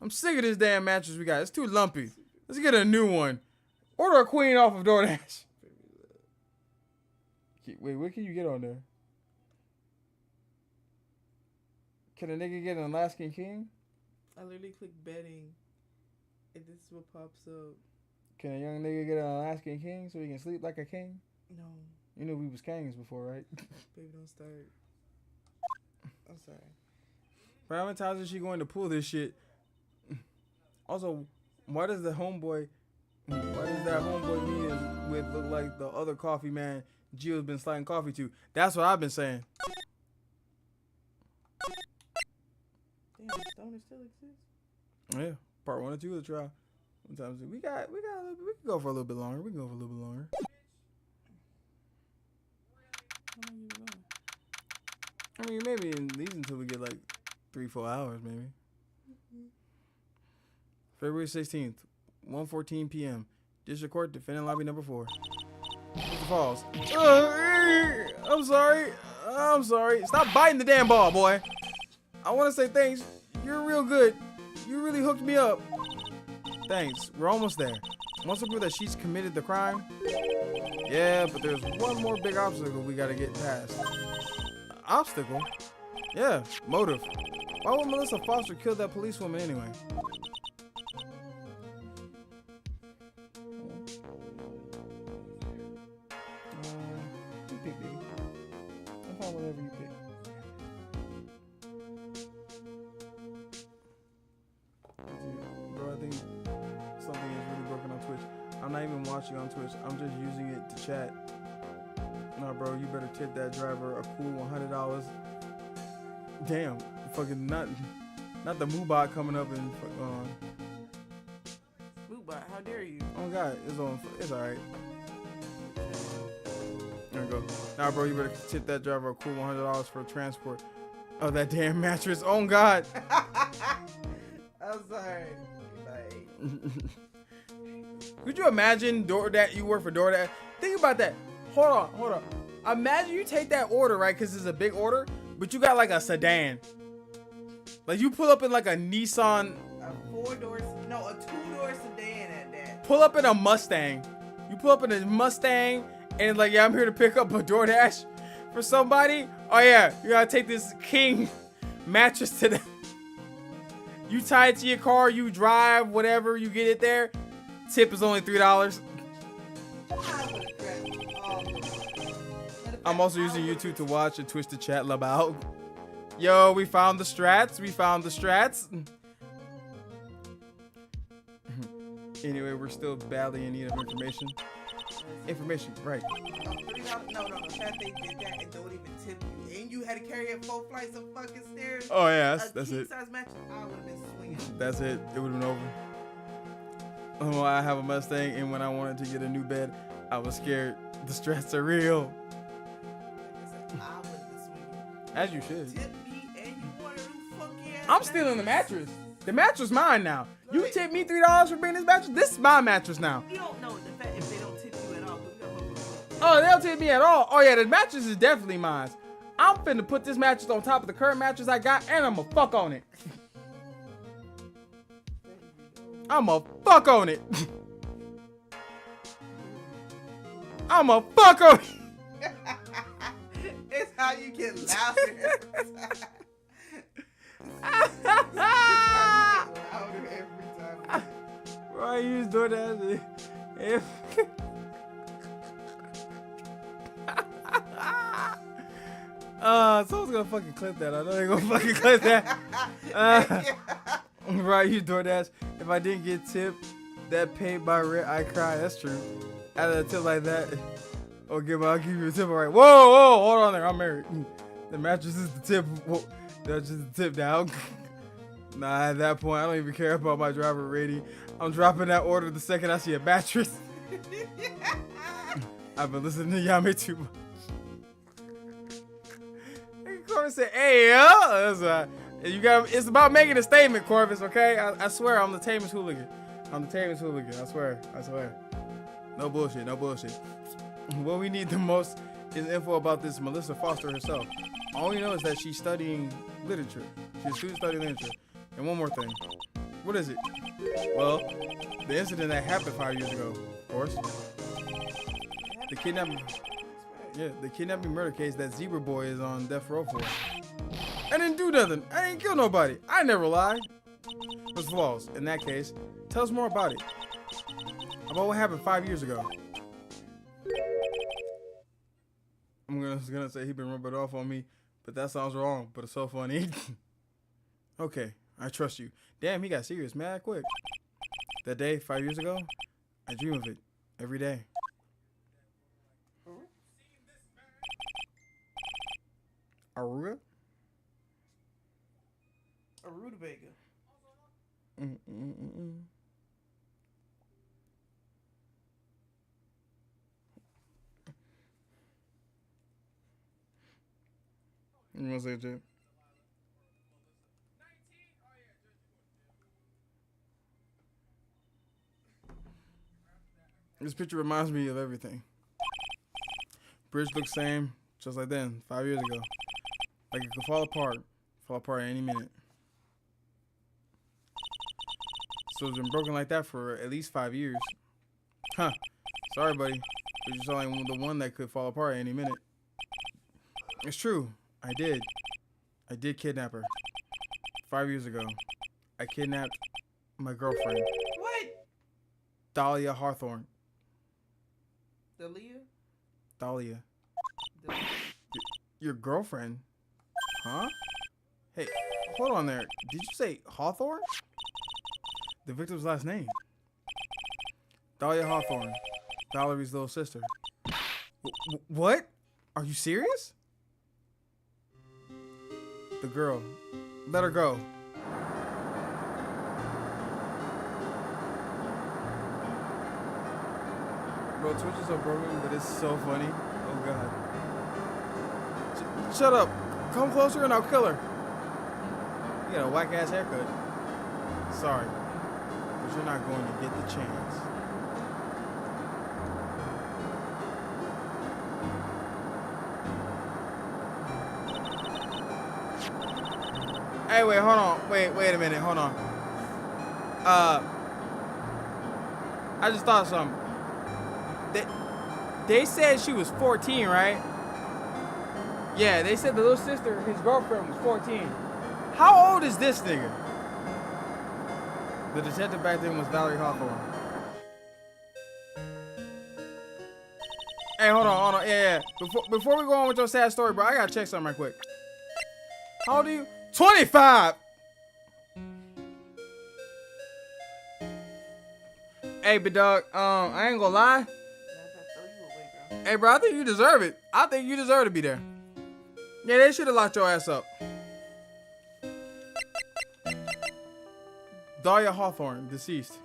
Speaker 6: I'm sick of this damn mattress we got. It's too lumpy. Let's get a new one. Order a queen off of DoorDash. Wait, what can you get on there? Can a nigga get an Alaskan king?
Speaker 2: I literally click betting, and this is what pops up.
Speaker 6: Can a young nigga get an Alaskan king so he can sleep like a king?
Speaker 2: No,
Speaker 6: You knew we was kings before, right?
Speaker 2: baby, don't start. I'm sorry.
Speaker 6: For how many times is she going to pull this shit? Also, why does that homeboy me with look like the other coffee man Gio's been sliding coffee to? That's what I've been saying.
Speaker 2: Damn, stoner still exists.
Speaker 6: Yeah, part 1 or 2 of the trial. Sometimes we got a little bit, we can go for a little bit longer. We can go for a little bit longer.
Speaker 2: How long you been on?
Speaker 6: I mean, maybe at least until we get like 3-4 hours, maybe. February 16th, 1:14 p.m. District Court, defendant lobby number 4. Mr. Falls. I'm sorry. I'm sorry. Stop biting the damn ball, boy. I want to say thanks. You're real good. You really hooked me up. Thanks. We're almost there. Once we prove that she's committed the crime. Yeah, but there's one more big obstacle we gotta get past. Obstacle? Yeah, motive. Why would Melissa Foster kill that policewoman anyway? You pick, baby. I'm fine whatever you pick. Bro, I think something is really broken on Twitch. I'm not even watching on Twitch. I'm just using it to chat. Nah, bro, you better tip that driver a cool $100. Damn, fucking not the Moobot coming up and
Speaker 2: Moobot, how dare you?
Speaker 6: oh god, it's alright. There we go. Nah, bro, you better tip that driver a cool $100 for transport of that damn mattress. Oh god.
Speaker 2: I'm sorry. Like,
Speaker 6: Could you imagine DoorDash? You work for DoorDash. Think about that. Hold on. Imagine you take that order, right? Because it's a big order, but you got like a sedan. Like you pull up in like a Nissan.
Speaker 2: a 4-door, no, a 2-door sedan at that.
Speaker 6: Pull up in a Mustang. You pull up in a Mustang and like, yeah, I'm here to pick up a DoorDash for somebody. Oh yeah, you gotta take this king mattress to them. You tie it to your car, you drive, whatever, you get it there. Tip is only $3. I'm also using YouTube to watch and Twitch to chat about. Yo, we found the strats. Anyway, we're still badly in need of information. Information, right.
Speaker 2: No. That they did that and don't even tip you. And you had to carry up 4 flights of fucking stairs.
Speaker 6: Oh yeah, that's
Speaker 2: a
Speaker 6: it.
Speaker 2: king-size mattress, I would have been swinging.
Speaker 6: That's it. It would have been over. Oh, I have a Mustang, and when I wanted to get a new bed, I was scared. The strats are real.
Speaker 2: Like I said, I would have been swinging.
Speaker 6: As you should.
Speaker 2: Tip me and you want a new funky ass
Speaker 6: I'm stealing the mattress. The mattress mine now. You tip me $3 for bringing this mattress? This is my mattress now.
Speaker 2: You don't know the fact if they don't tip you at all. But we don't know.
Speaker 6: Oh, they don't tip me at all. Oh yeah, the mattress is definitely mine. I'm finna put this mattress on top of the current mattress I got, and I'ma fuck on it. I'ma fuck on it. I'ma fuck on it.
Speaker 2: It's how you get louder.
Speaker 6: Bro, I use DoorDash. If someone's gonna fucking clip that. I know they're gonna fucking clip that. Bro, I use DoorDash. If I didn't get tipped, that paid by rent, I cry. That's true. Out of a tip like that, okay, but I'll give you a tip. All right. Whoa, hold on there. I'm married. The mattress is the tip. Whoa, that's just the tip down. Nah, at that point, I don't even care about my driver rating. I'm dropping that order the second I see a mattress. I've been listening to Yame too much. Corvus said, "Hey, you got. It's about making a statement, Corvus. Okay, I swear, I'm the tamest hooligan. I'm the tamest hooligan. I swear. No bullshit. What we need the most is info about this Melissa Foster herself. All we know is that she's studying literature. She's a student studying literature. And one more thing. What is it? Well, the incident that happened 5 years ago, of course. The kidnapping murder case that Zebra Boy is on death row for. I didn't do nothing. I didn't kill nobody. I never lied. What's false? In that case, tell us more about it. About what happened 5 years ago. I'm gonna say he been rubbing off on me, but that sounds wrong. But it's so funny. Okay, I trust you. Damn, he got serious mad quick. That day 5 years ago, I dream of it every day. Aruga?
Speaker 2: A rutabaga.
Speaker 6: You want to say it, Jay? This picture reminds me of everything. Bridge looks same, just like then, 5 years ago. Like it could fall apart any minute. So it's been broken like that for at least 5 years. Huh. Sorry, buddy. But you're only the one that could fall apart any minute. It's true. I did kidnap her. 5 years ago. I kidnapped my girlfriend.
Speaker 2: What?
Speaker 6: Dahlia Hawthorne. Dahlia. Your girlfriend? Huh? Hey, hold on there. Did you say Hawthorne? The victim's last name. Dahlia Hawthorne. Valerie's little sister. What? Are you serious? The girl. Let her go. Bro, Twitch is so broken, but it's so funny. Oh, God. Shut up. Come closer and I'll kill her. You got a whack-ass haircut. Sorry. But you're not going to get the chance. Hey, wait, hold on. Wait a minute. Hold on. I just thought of something. They said she was 14, right? Yeah, they said the little sister, his girlfriend, was 14. How old is this nigga? The detective back then was Valerie Hawthorne. Hey, hold on. Yeah. Before we go on with your sad story, bro, I gotta check something right quick. How old are you? 25! Hey, big dog, I ain't gonna lie. Hey, bro, I think you deserve it. I think you deserve to be there. Yeah, they should have locked your ass up. Dahlia Hawthorne, deceased.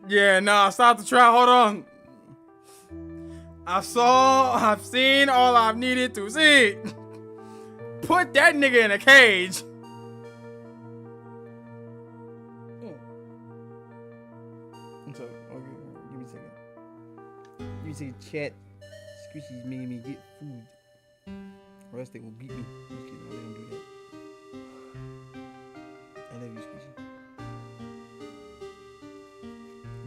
Speaker 6: Yeah, nah, stop the trial. Hold on. I've seen all I've needed to see. Put that nigga in a cage. You say chat, Squishy's making me get food. Or else they will beat me. I'm just kidding, I let them do that. I love you, Squishy.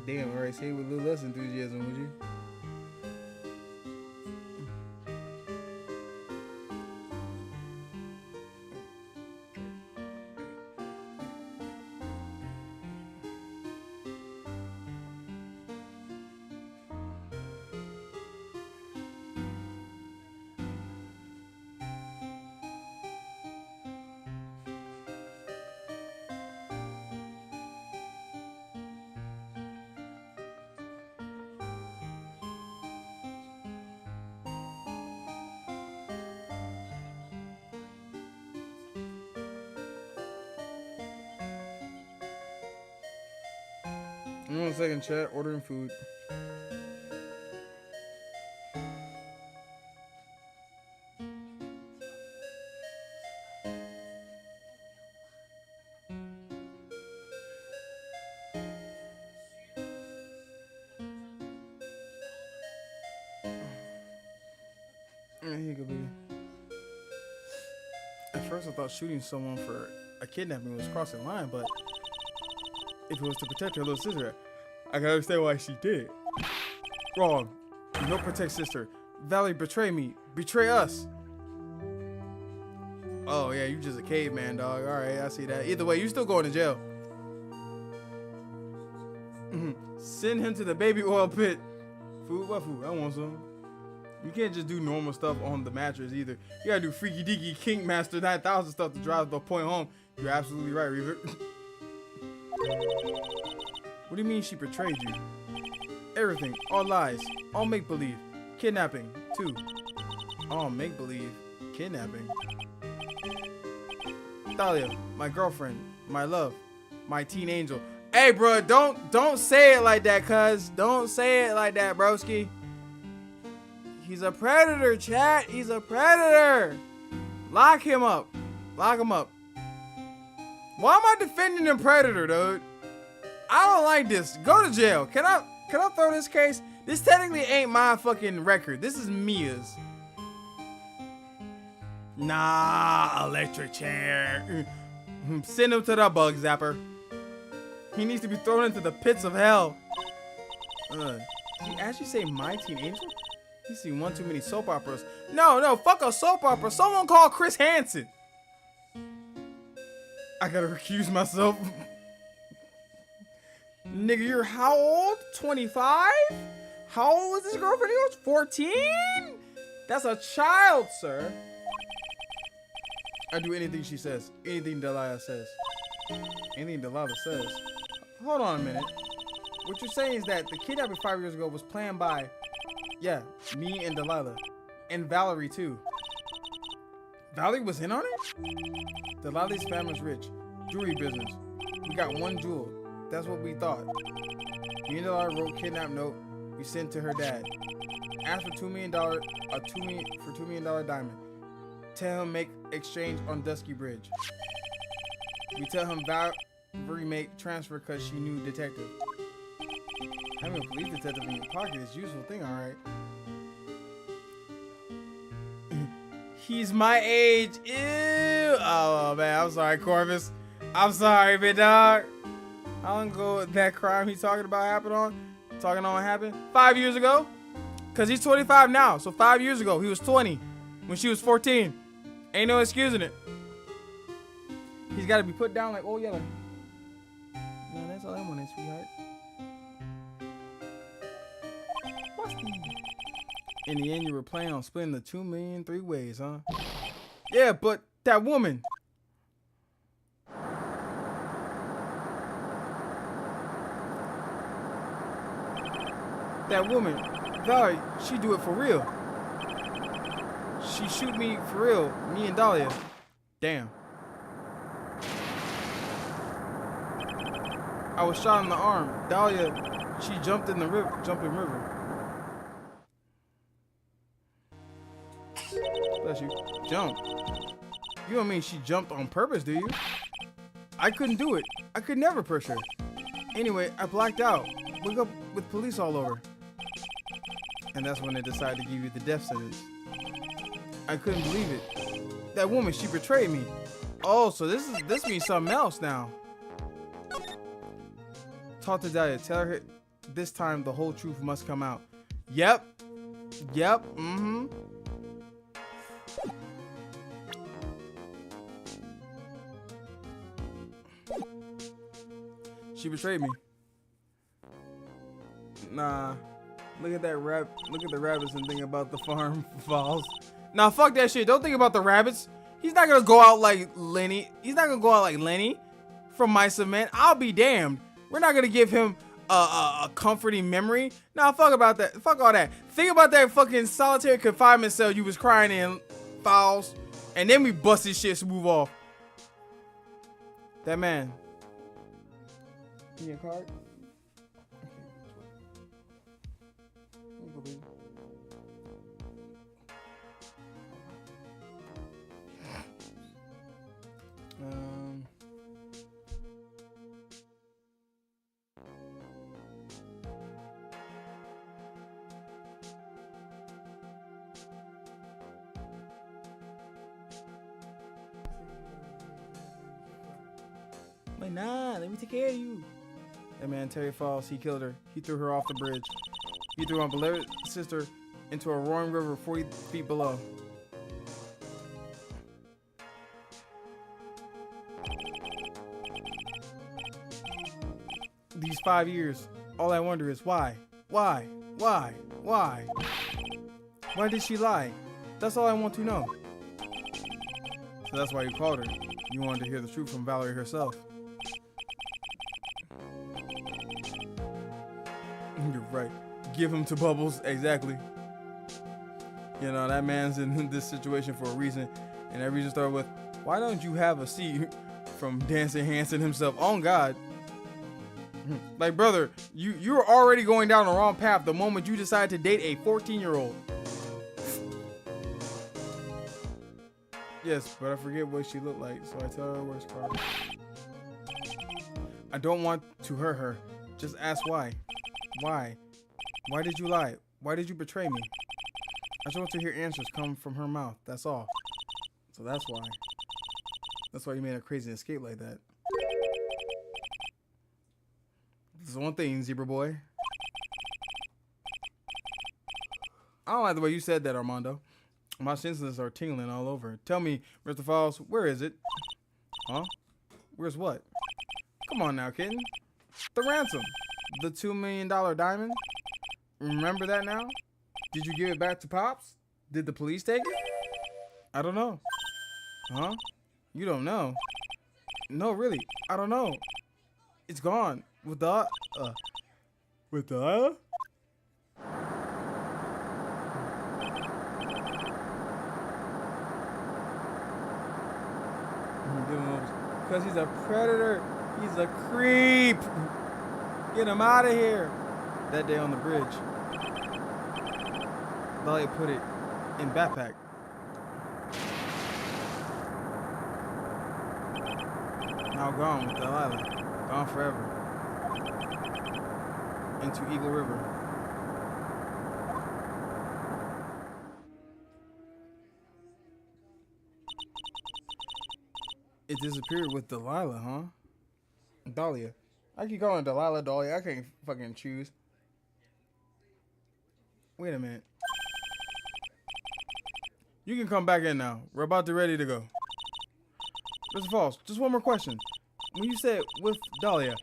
Speaker 6: Damn, alright, say it with a little less enthusiasm, would you? 1 second, chat. Ordering food. He could be. At first, I thought shooting someone for a kidnapping was crossing the line, but if it was to protect her little sister, I can understand why she did. Wrong. You don't protect sister. Valerie betrayed me. Betray us. Oh yeah, you just a caveman, dog. All right, I see that. Either way, you still going to jail. Send him to the baby oil pit. Food? What food? I want some. You can't just do normal stuff on the mattress either. You gotta do freaky deaky King Master 9000 stuff to drive the point home. You're absolutely right, Reaver. What do you mean she betrayed you? Everything. All lies. All make-believe. Kidnapping. Too. All make-believe. Kidnapping. Thalia, my girlfriend. My love. My teen angel. Hey, bro, don't say it like that, cuz. Don't say it like that, broski. He's a predator, chat. He's a predator. Lock him up. Lock him up. Why am I defending the predator, dude? I don't like this. Go to jail. Can I throw this case? This technically ain't my fucking record. This is Mia's. Nah, electric chair. Send him to the bug zapper. He needs to be thrown into the pits of hell. Did he actually say my teen angel? He's seen one too many soap operas. No, fuck a soap opera. Someone call Chris Hansen. I gotta recuse myself. Nigga, you're how old? 25? How old was this girlfriend of yours? 14? That's a child, sir. I do anything she says. Anything Delilah says. Anything Delilah says. Hold on a minute. What you're saying is that the kidnapping 5 years ago was planned by, yeah, me and Delilah. And Valerie, too. Valerie was in on it? Delilah's family's rich. Jewelry business. We got one jewel. That's what we thought. Me and Delilah wrote kidnap note. We sent to her dad. Asked for $2 million, $2 million diamond. Tell him make exchange on Dusky Bridge. We tell him Valerie make transfer because she knew detective. Having a police detective in your pocket is a useful thing, alright. He's my age. Ew. Oh man, I'm sorry, Corvus. I'm sorry, big dog. How long ago that crime he's talking about happened on? Talking on what happened? 5 years ago? Cause he's 25 now. So 5 years ago, he was 20 when she was 14. Ain't no excusing it. He's gotta be put down like old yellow. No, that's all I wanted, sweetheart. What's the... In the end, you were planning on splitting the 2 million 3 ways, huh? Yeah, but that woman. That woman, Valerie, she do it for real. She shoot me for real, me and Dahlia. Damn. I was shot in the arm. Dahlia, she jumped in the jumping river. Bless you. Jump. You don't mean she jumped on purpose, do you? I couldn't do it. I could never push her. Anyway, I blacked out. Woke up with police all over. And that's when they decided to give you the death sentence. I couldn't believe it. That woman, she betrayed me. Oh, so this means something else now. Talk to Dahlia. Tell her this time the whole truth must come out. Yep. Yep. Mm-hmm. She betrayed me. Nah. Look at that look at the rabbits and think about the farm falls. Nah, fuck that shit. Don't think about the rabbits. He's not gonna go out like Lenny. He's not gonna go out like Lenny from Mice of Men. I'll be damned. We're not gonna give him a comforting memory. Nah, fuck about that. Fuck all that. Think about that fucking solitary confinement cell you was crying in, Fowls. And then we bust his shit smooth off. That man. Give me a card. I'm like, nah, let me take care of you. That man, Terry Falls, he killed her. He threw her off the bridge. He threw my beloved sister into a roaring river 40 feet below. These 5 years, all I wonder is why? Why? Why? Why? Why did she lie? That's all I want to know. So that's why you called her. You wanted to hear the truth from Valerie herself. You're right. Give him to Bubbles. Exactly. You know, that man's in this situation for a reason. And that reason started with, why don't you have a seat from Dancing Hanson himself? On God. Like, brother, you're already going down the wrong path the moment you decide to date a 14-year-old. Yes, but I forget what she looked like, so I tell her where's Carter. I don't want to hurt her. Just ask why. Why? Why did you lie? Why did you betray me? I just want to hear answers come from her mouth. That's all. So that's why. That's why you made a crazy escape like that. There's one thing, Zebra Boy. I don't like the way you said that, Armando. My senses are tingling all over. Tell me, Mr. Falls, where is it? Huh? Where's what? Come on now, kitten. The ransom. The $2 million diamond. Remember that now? Did you give it back to Pops? Did the police take it? I don't know. Huh? You don't know? No, really. I don't know. It's gone. With the because he's a predator. He's a creep. Get him out of here. That day on the bridge, Dahlia put it in backpack. Now gone with Delilah. Gone forever. Into Eagle River. It disappeared with Delilah, huh? Dahlia. I keep calling Delilah Dahlia. I can't fucking choose. Wait a minute. You can come back in now. We're about to ready to go. Mr. Falls, just one more question. When you said with Dahlia,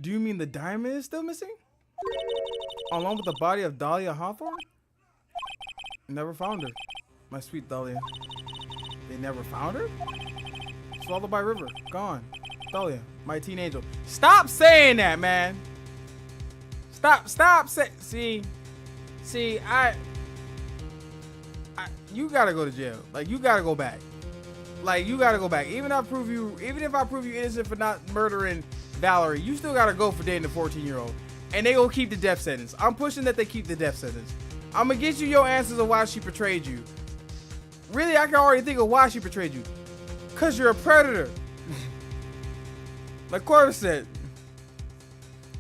Speaker 6: do you mean the diamond is still missing? Along with the body of Dahlia Hawthorne? Never found her. My sweet Dahlia. They never found her? Swallowed by river. Gone. Dahlia, my teen angel. Stop saying that, man. Stop see, you gotta go to jail. Like, you gotta go back. Like, you gotta go back. Even if I prove you innocent for not murdering Valerie, you still gotta go for dating a 14-year-old. And they gonna keep the death sentence. I'm pushing that they keep the death sentence. I'm gonna get you your answers of why she betrayed you. Really, I can already think of why she betrayed you. Cause you're a predator. Like Corvus said.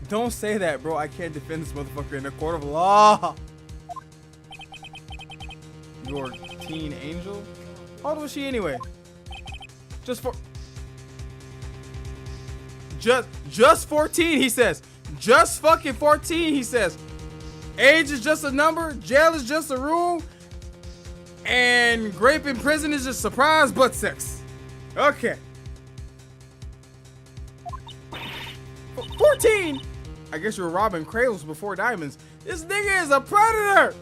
Speaker 6: Don't say that, bro. I can't defend this motherfucker in a court of law. Your teen angel? How old was she anyway? Just 14, he says. Just fucking 14, he says. Age is just a number. Jail is just a room. And grape in prison is just surprise butt sex. Okay. 14? I guess you were robbing cradles before diamonds. This nigga is a predator.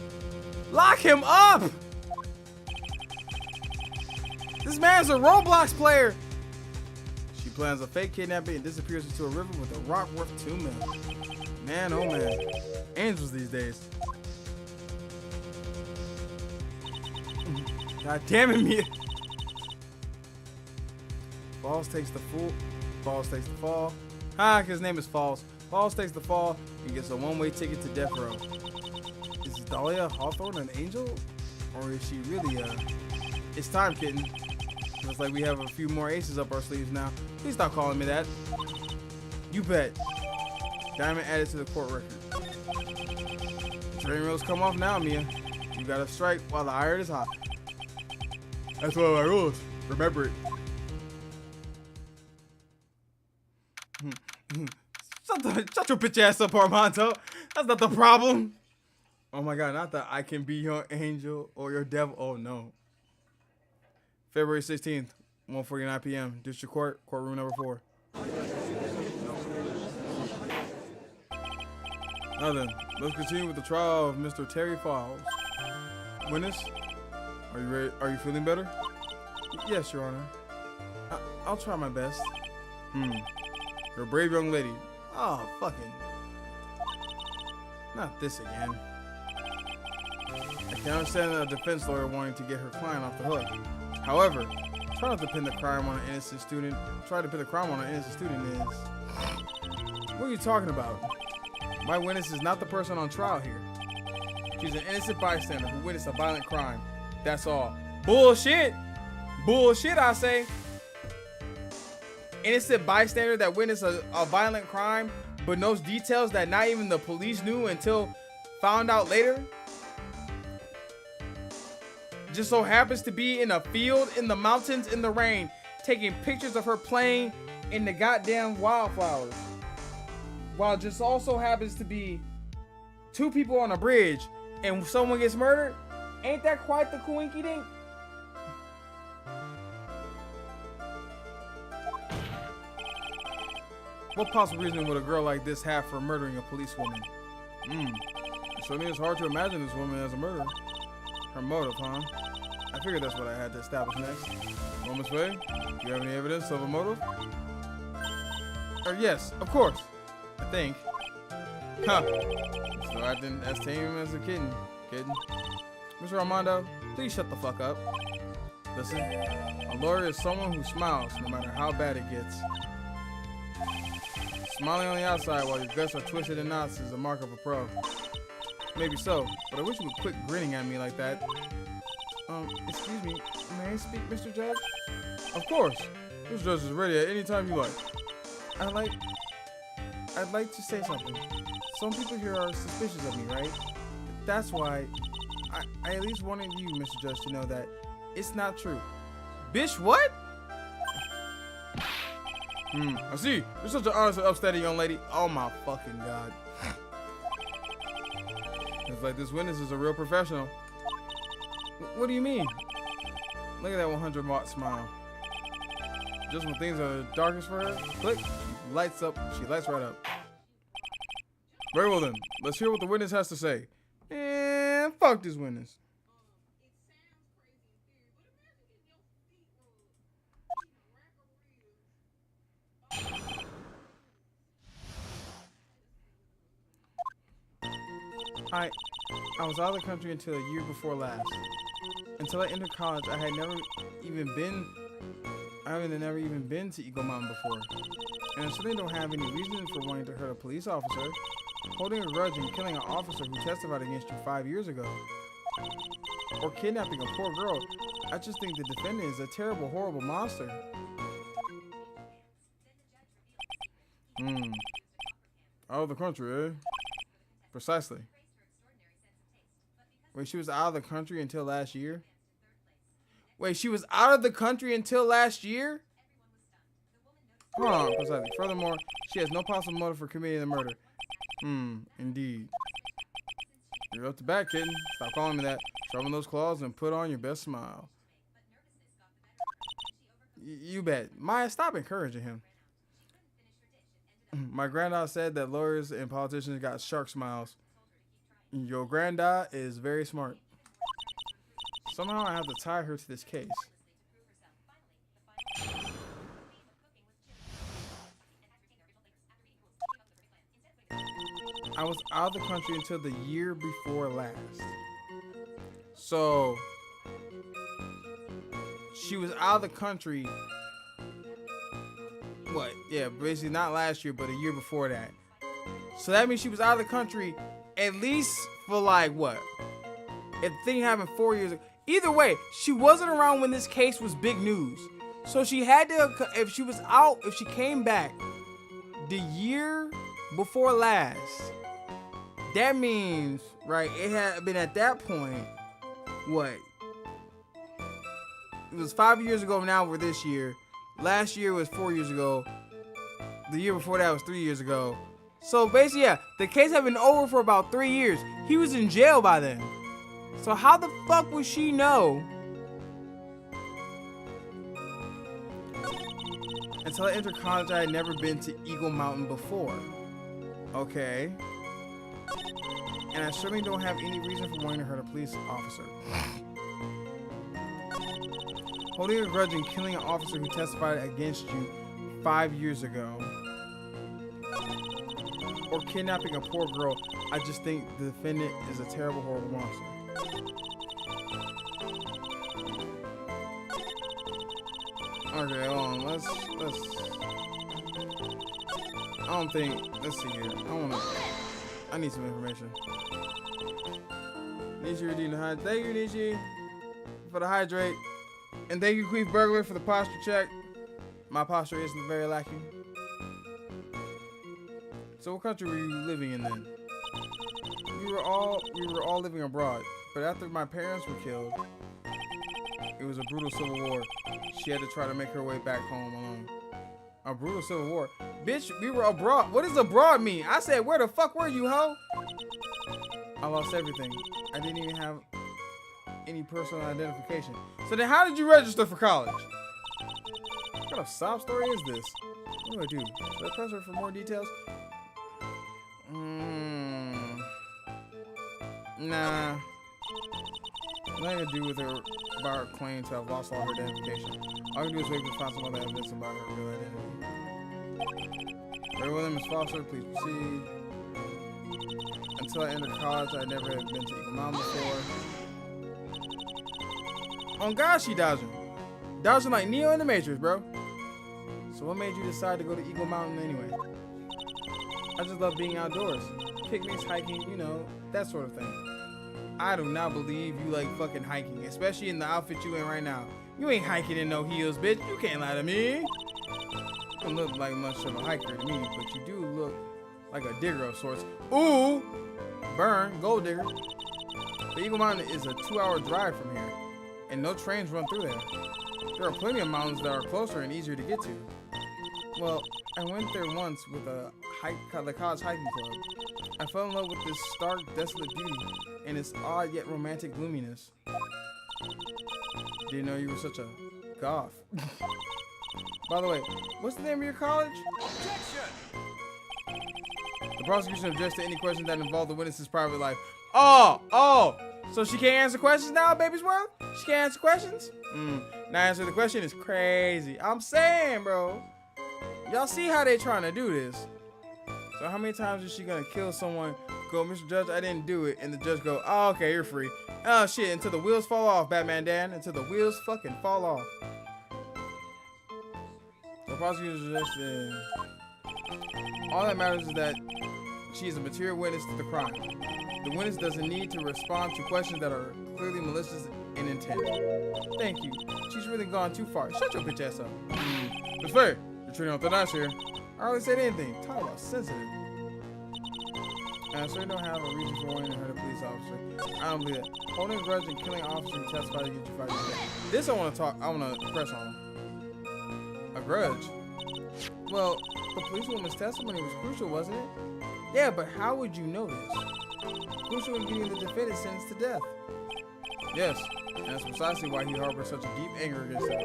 Speaker 6: Lock him up. This man's a Roblox player. She plans a fake kidnapping and disappears into a river with a rock worth $2 million. Man, oh man. Angels these days. God damn it, Mia. Falls takes the fool. Falls takes the fall. Cause his name is Falls. Falls takes the fall and gets a one-way ticket to death row. Is Dahlia Hawthorne an angel? Or is she really It's time, kitten. Looks like we have a few more aces up our sleeves now. Please stop calling me that. You bet. Diamond added to the court record. Train wheels come off now, Mia. You gotta strike while the iron is hot. That's one of my rules. Remember it. Shut your bitch ass up, Armando. That's not the problem. Oh my God, not that I can be your angel or your devil. Oh no. February 16th, 1:49 p.m. District Court, courtroom number 4. Now then, let's continue with the trial of Mr. Terry Falls. Witness, are you ready? Are you feeling better? Yes, Your Honor. I'll try my best. You're a brave young lady. Oh, fucking. Not this again. I can understand a defense lawyer wanting to get her client off the hook. However, try not to pin the crime on an innocent student. Try to pin the crime on an innocent student is. What are you talking about? My witness is not the person on trial here. She's an innocent bystander who witnessed a violent crime. That's all. Bullshit! Bullshit, I say. Innocent bystander that witnessed a violent crime but knows details that not even the police knew until found out later. Just so happens to be in a field in the mountains in the rain, taking pictures of her playing in the goddamn wildflowers. While just also happens to be 2 people on a bridge and someone gets murdered. Ain't that quite the coinky dink? What possible reason would a girl like this have for murdering a policewoman? It certainly is hard to imagine this woman as a murderer. Her motive, huh? I figured that's what I had to establish next. Well, Miss Way, do you have any evidence of a motive? Yes, of course. I think. Huh. So acting as tame as a kitten. Mr. Armando, please shut the fuck up. Listen, a lawyer is someone who smiles no matter how bad it gets. Smiling on the outside while your guts are twisted in knots is a mark of a pro. Maybe so, but I wish you would quit grinning at me like that. Excuse me, may I speak, Mr. Judge? Of course. This judge is ready at any time you like. I'd like to say something. Some people here are suspicious of me, right? That's why I at least wanted you, Mr. Judge, to know that it's not true. Bitch, what? I see. You're such an honest and upstanding young lady. Oh my fucking God. It's like this witness is a real professional. What do you mean? Look at that 100-watt smile. Just when things are darkest for her, click, lights up. She lights right up. Very well then. Let's hear what the witness has to say. And fuck this witness. I was out of the country until a year before last. Until I entered college, I had never even been to Eagle Mountain before. And I certainly don't have any reason for wanting to hurt a police officer. Holding a grudge and killing an officer who testified against you 5 years ago. Or kidnapping a poor girl. I just think the defendant is a terrible, horrible monster. Out of the country, eh? Precisely. Wait, she was out of the country until last year? Wait, she was out of the country until last year? Hold on, precisely. Furthermore, she has no possible motive for committing the murder. Indeed. You're up to bat, kitten. Stop calling me that. Sharpen those claws and put on your best smile. You bet. Maya, stop encouraging him. My granddad said that lawyers and politicians got shark smiles. Your granddad is very smart. Somehow I have to tie her to this case. I was out of the country until the year before last. So she was out of the country. What? Yeah, basically not last year, but a year before that. So that means she was out of the country at least for like what? If the thing happened 4 years ago. Either way, she wasn't around when this case was big news. So she had to, if she was out, if she came back the year before last, that means, right, it had been at that point, what? It was 5 years ago now, we're this year. Last year was 4 years ago. the year before that was 3 years ago. So basically, yeah, the case had been over for about 3 years. He was in jail by then. So how the fuck would she know? Until I entered college, I had never been to Eagle Mountain before. Okay. And I certainly don't have any reason for wanting to hurt a police officer. Holding a grudge and killing an officer who testified against you 5 years ago. Or kidnapping a poor girl. I just think the defendant is a terrible, horrible monster. Okay, hold on. Let's. I don't think. Let's see here. I need some information. Nishi redeemed the hydrate. Thank you, Nishi, for the hydrate. And thank you, Queef Burglar, for the posture check. My posture isn't very lacking. So what country were you living in then? We were all living abroad. But after my parents were killed, it was a brutal civil war. She had to try to make her way back home alone. A brutal civil war. Bitch, we were abroad. What does abroad mean? I said, where the fuck were you, ho? I lost everything. I didn't even have any personal identification. So then how did you register for college? What kind of sob story is this? What do I do? Should I press her for more details? Nah. Nothing to do with her about her claim to have lost all her identification. All I can do is wait to find some other evidence about her real identity. Very well, Miss Foster, please proceed. Until I entered college, I never had been to Eagle Mountain before. Oh God, she dodging. Dodging like Neo in the Matrix, bro. So what made you decide to go to Eagle Mountain anyway? I just love being outdoors. Picnics, hiking, you know, that sort of thing. I do not believe you like fucking hiking, especially in the outfit you in right now. You ain't hiking in no heels, bitch. You can't lie to me. You don't look like much of a hiker to me, but you do look like a digger of sorts. Ooh! Burn, gold digger. The Eagle Mountain is a 2-hour drive from here, and no trains run through there. There are plenty of mountains that are closer and easier to get to. Well, I went there once with the college hiking club. I fell in love with this stark, desolate beauty and its odd yet romantic gloominess. Didn't know you were such a goth. By the way, what's the name of your college? Objection! The prosecution objects to any questions that involve the witness's private life. Oh! So she can't answer questions now, baby's world? She can't answer questions? Now answer the question is crazy. I'm saying, bro. Y'all see how they trying to do this? So how many times is she gonna kill someone, go, Mr. Judge, I didn't do it, and the judge go, oh, okay, you're free. Oh, shit, until the wheels fall off, Batman Dan, until the wheels fucking fall off. The prosecutor suggested, all that matters is that she is a material witness to the crime. The witness doesn't need to respond to questions that are clearly malicious in intent. Thank you. She's really gone too far. Shut your bitch ass up. It's fair. You're treating her thin ice here. I hardly said anything. Talk about sensitive. And I certainly don't have a reason for wanting to hurt a police officer. I don't believe it. Holding a grudge and killing an officer who testified against you 5 years ago. This I want to press on. A grudge? Well, the policewoman's testimony was crucial, wasn't it? Yeah, but how would you know this? Crucial in getting the defendant sentenced to death. Yes, and that's precisely why he harbored such a deep anger against her.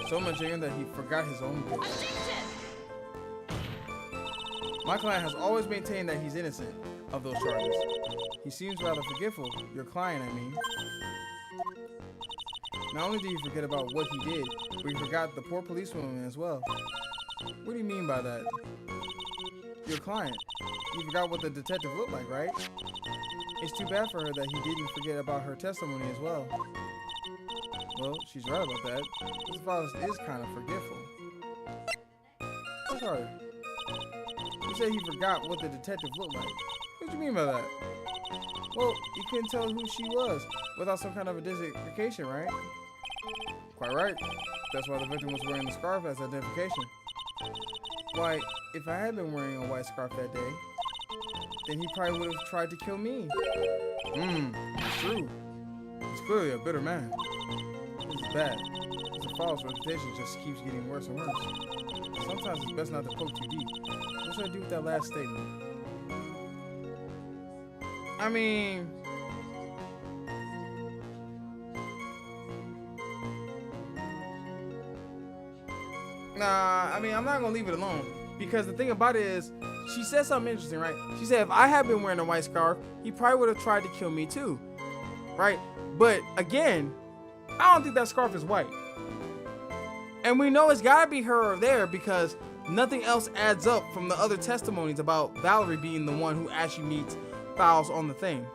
Speaker 6: So much anger that he forgot his own guilt. My client has always maintained that he's innocent of those charges. He seems rather forgetful, your client, I mean. Not only did he forget about what he did, but he forgot the poor policewoman as well. What do you mean by that? Your client. You forgot what the detective looked like, right? It's too bad for her that he didn't forget about her testimony as well. Well, she's right about that. This father is kind of forgetful. What's harder? You said he forgot what the detective looked like. What do you mean by that? Well, he couldn't tell who she was without some kind of identification, right? Quite right. That's why the victim was wearing the scarf as identification. Why, if I had been wearing a white scarf that day, then he probably would have tried to kill me. It's true. He's clearly a bitter man. This is bad. His false reputation just keeps getting worse and worse. sometimes it's best not to poke too deep. What should I do with that last statement? I mean, nah, I mean, I'm not gonna leave it alone because the thing about it is, she said something interesting, right? She said if I had been wearing a white scarf, he probably would have tried to kill me too, right? But again, I don't think that scarf is white. And we know it's gotta be her or there because nothing else adds up from the other testimonies about Valerie being the one who actually meets Fowles on the thing.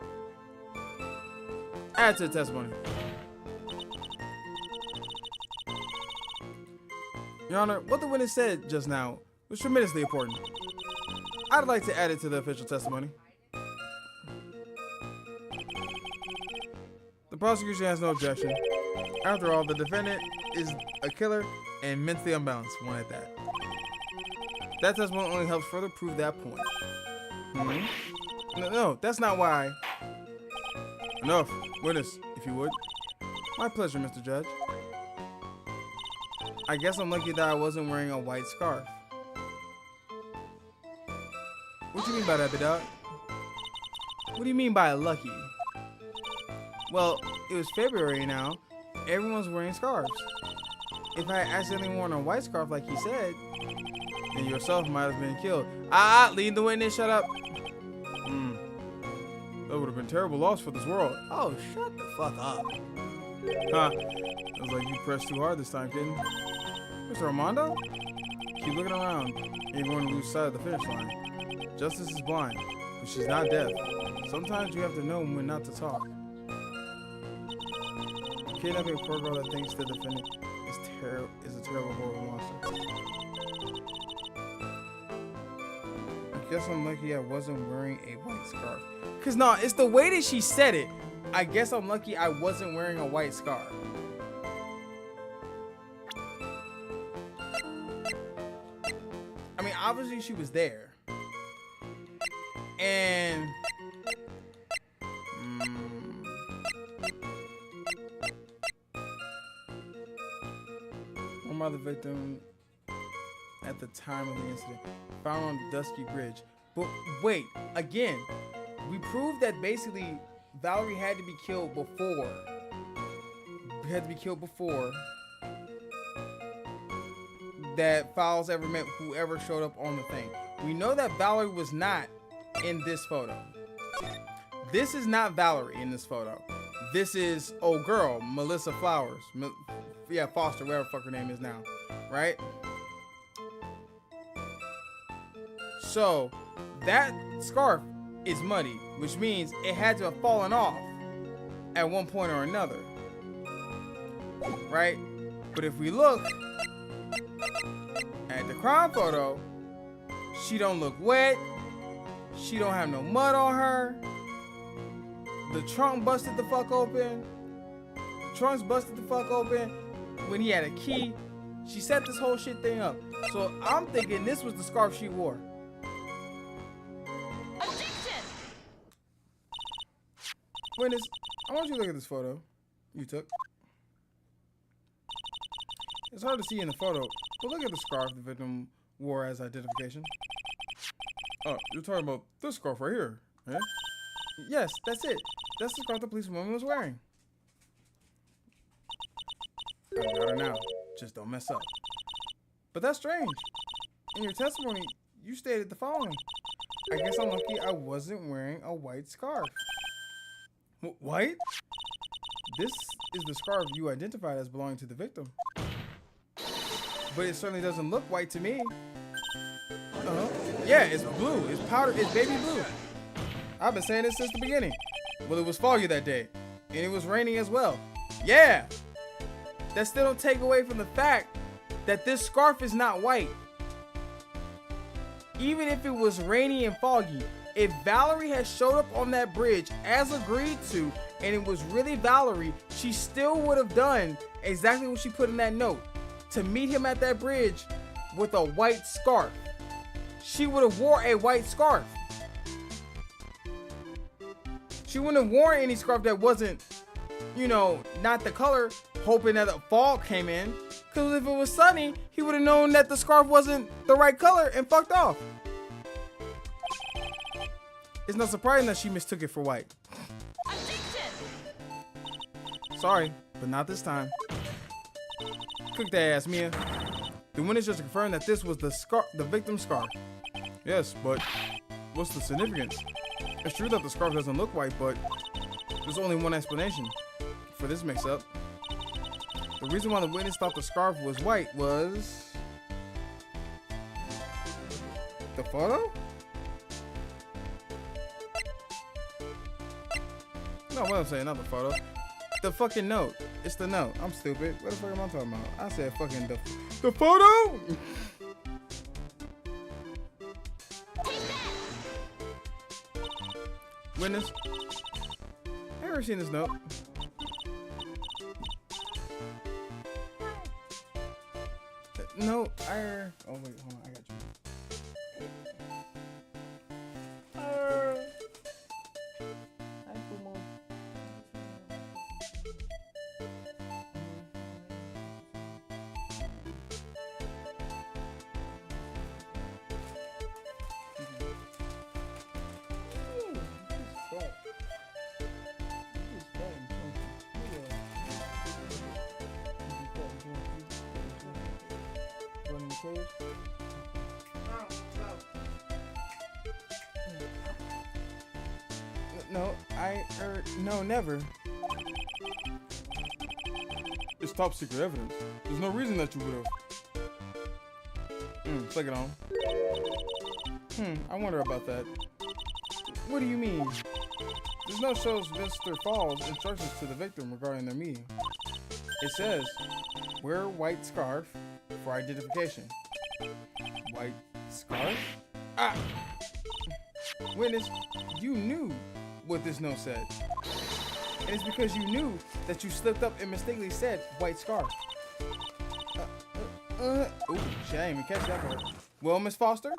Speaker 6: Add to the testimony. Your Honor, what the witness said just now was tremendously important. I'd like to add it to the official testimony. The prosecution has no objection. After all, the defendant is a killer and mentally unbalanced, one at that. That testimony only helps further prove that point. No, that's not why. Enough. Witness, if you would. My pleasure, Mr. Judge. I guess I'm lucky that I wasn't wearing a white scarf. What do you mean by that, Bidot? What do you mean by lucky? Well, it was February now. Everyone's wearing scarves. If I had accidentally worn a white scarf like he said, then yourself might have been killed. Lead the witness, shut up. That would have been terrible loss for this world. Oh, shut the fuck up. Huh. Looks like you pressed too hard this time, kid. Mr. Armando? Keep looking around. You're going to lose sight of the finish line. Justice is blind, but she's not deaf. Sometimes you have to know when not to talk. Kidnapping a poor girl that thinks the defendant is a terrible, horrible monster. I guess I'm lucky I wasn't wearing a white scarf. Cause no, it's the way that she said it. I guess I'm lucky I wasn't wearing a white scarf. I mean, obviously she was there. And one other victim at the time of the incident found on the Dusky Bridge. But wait, again, we proved that basically Valerie had to be killed before. That Fowles ever met whoever showed up on the thing. We know that Valerie was not in this photo. This is not Valerie in this photo. This is old girl, Melissa Flowers. Foster, whatever the fuck her name is now. Right? So, that scarf is muddy, which means it had to have fallen off at one point or another. Right? But if we look at the crime photo, she don't look wet. She don't have no mud on her. The trunk busted the fuck open. The trunk's busted the fuck open when he had a key. She set this whole shit thing up. So I'm thinking this was the scarf she wore. Witness, I want you to look at this photo you took. It's hard to see in the photo, but look at the scarf the victim wore as identification. Oh, you're talking about this scarf right here, eh? Yes, that's it. That's the scarf the policewoman was wearing. I got her now. Just don't mess up. But that's strange. In your testimony, you stated the following. I guess I'm lucky I wasn't wearing a white scarf. White? This is the scarf you identified as belonging to the victim. But it certainly doesn't look white to me. Yeah, it's blue. It's powder. It's baby blue. I've been saying this since the beginning. Well, it was foggy that day. And it was raining as well. Yeah. That still don't take away from the fact that this scarf is not white. Even if it was rainy and foggy, if Valerie had showed up on that bridge as agreed to, and it was really Valerie, she still would have done exactly what she put in that note. To meet him at that bridge with a white scarf. She would have wore a white scarf. She wouldn't have worn any scarf that wasn't you know, not the color, hoping that a fall came in. Because if it was sunny, he would have known that the scarf wasn't the right color and fucked off. It's not surprising that she mistook it for white. Sorry, but not this time. Cook that ass, Mia. The witness just confirmed that this was the victim's scarf. Yes, but what's the significance? It's true that the scarf doesn't look white, but there's only one explanation for this mix-up. The reason why the witness thought the scarf was white was the photo? No, what I'm saying, not the photo. The fucking note. It's the note. I'm stupid. What the fuck am I talking about? I said fucking the photo? Witness. I ever seen this note? No, oh wait, hold on, I got you. No, never. It's top secret evidence. There's no reason that you would have. Click it on. I wonder about that. What do you mean? This note shows Mr. Falls instructions to the victim regarding their meeting. It says, wear a white scarf for identification. White scarf? Ah! Witness, you knew what this note said. And it's because you knew that you slipped up and mistakenly said white scarf. Ooh, shit, I didn't even catch that part. Well, Miss Foster?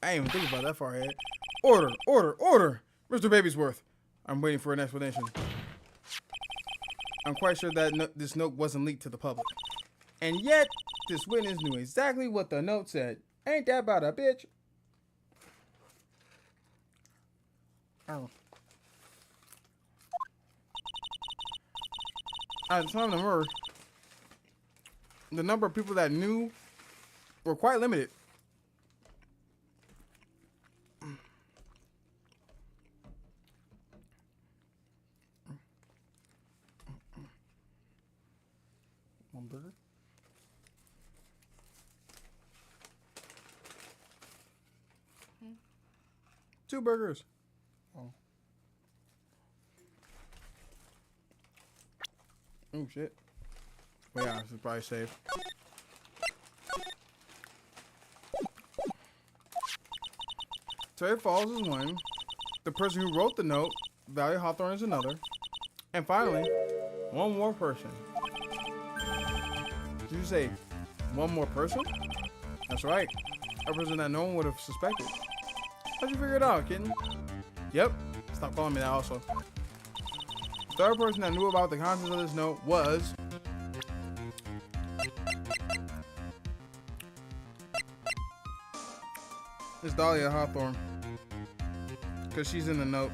Speaker 6: I ain't even think about that far ahead. Order, order, order! Mr. Babysworth, I'm waiting for an explanation. I'm quite sure that this note wasn't leaked to the public. And yet, this witness knew exactly what the note said. Ain't that about a bitch? Oh. At the time of the murder, the number of people that knew were quite limited. One burger. Two burgers. Oh. Oh shit. Well, yeah, this is probably safe. Terry Falls is one. The person who wrote the note, Valerie Hawthorne, is another. And finally, one more person. Did you say one more person? That's right. A person that no one would have suspected. How'd you figure it out, kitten? Yep. Stop calling me that also. The third person that knew about the contents of this note was Miss Dahlia Hawthorne. Because she's in the note.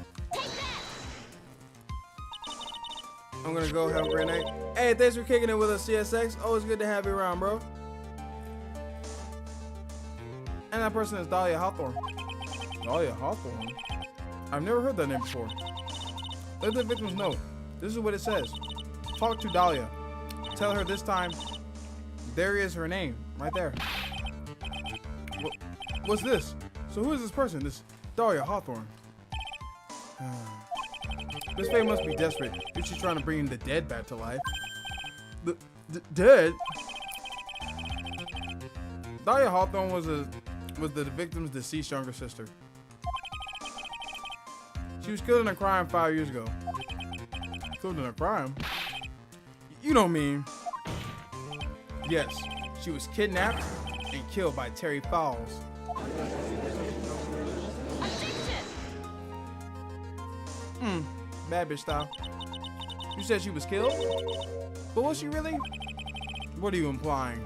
Speaker 6: I'm gonna go have a great night. Hey, thanks for kicking it with us, CSX. Always good to have you around, bro. And that person is Dahlia Hawthorne. Dahlia Hawthorne? I've never heard that name before. Look at the victim's note. This is what it says. Talk to Dahlia. Tell her this time. There is her name. Right there. What's this? So who is this person? This Dahlia Hawthorne. This fate must be desperate if she's trying to bring the dead back to life. The dead? Dahlia Hawthorne was the victim's deceased younger sister. She was killed in a crime 5 years ago. Killed in a crime? You don't mean? Yes, she was kidnapped and killed by Terry Falls. Bad bitch style. You said she was killed? But was she really? What are you implying?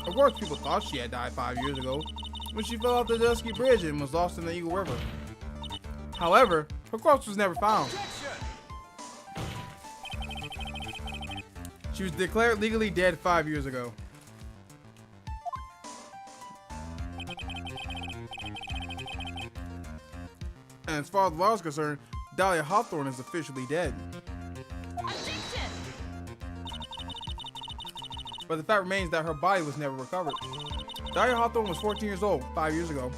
Speaker 6: Of course, people thought she had died 5 years ago when she fell off the Dusky Bridge and was lost in the Eagle River. However, her corpse was never found. She was declared legally dead 5 years ago. And as far as the law is concerned, Dahlia Hawthorne is officially dead. But the fact remains that her body was never recovered. Dahlia Hawthorne was 14 years old 5 years ago.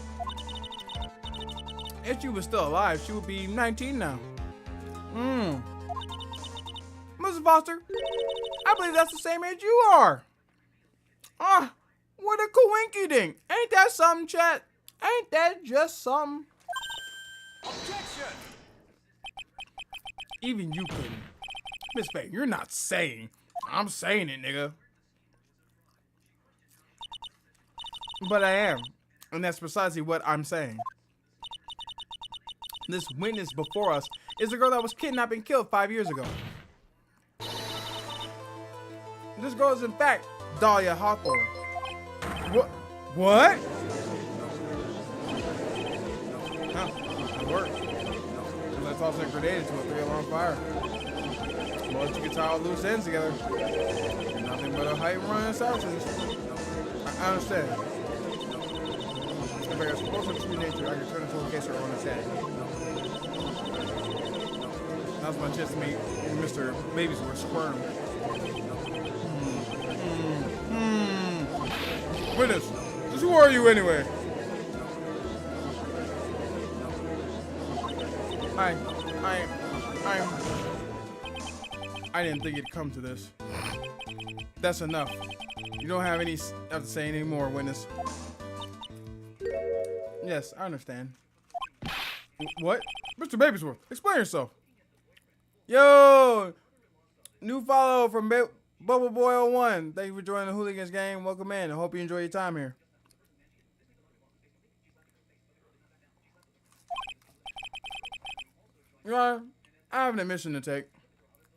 Speaker 6: If she was still alive, she would be 19 now. Mrs. Foster, I believe that's the same age you are. What a coinky dink. Ain't that something, chat? Ain't that just something? Objection! Even you couldn't. Miss Faye, you're not saying. I'm saying it, nigga. But I am. And that's precisely what I'm saying. This witness before us is the girl that was kidnapped and killed 5 years ago. This girl is in fact Dahlia Hawthorne. What? Huh, it worked. Let's toss that grenade into a 3-alarm fire. Well, you can tie all loose ends together. Nothing but a height run assassins. I understand. If I got supposed to true nature, I can turn into a caser on his head. That's my chance to meet Mr. Babysworth squirm. Witness, just who are you anyway? I didn't think it'd come to this. That's enough. You don't have any to say anymore, witness. Yes, I understand. What? Mr. Babysworth, explain yourself. Yo! New follow from Bubble Boy 01. Thank you for joining the Hooligans game. Welcome in. I hope you enjoy your time here. You know, I have an admission to take.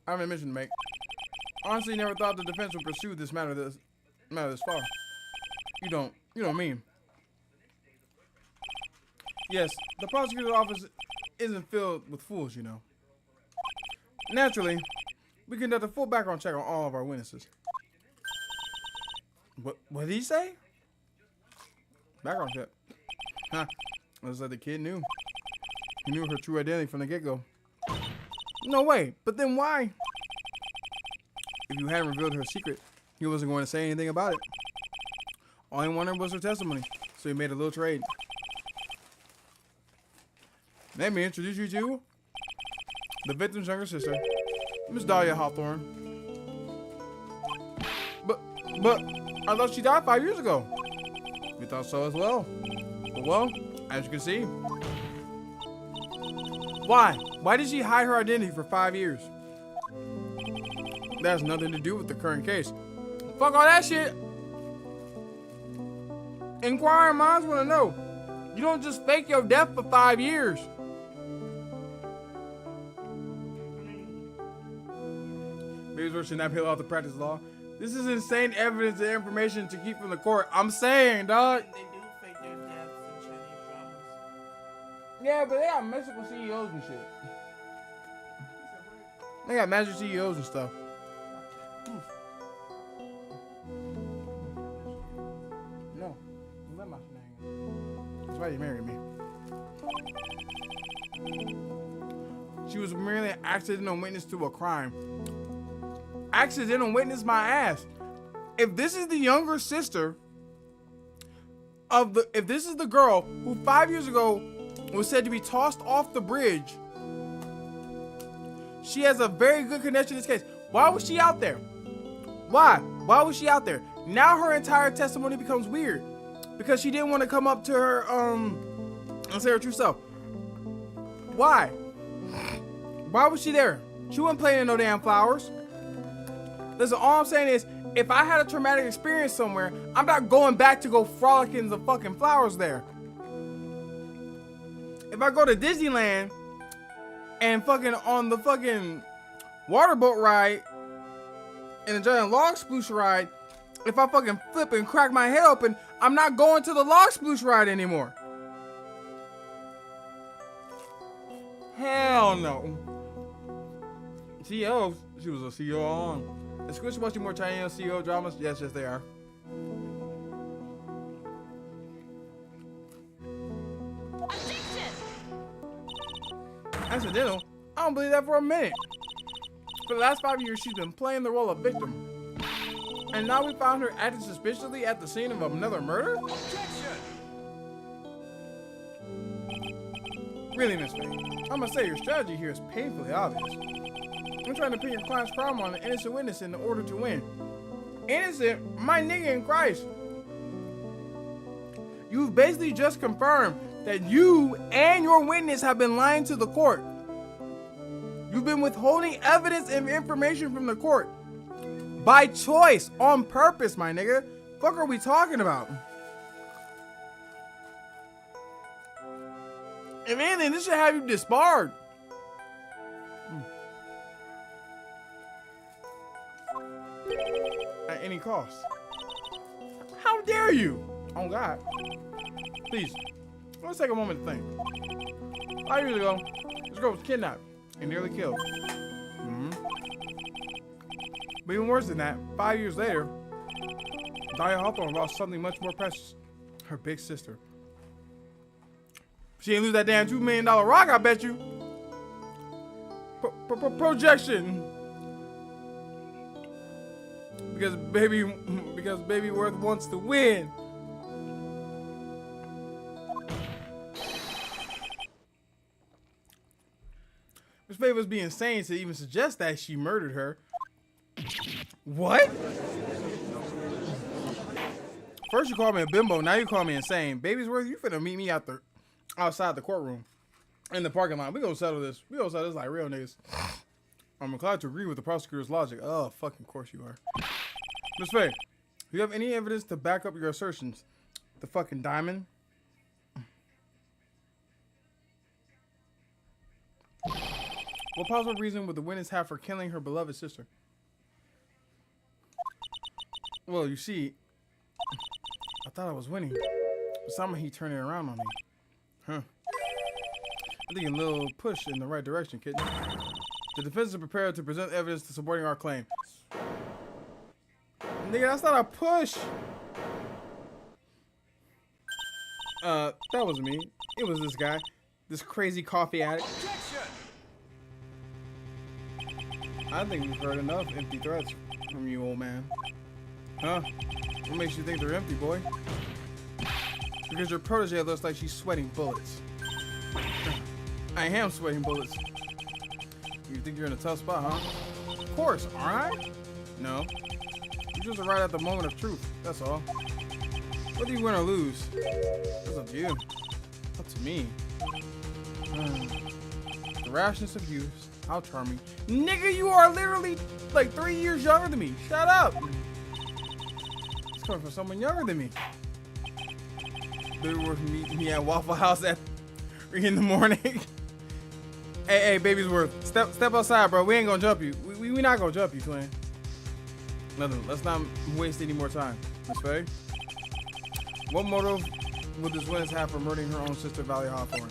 Speaker 6: I have an admission to make. Honestly, never thought the defense would pursue this matter this far. You don't mean. Yes, the prosecutor's office isn't filled with fools, you know. Naturally, we conduct a full background check on all of our witnesses. What did he say? Background check. Huh. Looks like the kid knew. He knew her true identity from the get-go. No way. But then why? If you hadn't revealed her secret, he wasn't going to say anything about it. All he wanted was her testimony, so he made a little trade. Let me introduce you to the victim's younger sister, Miss Dahlia Hawthorne. But I thought she died 5 years ago. We thought so as well. But well, as you can see. Why? Why did she hide her identity for 5 years? That has nothing to do with the current case. Fuck all that shit. Inquiring minds want to know. You don't just fake your death for 5 years. Babysworth should not be allowed to practice law. This is insane evidence and information to keep from the court. I'm saying, dog.
Speaker 2: They do fake their deaths and Chinese dramas.
Speaker 6: Yeah, but they got Mexican CEOs and shit. They got magic CEOs and stuff. No, let my shit hang. That's why you married me. She was merely an accidental witness to a crime. Accidental witness my ass. If this is the younger sister of if this is the girl who 5 years ago was said to be tossed off the bridge, she has a very good connection to this case. Why was she out there? Why was she out there? Now her entire testimony becomes weird because she didn't want to come up to her and say her true self. Why was she there? She wasn't planting no damn flowers. Listen, all I'm saying is, if I had a traumatic experience somewhere, I'm not going back to go frolic in the fucking flowers there. If I go to Disneyland, and fucking on the fucking water boat ride and the giant log sploosh ride, if I fucking flip and crack my head open, I'm not going to the log sploosh ride anymore. Hell no. CEO, she was a CEO on. Is Squish watching more Chinese CEO dramas? Yes, yes they are. Accidental? I don't believe that for a minute. For the last 5 years, she's been playing the role of victim. And now we found her acting suspiciously at the scene of another murder? Really, Miss Faye, I must say your strategy here is painfully obvious. I'm trying to pin your client's crime on an innocent witness in order to win. Innocent? My nigga in Christ. You've basically just confirmed that you and your witness have been lying to the court. You've been withholding evidence and information from the court. By choice, on purpose, my nigga. Fuck are we talking about? If anything, this should have you disbarred. At any cost. How dare you? Oh God. Please, let's take a moment to think. 5 years ago, this girl was kidnapped and nearly killed. But even worse than that, 5 years later, Dahlia Hawthorne lost something much more precious. Her big sister. She didn't lose that damn $2 million rock, I bet you. Projection. Because baby Worth wants to win. Miss Faye was being insane to even suggest that she murdered her. What? First you called me a bimbo, now you call me insane. Baby's Worth, you finna meet me outside the courtroom. In the parking lot. We gonna settle this. We gonna settle this like real niggas. I'm glad to agree with the prosecutor's logic. Oh, fucking course you are. Miss Faye, do you have any evidence to back up your assertions? The fucking diamond? What possible reason would the witness have for killing her beloved sister? Well, you see, I thought I was winning, but somehow he turned it around on me. Huh. I think a little push in the right direction, kitten. The defense is prepared to present evidence to supporting our claim. Nigga, that's not a push. That wasn't me. It was this guy. This crazy coffee addict. I think we've heard enough empty threats from you, old man. Huh? What makes you think they're empty, boy? Because your protege looks like she's sweating bullets. I am sweating bullets. You think you're in a tough spot, huh? Of course, aren't I? No. You're just right at the moment of truth, that's all. Whether you win or lose, it's up to you. Up to me. The rashness of youth, how charming. Nigga, you are literally like 3 years younger than me. Shut up. It's coming from someone younger than me. They were meeting me at Waffle House at 3 in the morning. Hey, baby's worth. Step outside, bro. We ain't gonna jump you. We not gonna jump you, twin. Nothing. Let's not waste any more time. Miss Faye, what motive would this witness have for murdering her own sister, Valerie Hawthorne?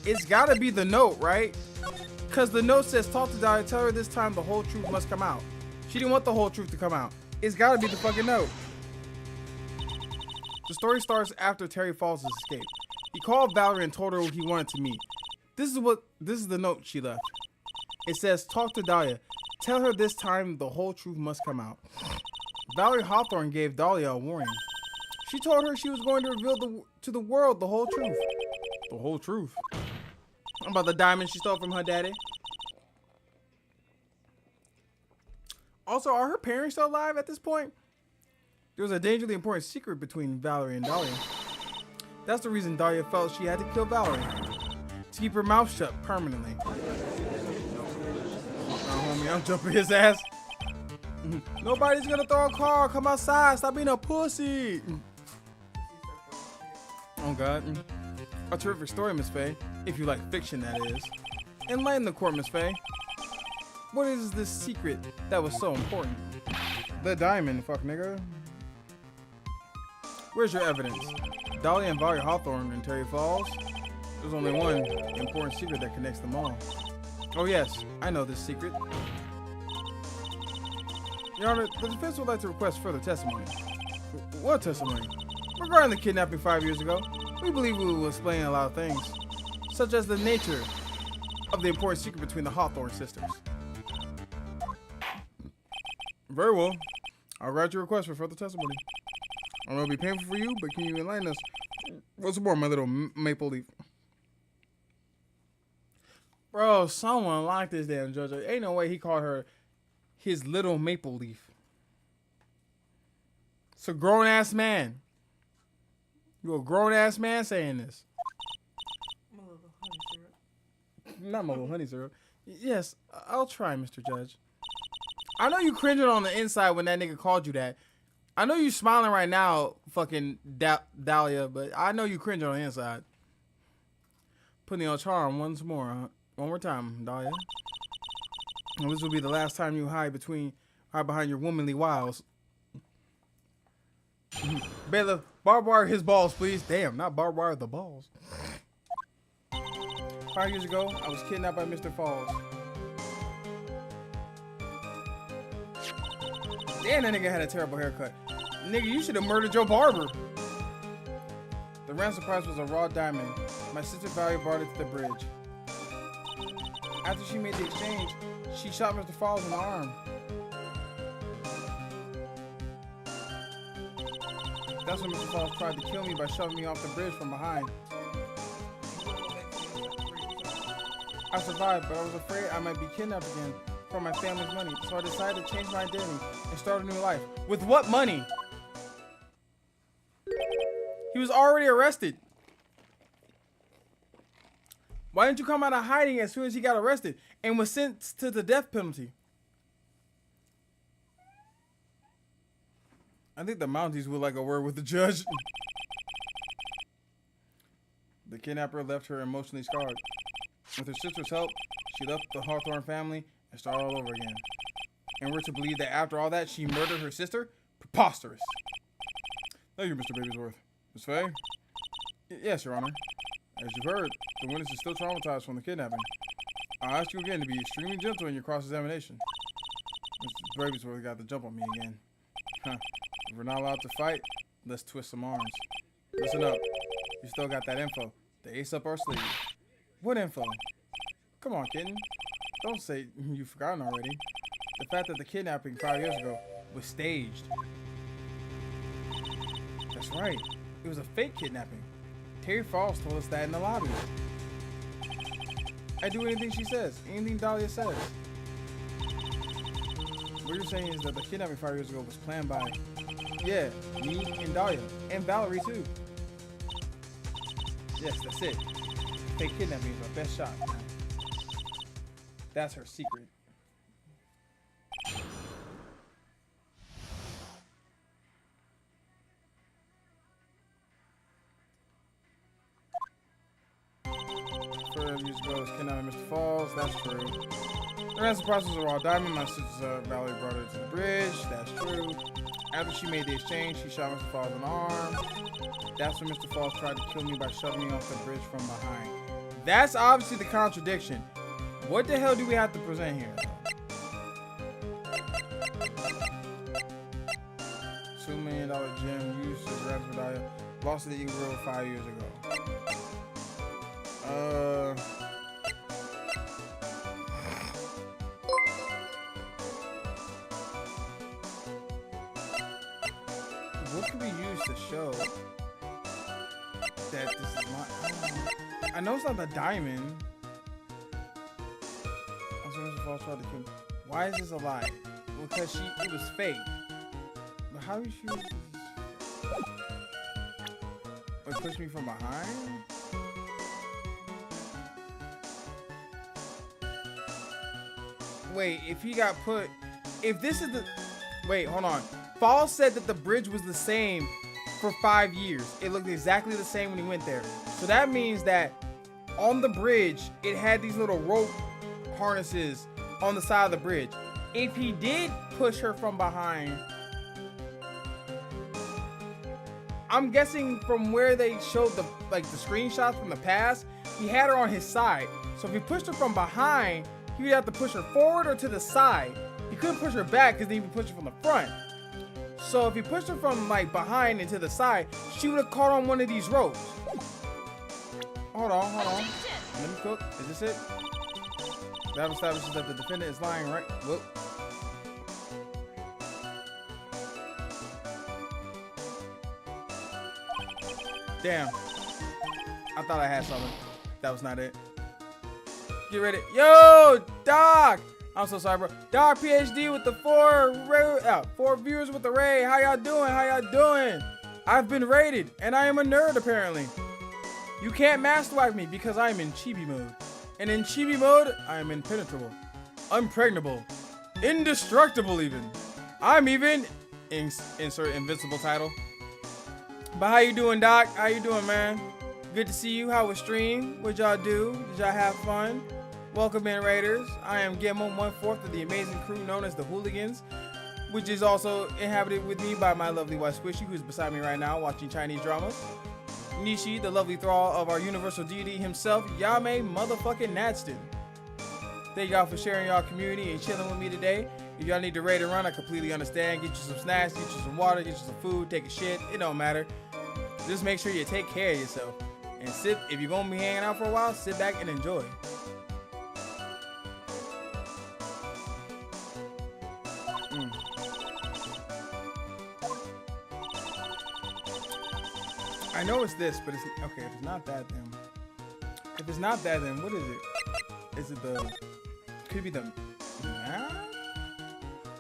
Speaker 6: It's gotta be the note, right? Because the note says, talk to Dahlia, tell her this time the whole truth must come out. She didn't want the whole truth to come out. It's gotta be the fucking note. The story starts after Terry Falls' escape. He called Valerie and told her he wanted to meet. This is the note she left. It says, talk to Dahlia. Tell her this time the whole truth must come out. Valerie Hawthorne gave Dahlia a warning. She told her she was going to reveal to the world the whole truth. The whole truth? About the diamond she stole from her daddy. Also, are her parents still alive at this point? There was a dangerously important secret between Valerie and Dahlia. That's the reason Dahlia felt she had to kill Valerie. To keep her mouth shut permanently. Homie, I'm jumping his ass. Nobody's gonna throw a car. Come outside. Stop being a pussy. Oh God. A terrific story, Miss Faye. If you like fiction, that is. Enlighten the court, Miss Faye. What is this secret that was so important? The diamond, fuck nigga. Where's your evidence? Dahlia and Valerie Hawthorne in Terry Falls? There's only one important secret that connects them all. Oh yes, I know this secret. Your Honor, the defense would like to request further testimony. What testimony? Regarding the kidnapping 5 years ago, we believe we will explain a lot of things, such as the nature of the important secret between the Hawthorne sisters. Very well. I'll write your request for further testimony. I know it'll be painful for you, but can you enlighten us? What's more, my little maple leaf? Bro, someone like this damn judge. Ain't no way he called her his little maple leaf. It's a grown-ass man. You a grown-ass man saying this. Not my little honey syrup. Yes, I'll try, Mr. Judge. I know you cringing on the inside when that nigga called you that. I know you smiling right now, fucking Dahlia, but I know you cringing on the inside. Putting on charm once more. One more time, Dahlia. And this will be the last time you hide behind your womanly wiles. Bailiff, barbed wire his balls, please. Damn, not barbed wire the balls. 5 years ago, I was kidnapped by Mr. Falls. Damn, that nigga had a terrible haircut. Nigga, you should have murdered your barber. The ransom price was a raw diamond. My sister Valerie brought it to the bridge. After she made the exchange, she shot Mr. Falls in the arm. That's when Mr. Falls tried to kill me by shoving me off the bridge from behind. I survived, but I was afraid I might be kidnapped again for my family's money, so I decided to change my identity and start a new life. With what money? He was already arrested. Why didn't you come out of hiding as soon as he got arrested and was sentenced to the death penalty? I think the Mounties would like a word with the judge. The kidnapper left her emotionally scarred. With her sister's help, she left the Hawthorne family and started all over again. And we're to believe that after all that, she murdered her sister? Preposterous. Thank you, Mr. Babysworth. Miss Faye? Yes, Your Honor. As you've heard, the witness is still traumatized from the kidnapping. I'll ask you again to be extremely gentle in your cross-examination. Mr. Babysworth got the jump on me again. Huh. If we're not allowed to fight, let's twist some arms. Listen up. You still got that info. The ace up our sleeve. What info? Come on, kitten. Don't say you've forgotten already. The fact that the kidnapping 5 years ago was staged. That's right. It was a fake kidnapping. Terry Falls told us that in the lobby. I do anything she says. Anything Dahlia says. What you're saying is that the kidnapping 5 years ago was planned by, yeah, me and Dahlia. And Valerie, too. Yes, that's it. Fake kidnapping is our best shot. That's her secret. Years ago, was kidnapping Mr. Falls. That's true. The ransom price was a raw diamond. My sister Valerie brought her to the bridge. That's true. After she made the exchange, she shot Mr. Falls in the arm. That's when Mr. Falls tried to kill me by shoving me off the bridge from behind. That's obviously the contradiction. What the hell do we have to present here? $2 million gem used as ransom value. Lost to the Eagle River 5 years ago. What can we use to show that this is my... I know it's not the diamond. Why is this a lie? Because it was fake. But how did she... Wait, push me from behind? Wait, if he got put... If this is the... Wait, hold on. Falls said that the bridge was the same for 5 years. It looked exactly the same when he went there. So that means that on the bridge, it had these little rope harnesses on the side of the bridge. If he did push her from behind, I'm guessing from where they showed the screenshots from the past, he had her on his side. So if he pushed her from behind, he would have to push her forward or to the side. He couldn't push her back because he even pushed her from the front. So if he pushed her from like behind and to the side, she would have caught on one of these ropes. Hold on. Let me cook. Is this it? That establishes that the defendant is lying, right? Whoop. Damn. I thought I had something. That was not it. Get ready. Yo, Doc! I'm so sorry, bro. Doc PhD with the 4 viewers with the raid. How y'all doing? I've been raided, and I am a nerd, apparently. You can't master wipe me because I am in chibi mode. And in chibi mode, I am impenetrable, unpregnable, indestructible even. I'm even, insert invincible title. But how you doing, Doc? How you doing, man? Good to see you. How was stream? What'd y'all do? Did y'all have fun? Welcome in, Raiders. I am Gimmo, 1/4 of the amazing crew known as the Hooligans, which is also inhabited with me by my lovely wife Squishy, who's beside me right now watching Chinese dramas. Nishi, the lovely thrall of our universal deity himself, Yame motherfucking Nadston. Thank y'all for sharing y'all community and chilling with me today. If y'all need to raid and run, I completely understand. Get you some snacks, get you some water, get you some food, take a shit. It don't matter. Just make sure you take care of yourself. And sit, if you're gonna be hanging out for a while, sit back and enjoy. I know it's this, but it's okay. If it's not that, then what is it? Is it the? Could it be the map?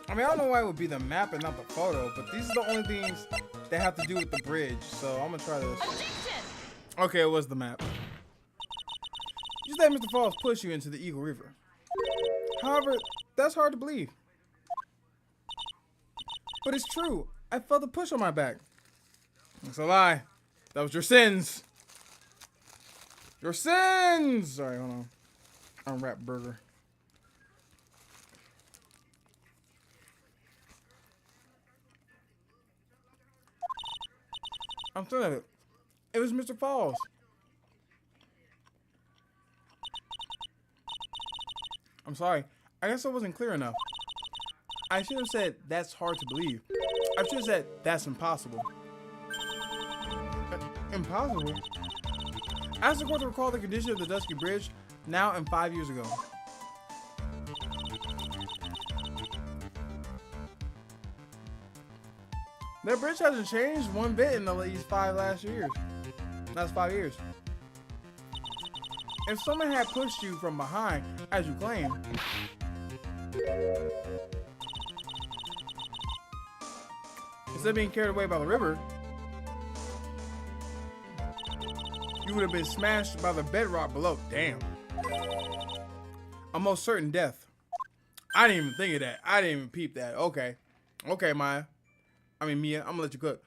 Speaker 6: I mean, I don't know why it would be the map and not the photo, but these are the only things that have to do with the bridge. So I'm gonna try this. Okay, it was the map. Just let Mr. Falls push you into the Eagle River. However, that's hard to believe. But it's true. I felt a push on my back. It's a lie. That was your sins. Your sins! Alright, hold on. Unwrap burger. I'm still at it. It was Mr. Falls. I'm sorry. I guess I wasn't clear enough. I should have said that's hard to believe. I should have said that's impossible. Impossible? Ask the court to recall the condition of the Dusky Bridge now and 5 years ago. That bridge hasn't changed one bit in these last years. That's 5 years. If someone had pushed you from behind, as you claim, instead of being carried away by the river, you would have been smashed by the bedrock below. Damn. A most certain death. I didn't even think of that. I didn't even peep that. Okay. Okay, Mia. I'm gonna let you cook.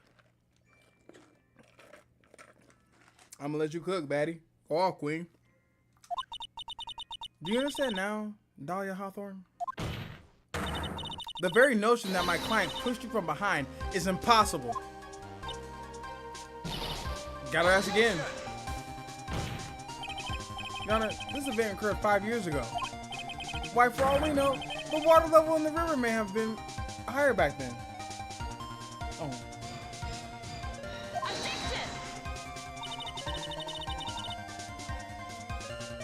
Speaker 6: I'm gonna let you cook, baddie. Go off, queen. Do you understand now, Dahlia Hawthorne? The very notion that my client pushed you from behind is impossible. Got her ass again. Your Honor, this event occurred 5 years ago. Why, for all we know, the water level in the river may have been higher back then. Oh.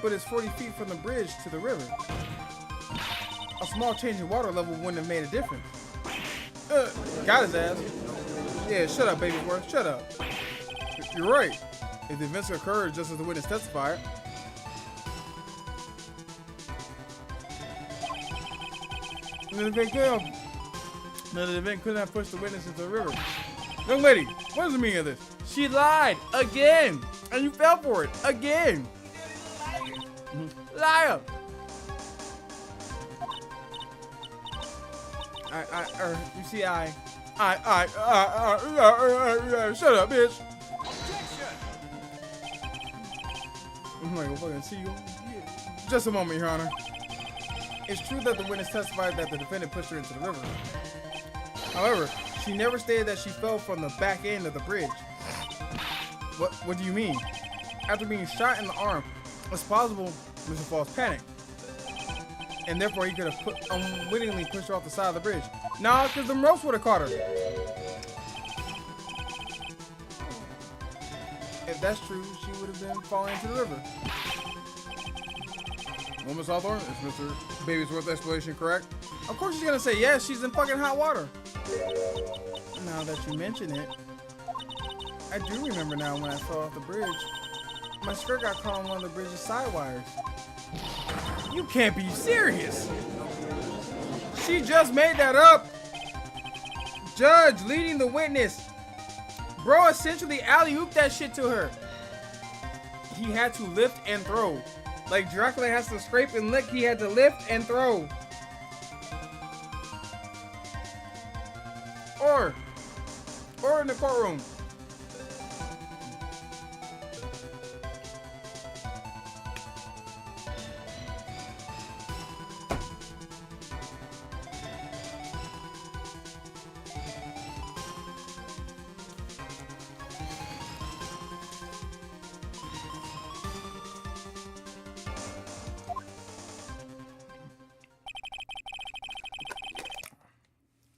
Speaker 6: But it's 40 feet from the bridge to the river. A small change in water level wouldn't have made a difference. Got his ass. Yeah, shut up, baby boy. Shut up. You're right. If the events occurred just as the witness testified, then the event couldn't have pushed the witness into the river. Young lady, what is the meaning of this? She lied again, and you fell for it again. Liar. You see, shut up, bitch. I'm like, fucking see you. Just a moment, Your Honor. It's true that the witness testified that the defendant pushed her into the river. However, she never stated that she fell from the back end of the bridge. What do you mean? After being shot in the arm, it's possible Mr. Falls panicked, and therefore he could have unwittingly pushed her off the side of the bridge. Nah, because the ropes would have caught her. If that's true, she would have been falling into the river. Well, Miss Hawthorne, is Mr. Babysworth's explanation correct? Of course she's gonna say yes, she's in fucking hot water. Now that you mention it, I do remember now when I fell off the bridge. My skirt got caught on one of the bridge's side wires. You can't be serious. She just made that up. Judge leading the witness. Bro essentially alley-ooped that shit to her. He had to lift and throw. Like Dracula has to scrape and lick, he had to lift and throw. Or in the courtroom.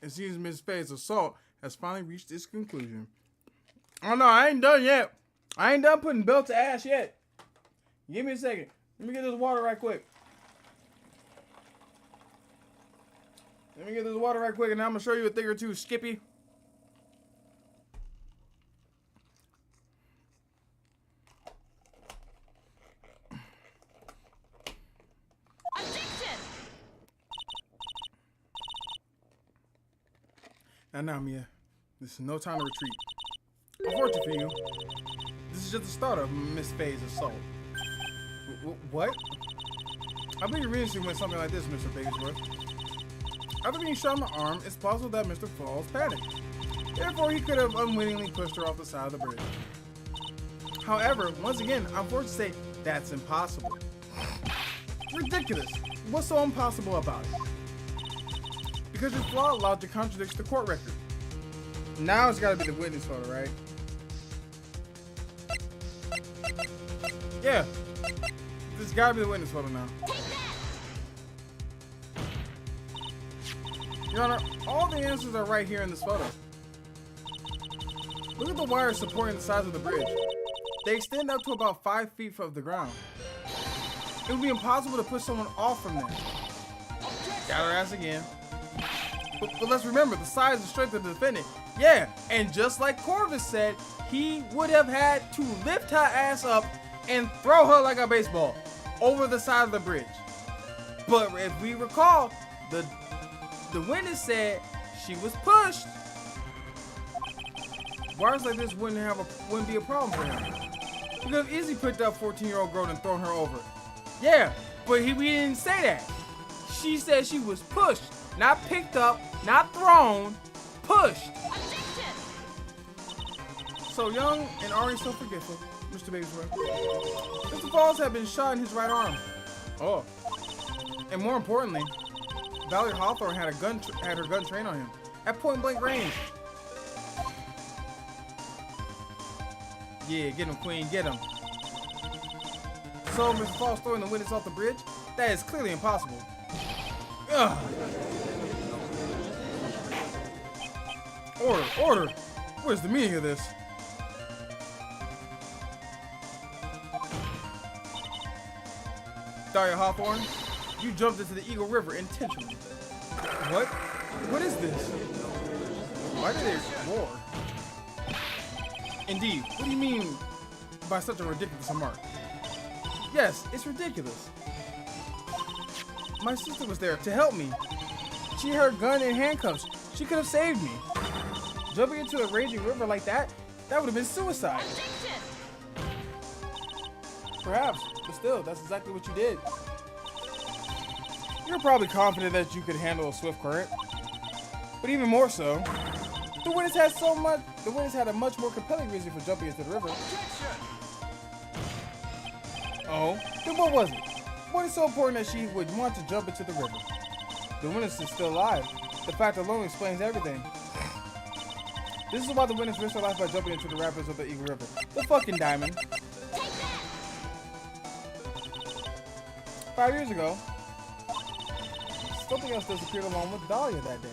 Speaker 6: It seems Miss Faye's assault has finally reached its conclusion. Oh no, I ain't done yet. I ain't done putting belt to ass yet. Give me a second. Let me get this water right quick. And then I'm gonna show you a thing or two, Skippy. Now, Mia, this is no time to retreat. Unfortunately for you, this is just the start of Miss Faye's assault. What? I believe you're reading when something like this, Mr. Babysworth. After being shot in the arm, it's possible that Mr. Falls panicked. Therefore, he could have unwittingly pushed her off the side of the bridge. However, once again, I'm forced to say that's impossible. Ridiculous. What's so impossible about it? Because your flawed logic contradicts the court record. Now it's gotta be the witness photo, right? Yeah. This gotta be the witness photo now. Your Honor, all the answers are right here in this photo. Look at the wires supporting the sides of the bridge. They extend up to about 5 feet from the ground. It would be impossible to push someone off from there. Got her ass again. But let's remember, the size and strength of the defendant. Yeah, and just like Corvus said, he would have had to lift her ass up and throw her like a baseball over the side of the bridge. But if we recall, the witness said she was pushed. Wires like this wouldn't be a problem for him. He could have easily picked up 14-year-old girl and thrown her over. Yeah, but we didn't say that. She said she was pushed. Not picked up, not thrown, pushed. So young and already so forgetful, Mr. Babysworth. Mr. Falls had been shot in his right arm. Oh. And more importantly, Valerie Hawthorne had her gun trained on him at point blank range. Yeah, get him, Queen, get him. So Mr. Falls throwing the witness off the bridge? That is clearly impossible. Ugh. Order! Where's the meaning of this? Dahlia Hawthorne, you jumped into the Eagle River intentionally. What? What is this? Why did they roar? Indeed, what do you mean by such a ridiculous remark? Yes, it's ridiculous. My sister was there to help me. She had her gun in handcuffs. She could have saved me. Jumping into a raging river like that would have been suicide. Perhaps, but still, that's exactly what you did. You're probably confident that you could handle a swift current. But even more so, the witness had a much more compelling reason for jumping into the river. Oh, then what was it? What is so important that she would want to jump into the river? The witness is still alive. The fact alone explains everything. This is why the witness risked her life by jumping into the rapids of the Eagle River. The fucking diamond. 5 years ago, something else disappeared along with Dahlia that day.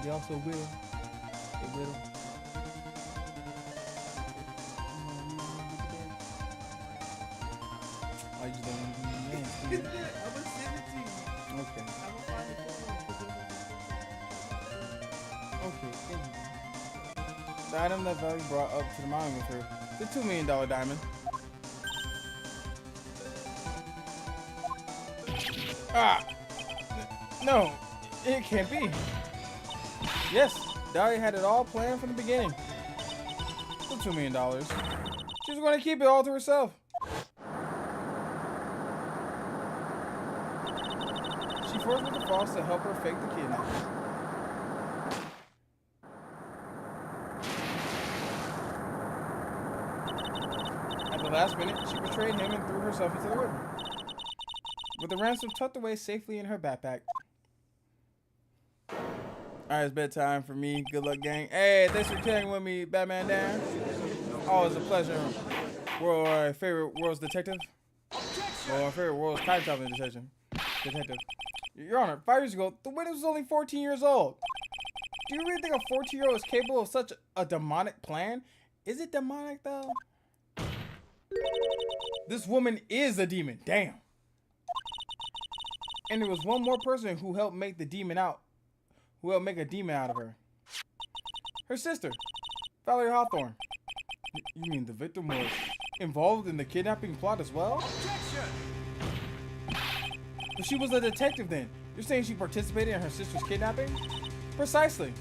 Speaker 6: They also will. They will. I just don't want to be names.
Speaker 2: I'm gonna send it to you.
Speaker 6: Okay.
Speaker 2: I'm gonna find it for you.
Speaker 6: Okay. Thank you. The item that Valley brought up to the mountain with her, the $2 million diamond. Ah! No, it can't be. Yes, Dahlia had it all planned from the beginning. The $2 million. She was going to keep it all to herself. She forced Mr. Frost to help her fake the kidnapping. At the last minute, she betrayed him and threw herself into the river. With the ransom tucked away safely in her backpack. Alright, it's bedtime for me. Good luck, gang. Hey, thanks for killing with me, Batman Dan. Always a pleasure. World favorite world's detective. Well, our favorite world's time traveling detective. Your Honor, 5 years ago, the witness was only 14 years old. Do you really think a 14-year-old is capable of such a demonic plan? Is it demonic, though? This woman is a demon. Damn. And there was one more person who helped make the demon out. Who helped make a demon out of her. Her sister, Valerie Hawthorne. You mean the victim was involved in the kidnapping plot as well? But she was a detective then. You're saying she participated in her sister's kidnapping? Precisely.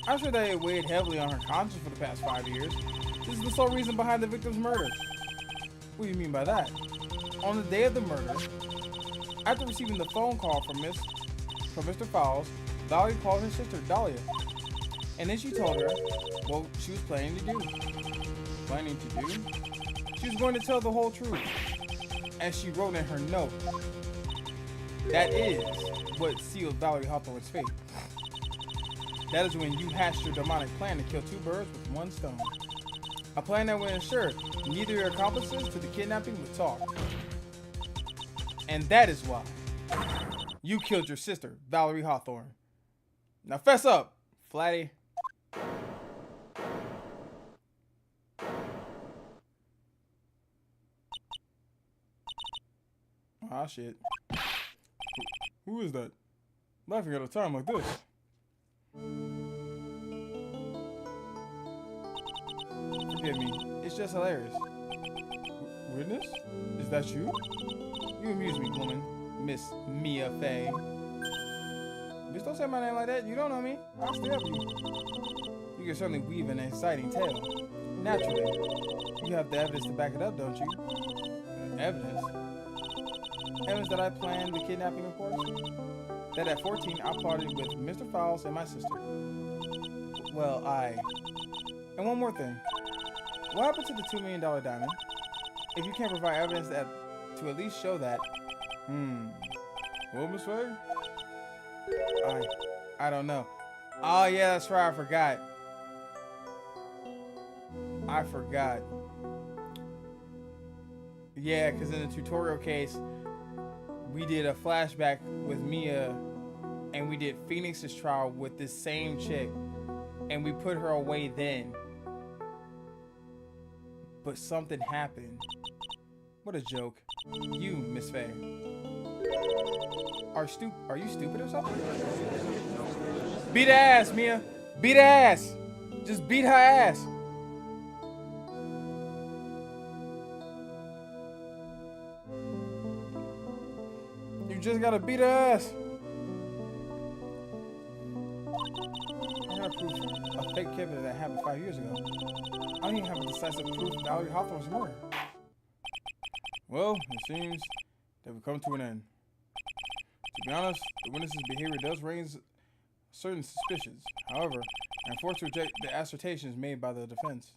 Speaker 6: I'm sure that it weighed heavily on her conscience for the past 5 years. This is the sole reason behind the victim's murder. What do you mean by that? On the day of the murder, after receiving the phone call from Mr. Fowles, Valerie called her sister, Dahlia. And then she told her what she was planning to do. She was going to tell the whole truth. As she wrote in her note. That is what sealed Valerie Hawthorne's fate. That is when you hatched your demonic plan to kill 2 birds with 1 stone. A plan that would ensure neither your accomplices to the kidnapping would talk. And that is why you killed your sister, Valerie Hawthorne. Now fess up, Flatty. Ah, shit. Who is that? Laughing at a time like this. Forgive me. It's just hilarious. Witness? Is that you? You amuse me, woman. Miss Mia Fey. Bitch, don't say my name like that. You don't know me. I'll stay up you. You can certainly weave an exciting tale. Naturally. You have the evidence to back it up, don't you? Evidence? Evidence that I planned the kidnapping, of course. That at 14, I plotted with Mr. Fowles and my sister. Well, And one more thing. What happened to the $2 million diamond? If you can't provide evidence that to at least show that. What, Miss Faye? I don't know. Oh yeah, that's right. I forgot. Yeah, because in the tutorial case, we did a flashback with Mia, and we did Phoenix's trial with this same chick, and we put her away then. But something happened. What a joke. You, Miss Faye. Are you stupid or something? Beat her ass, Mia. Beat her ass. Just beat her ass. You just gotta beat her ass. I got proof. take care of that happened 5 years ago. I don't even have a decisive proof that Valerie Hawthorne's murder. Well, it seems that we've come to an end. To be honest, the witness's behavior does raise certain suspicions. However, I'm forced to reject the assertions made by the defense.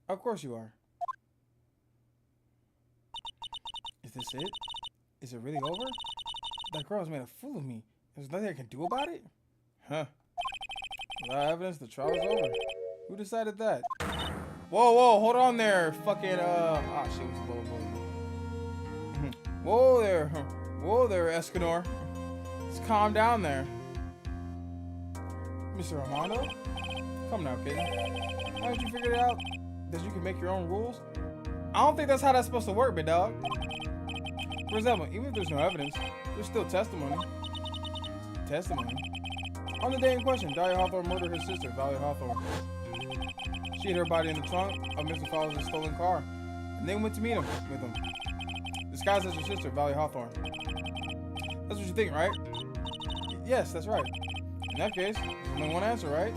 Speaker 6: Of course you are. Is this it? Is it really over? That girl has made a fool of me. There's nothing I can do about it? Huh. Without evidence, the trial is over. Who decided that? Whoa, hold on there. Fucking, ah, shit, was a little boy. Whoa there, Escanor. Just calm down there. Mr. Armando? Come now, kid. Haven't you figured it out that you can make your own rules? I don't think that's how that's supposed to work, big dog. For example, even if there's no evidence, there's still testimony. Testimony? On the day in question, Dahlia Hawthorne murdered her sister, Valerie Hawthorne. She hid her body in the trunk of Mr. Fowler's stolen car, and then went to meet him with him, disguised as her sister, Valerie Hawthorne. That's what you think, right? Yes, that's right. In that case, there's only one answer, right?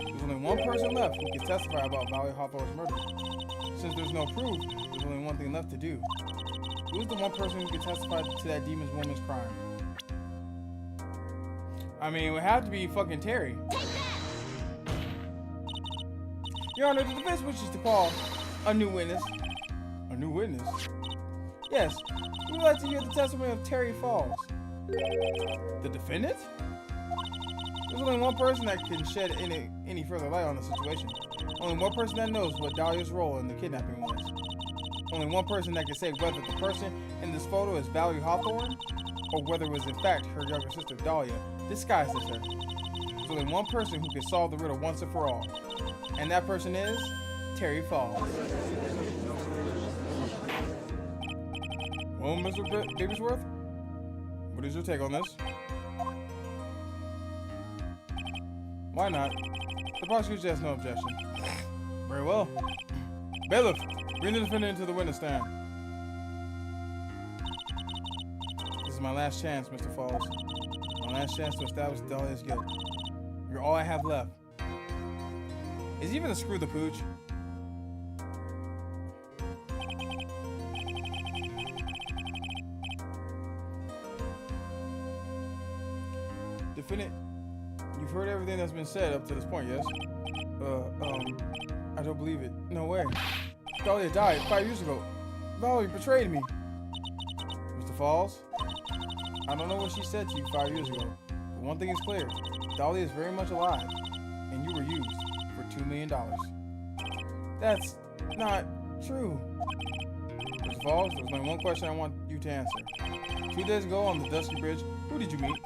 Speaker 6: There's only one person left who can testify about Valerie Hawthorne's murder. Since there's no proof, there's only one thing left to do. Who's the one person who can testify to that demon woman's crime? I mean, it would have to be fucking Terry. Your Honor, the defense wishes to call a new witness. A new witness? Yes, we would like to hear the testimony of Terry Falls. The defendant? There's only one person that can shed any further light on the situation. Only one person that knows what Dahlia's role in the kidnapping was. Only one person that can say whether the person in this photo is Valerie Hawthorne or whether it was in fact her younger sister Dahlia, disguised as her. There's only one person who can solve the riddle once and for all. And that person is Terry Falls. Well, Mr. Bigglesworth, what is your take on this? Why not? The prosecution has no objection. Very well. Bailiff, bring the defendant into the witness stand. This is my last chance, Mr. Falls. My last chance to establish Dahlia's guilt. You're all I have left. Is he even a screw the pooch? Defendant, you've heard everything that's been said up to this point, yes? I don't believe it. No way. Dahlia died 5 years ago. Valerie betrayed me. Mr. Falls, I don't know what she said to you 5 years ago, but one thing is clear. Dahlia is very much alive, and you were used for $2 million. That's not true. Mr. Falls, there's only one question I want you to answer. 2 days ago on the Dusky Bridge, who did you meet?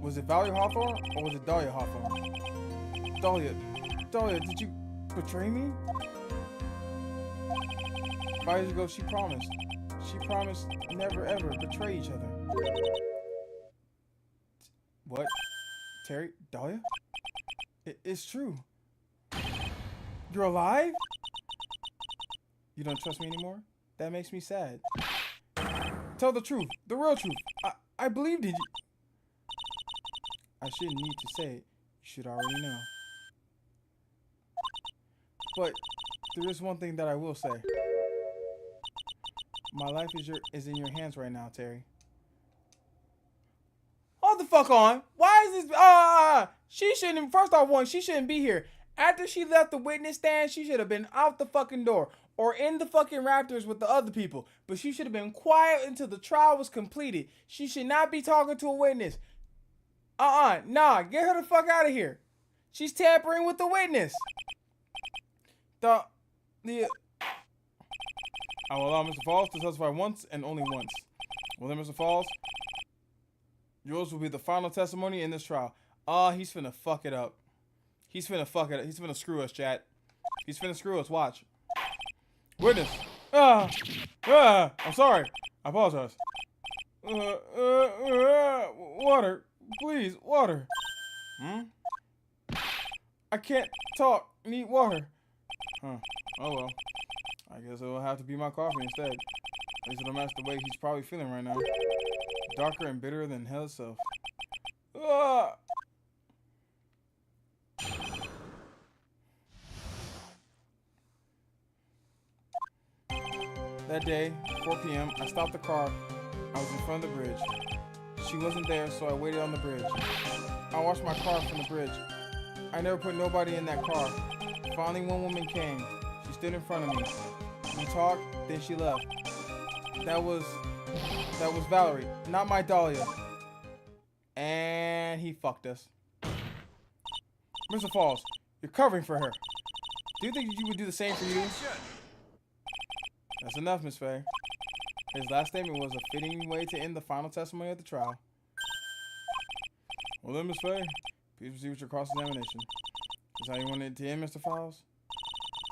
Speaker 6: Was it Valerie Hawthorne or was it Dahlia Hawthorne? Dahlia, did you betray me? 5 years ago, she promised never ever betray each other. What? Terry? Dahlia? It's true. You're alive? You don't trust me anymore? That makes me sad. Tell the truth, the real truth. I believed in you. I shouldn't need to say it. You should already know. But there is one thing that I will say. My life is in your hands right now, Terry. Hold the fuck on. Why is this? She shouldn't. First off, she shouldn't be here. After she left the witness stand, she should have been out the fucking door or in the fucking Raptors with the other people. But she should have been quiet until the trial was completed. She should not be talking to a witness. Nah, get her the fuck out of here. She's tampering with the witness. I will allow Mr. Falls to testify once and only once. Well then, Mr. Falls, yours will be the final testimony in this trial. He's finna fuck it up. He's finna fuck it up. He's finna screw us, chat. He's finna screw us, watch. Witness. I'm sorry. I apologize. Water. Please, water. I can't talk. Need water. Oh well. I guess it will have to be my coffee instead. At least it'll match the way he's probably feeling right now. Darker and bitterer than hell itself. That day, 4 p.m., I stopped the car. I was in front of the bridge. She wasn't there, so I waited on the bridge. I watched my car from the bridge. I never put nobody in that car. Finally, one woman came. She stood in front of me. We talked, then she left. That was Valerie, not my Dahlia. And he fucked us. Mr. Falls, you're covering for her. Do you think you would do the same for you? That's enough, Miss Faye. His last statement was a fitting way to end the final testimony of the trial. Well then, Miss Faye, please proceed with your cross-examination. Is how you want it to end, Mr. Falls?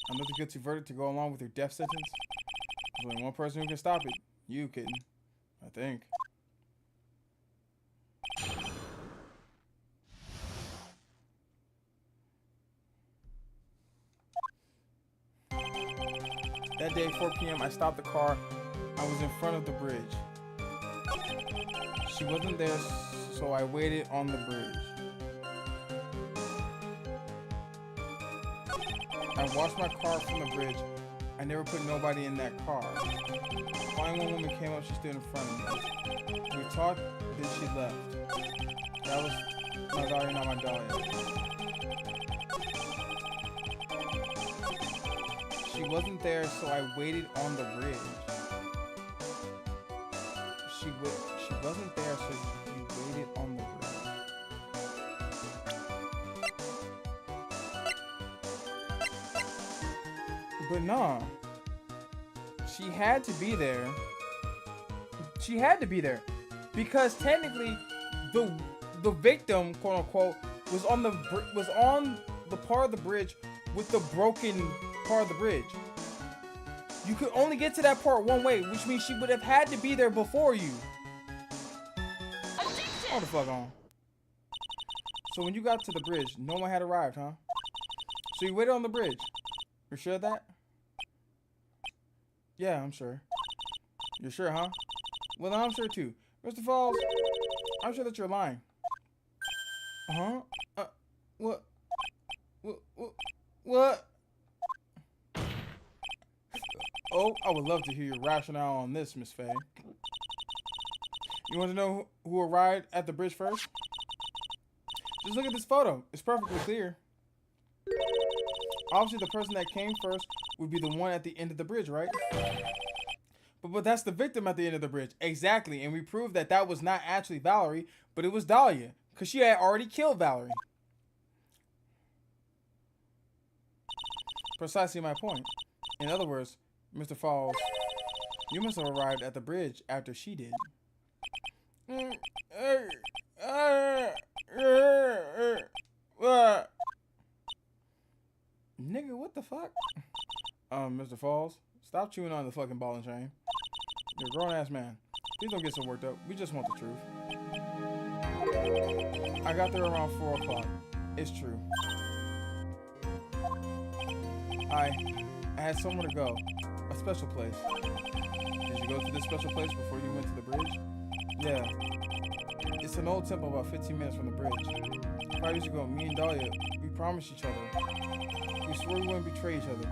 Speaker 6: Another guilty verdict to go along with your death sentence? There's only one person who can stop it. You, kitten. I think. That day, 4 p.m., I stopped the car. I was in front of the bridge. She wasn't there, so I waited on the bridge. I watched my car from the bridge. I never put nobody in that car. Finally, one woman came up. She stood in front of me. We talked, then she left. That was my Dahlia, not my Dahlia. She wasn't there, so I waited on the bridge. She wasn't there, so you waited on the bridge. But nah. She had to be there. She had to be there. Because technically the victim, quote unquote, was on the part of the bridge with the broken part of the bridge. You could only get to that part one way, which means she would have had to be there before you. Hold the fuck on. So when you got to the bridge, no one had arrived, huh? So you waited on the bridge. You're sure of that? Yeah, I'm sure. You're sure, huh? Well, I'm sure too. Mr. Falls, I'm sure that you're lying. Uh-huh? What? What? Oh, I would love to hear your rationale on this, Miss Faye. You want to know who arrived at the bridge first? Just look at this photo. It's perfectly clear. Obviously, the person that came first would be the one at the end of the bridge, right? But that's the victim at the end of the bridge. Exactly. And we proved that that was not actually Valerie, but it was Dahlia. Because she had already killed Valerie. Precisely my point. In other words, Mr. Falls, you must have arrived at the bridge after she did. Nigga, what the fuck? Mr. Falls, stop chewing on the fucking ball and chain. You're a grown-ass man. Please don't get so worked up. We just want the truth. I got there around 4 o'clock. It's true. I had somewhere to go. A special place. Did you go to this special place before you went to the bridge? Yeah. It's an old temple about 15 minutes from the bridge. 5 years ago, me and Dahlia, we promised each other. We swore we wouldn't betray each other.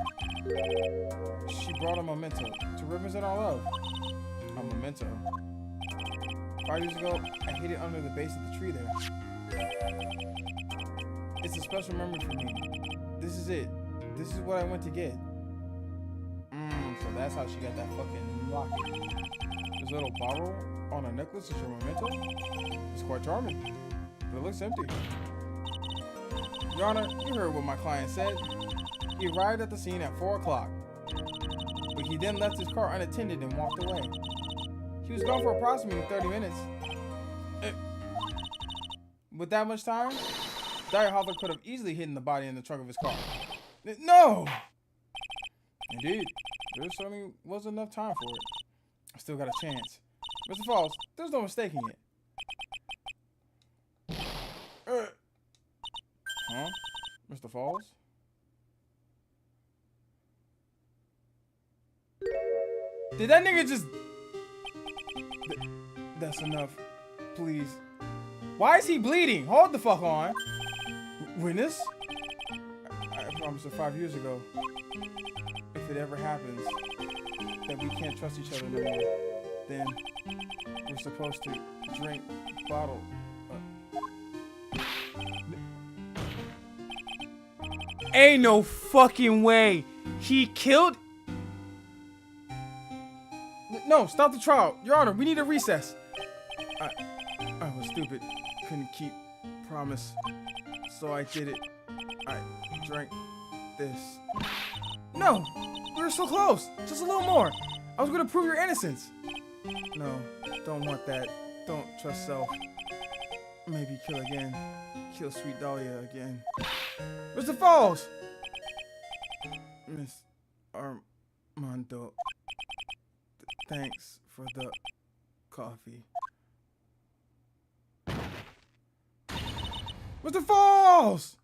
Speaker 6: She brought a memento to represent our love. A memento. 5 years ago, I hid it under the base of the tree there. It's a special memory for me. This is it. This is what I went to get. So that's how she got that fucking locket. This little bottle on a necklace is your memento? It's quite charming, but it looks empty. Your Honor, you heard what my client said. He arrived at the scene at 4 o'clock, but he then left his car unattended and walked away. He was gone for approximately 30 minutes. With that much time, Dahlia Hawthorne could have easily hidden the body in the trunk of his car. No! Indeed, there certainly wasn't enough time for it. I still got a chance. Mr. Falls, there's no mistaking it. Huh? Mr. Falls? Did that nigga just... That's enough. Please. Why is he bleeding? Hold the fuck on. Witness? I promised her 5 years ago. If it ever happens, that we can't trust each other no more, then we're supposed to drink bottle. Ain't no fucking way. He killed. No, stop the trial. Your Honor, we need a recess. I was stupid. Couldn't keep promise. So I did it. I drank this. No, we were so close. Just a little more. I was gonna prove your innocence. No, don't want that. Don't trust self. Maybe kill again. Kill sweet Dahlia again. Mr. Falls! Miss Armando. Thanks for the coffee. Mr. Falls!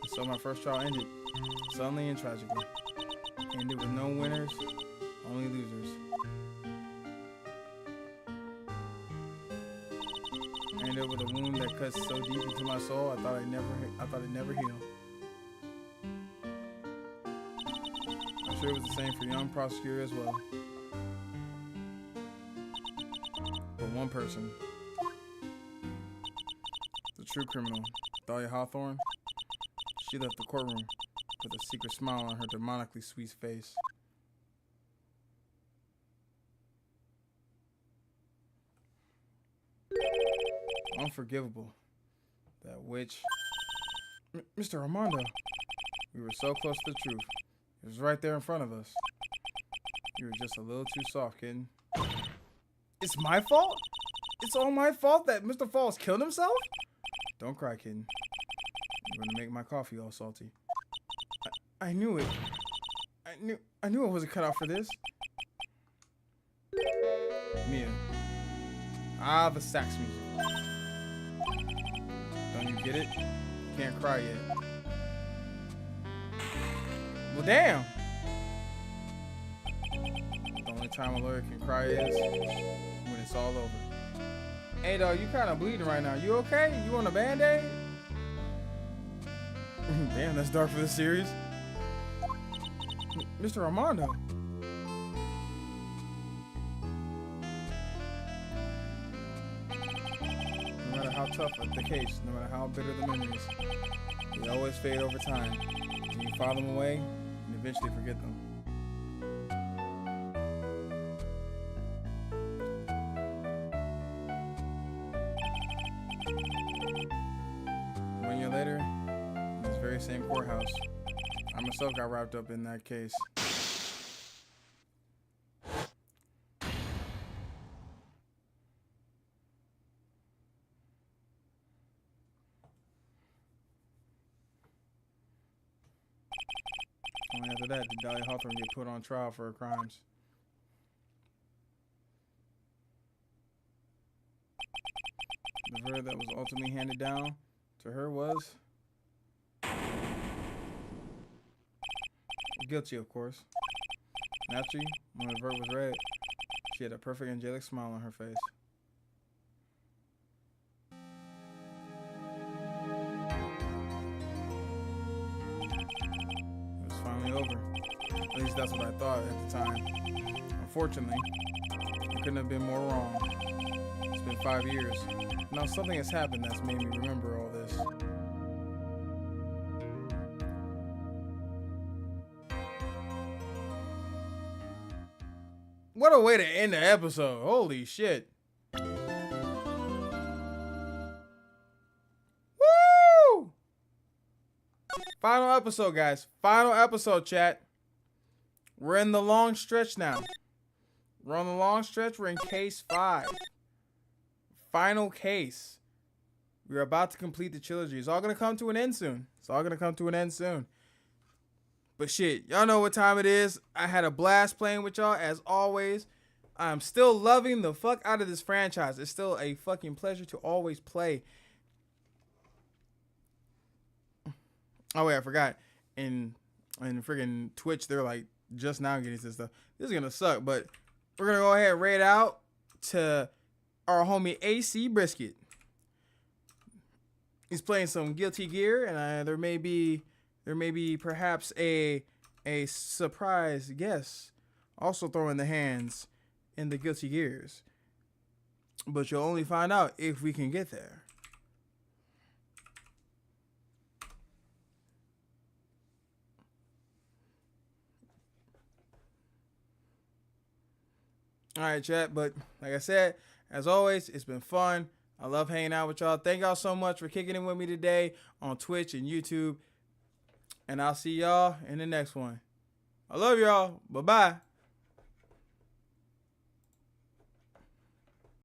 Speaker 6: So my first trial ended, suddenly and tragically. Ended with no winners, only losers. I ended up with a wound that cuts so deep into my soul, I thought it'd never heal. I'm sure it was the same for young prosecutor as well. But one person, the true criminal, Dahlia Hawthorne, she left the courtroom with a secret smile on her demonically sweet face. Unforgivable. That witch. Mr. Armando. We were so close to the truth. It was right there in front of us. You were just a little too soft, kitten. It's my fault? It's all my fault that Mr. Falls killed himself? Don't cry, kitten. You're gonna make my coffee all salty. I knew it. I knew I wasn't cut out for this. Mia. Ah, the sax music. Don't you get it? Can't cry yet. Well, damn. The only time a lawyer can cry is when it's all over. Hey, dog, you kind of bleeding right now. You okay? You on a band-aid? Damn, that's dark for the series. Mr. Armando. No matter how tough the case, no matter how bitter the memories, they always fade over time. And you file them away and eventually forget them. 1 year later, in this very same courthouse, I myself got wrapped up in that case. Only after that did Dahlia Hawthorne get put on trial for her crimes. The verdict that was ultimately handed down to her was guilty, of course. Naturally, when the verdict was read, she had a perfect angelic smile on her face. It was finally over. At least that's what I thought at the time. Unfortunately, I couldn't have been more wrong. It's been 5 years. Now something has happened that's made me remember all this. What a way to end the episode. Holy shit. Woo! Final episode, guys. Final episode, chat. We're in the long stretch now. We're on the long stretch. We're in case 5. Final case. We're about to complete the trilogy. It's all going to come to an end soon. But shit, y'all know what time it is. I had a blast playing with y'all as always. I'm still loving the fuck out of this franchise. It's still a fucking pleasure to always play. Oh wait, I forgot. In friggin' Twitch, they're like just now getting this stuff. This is gonna suck, but we're gonna go ahead and raid out to our homie AC Brisket. He's playing some Guilty Gear, and there may be perhaps a surprise guest also throwing the hands in the Guilty Gears. But you'll only find out if we can get there. All right, chat. But like I said, as always, it's been fun. I love hanging out with y'all. Thank y'all so much for kicking it with me today on Twitch and YouTube. And I'll see y'all in the next one. I love y'all. Bye-bye.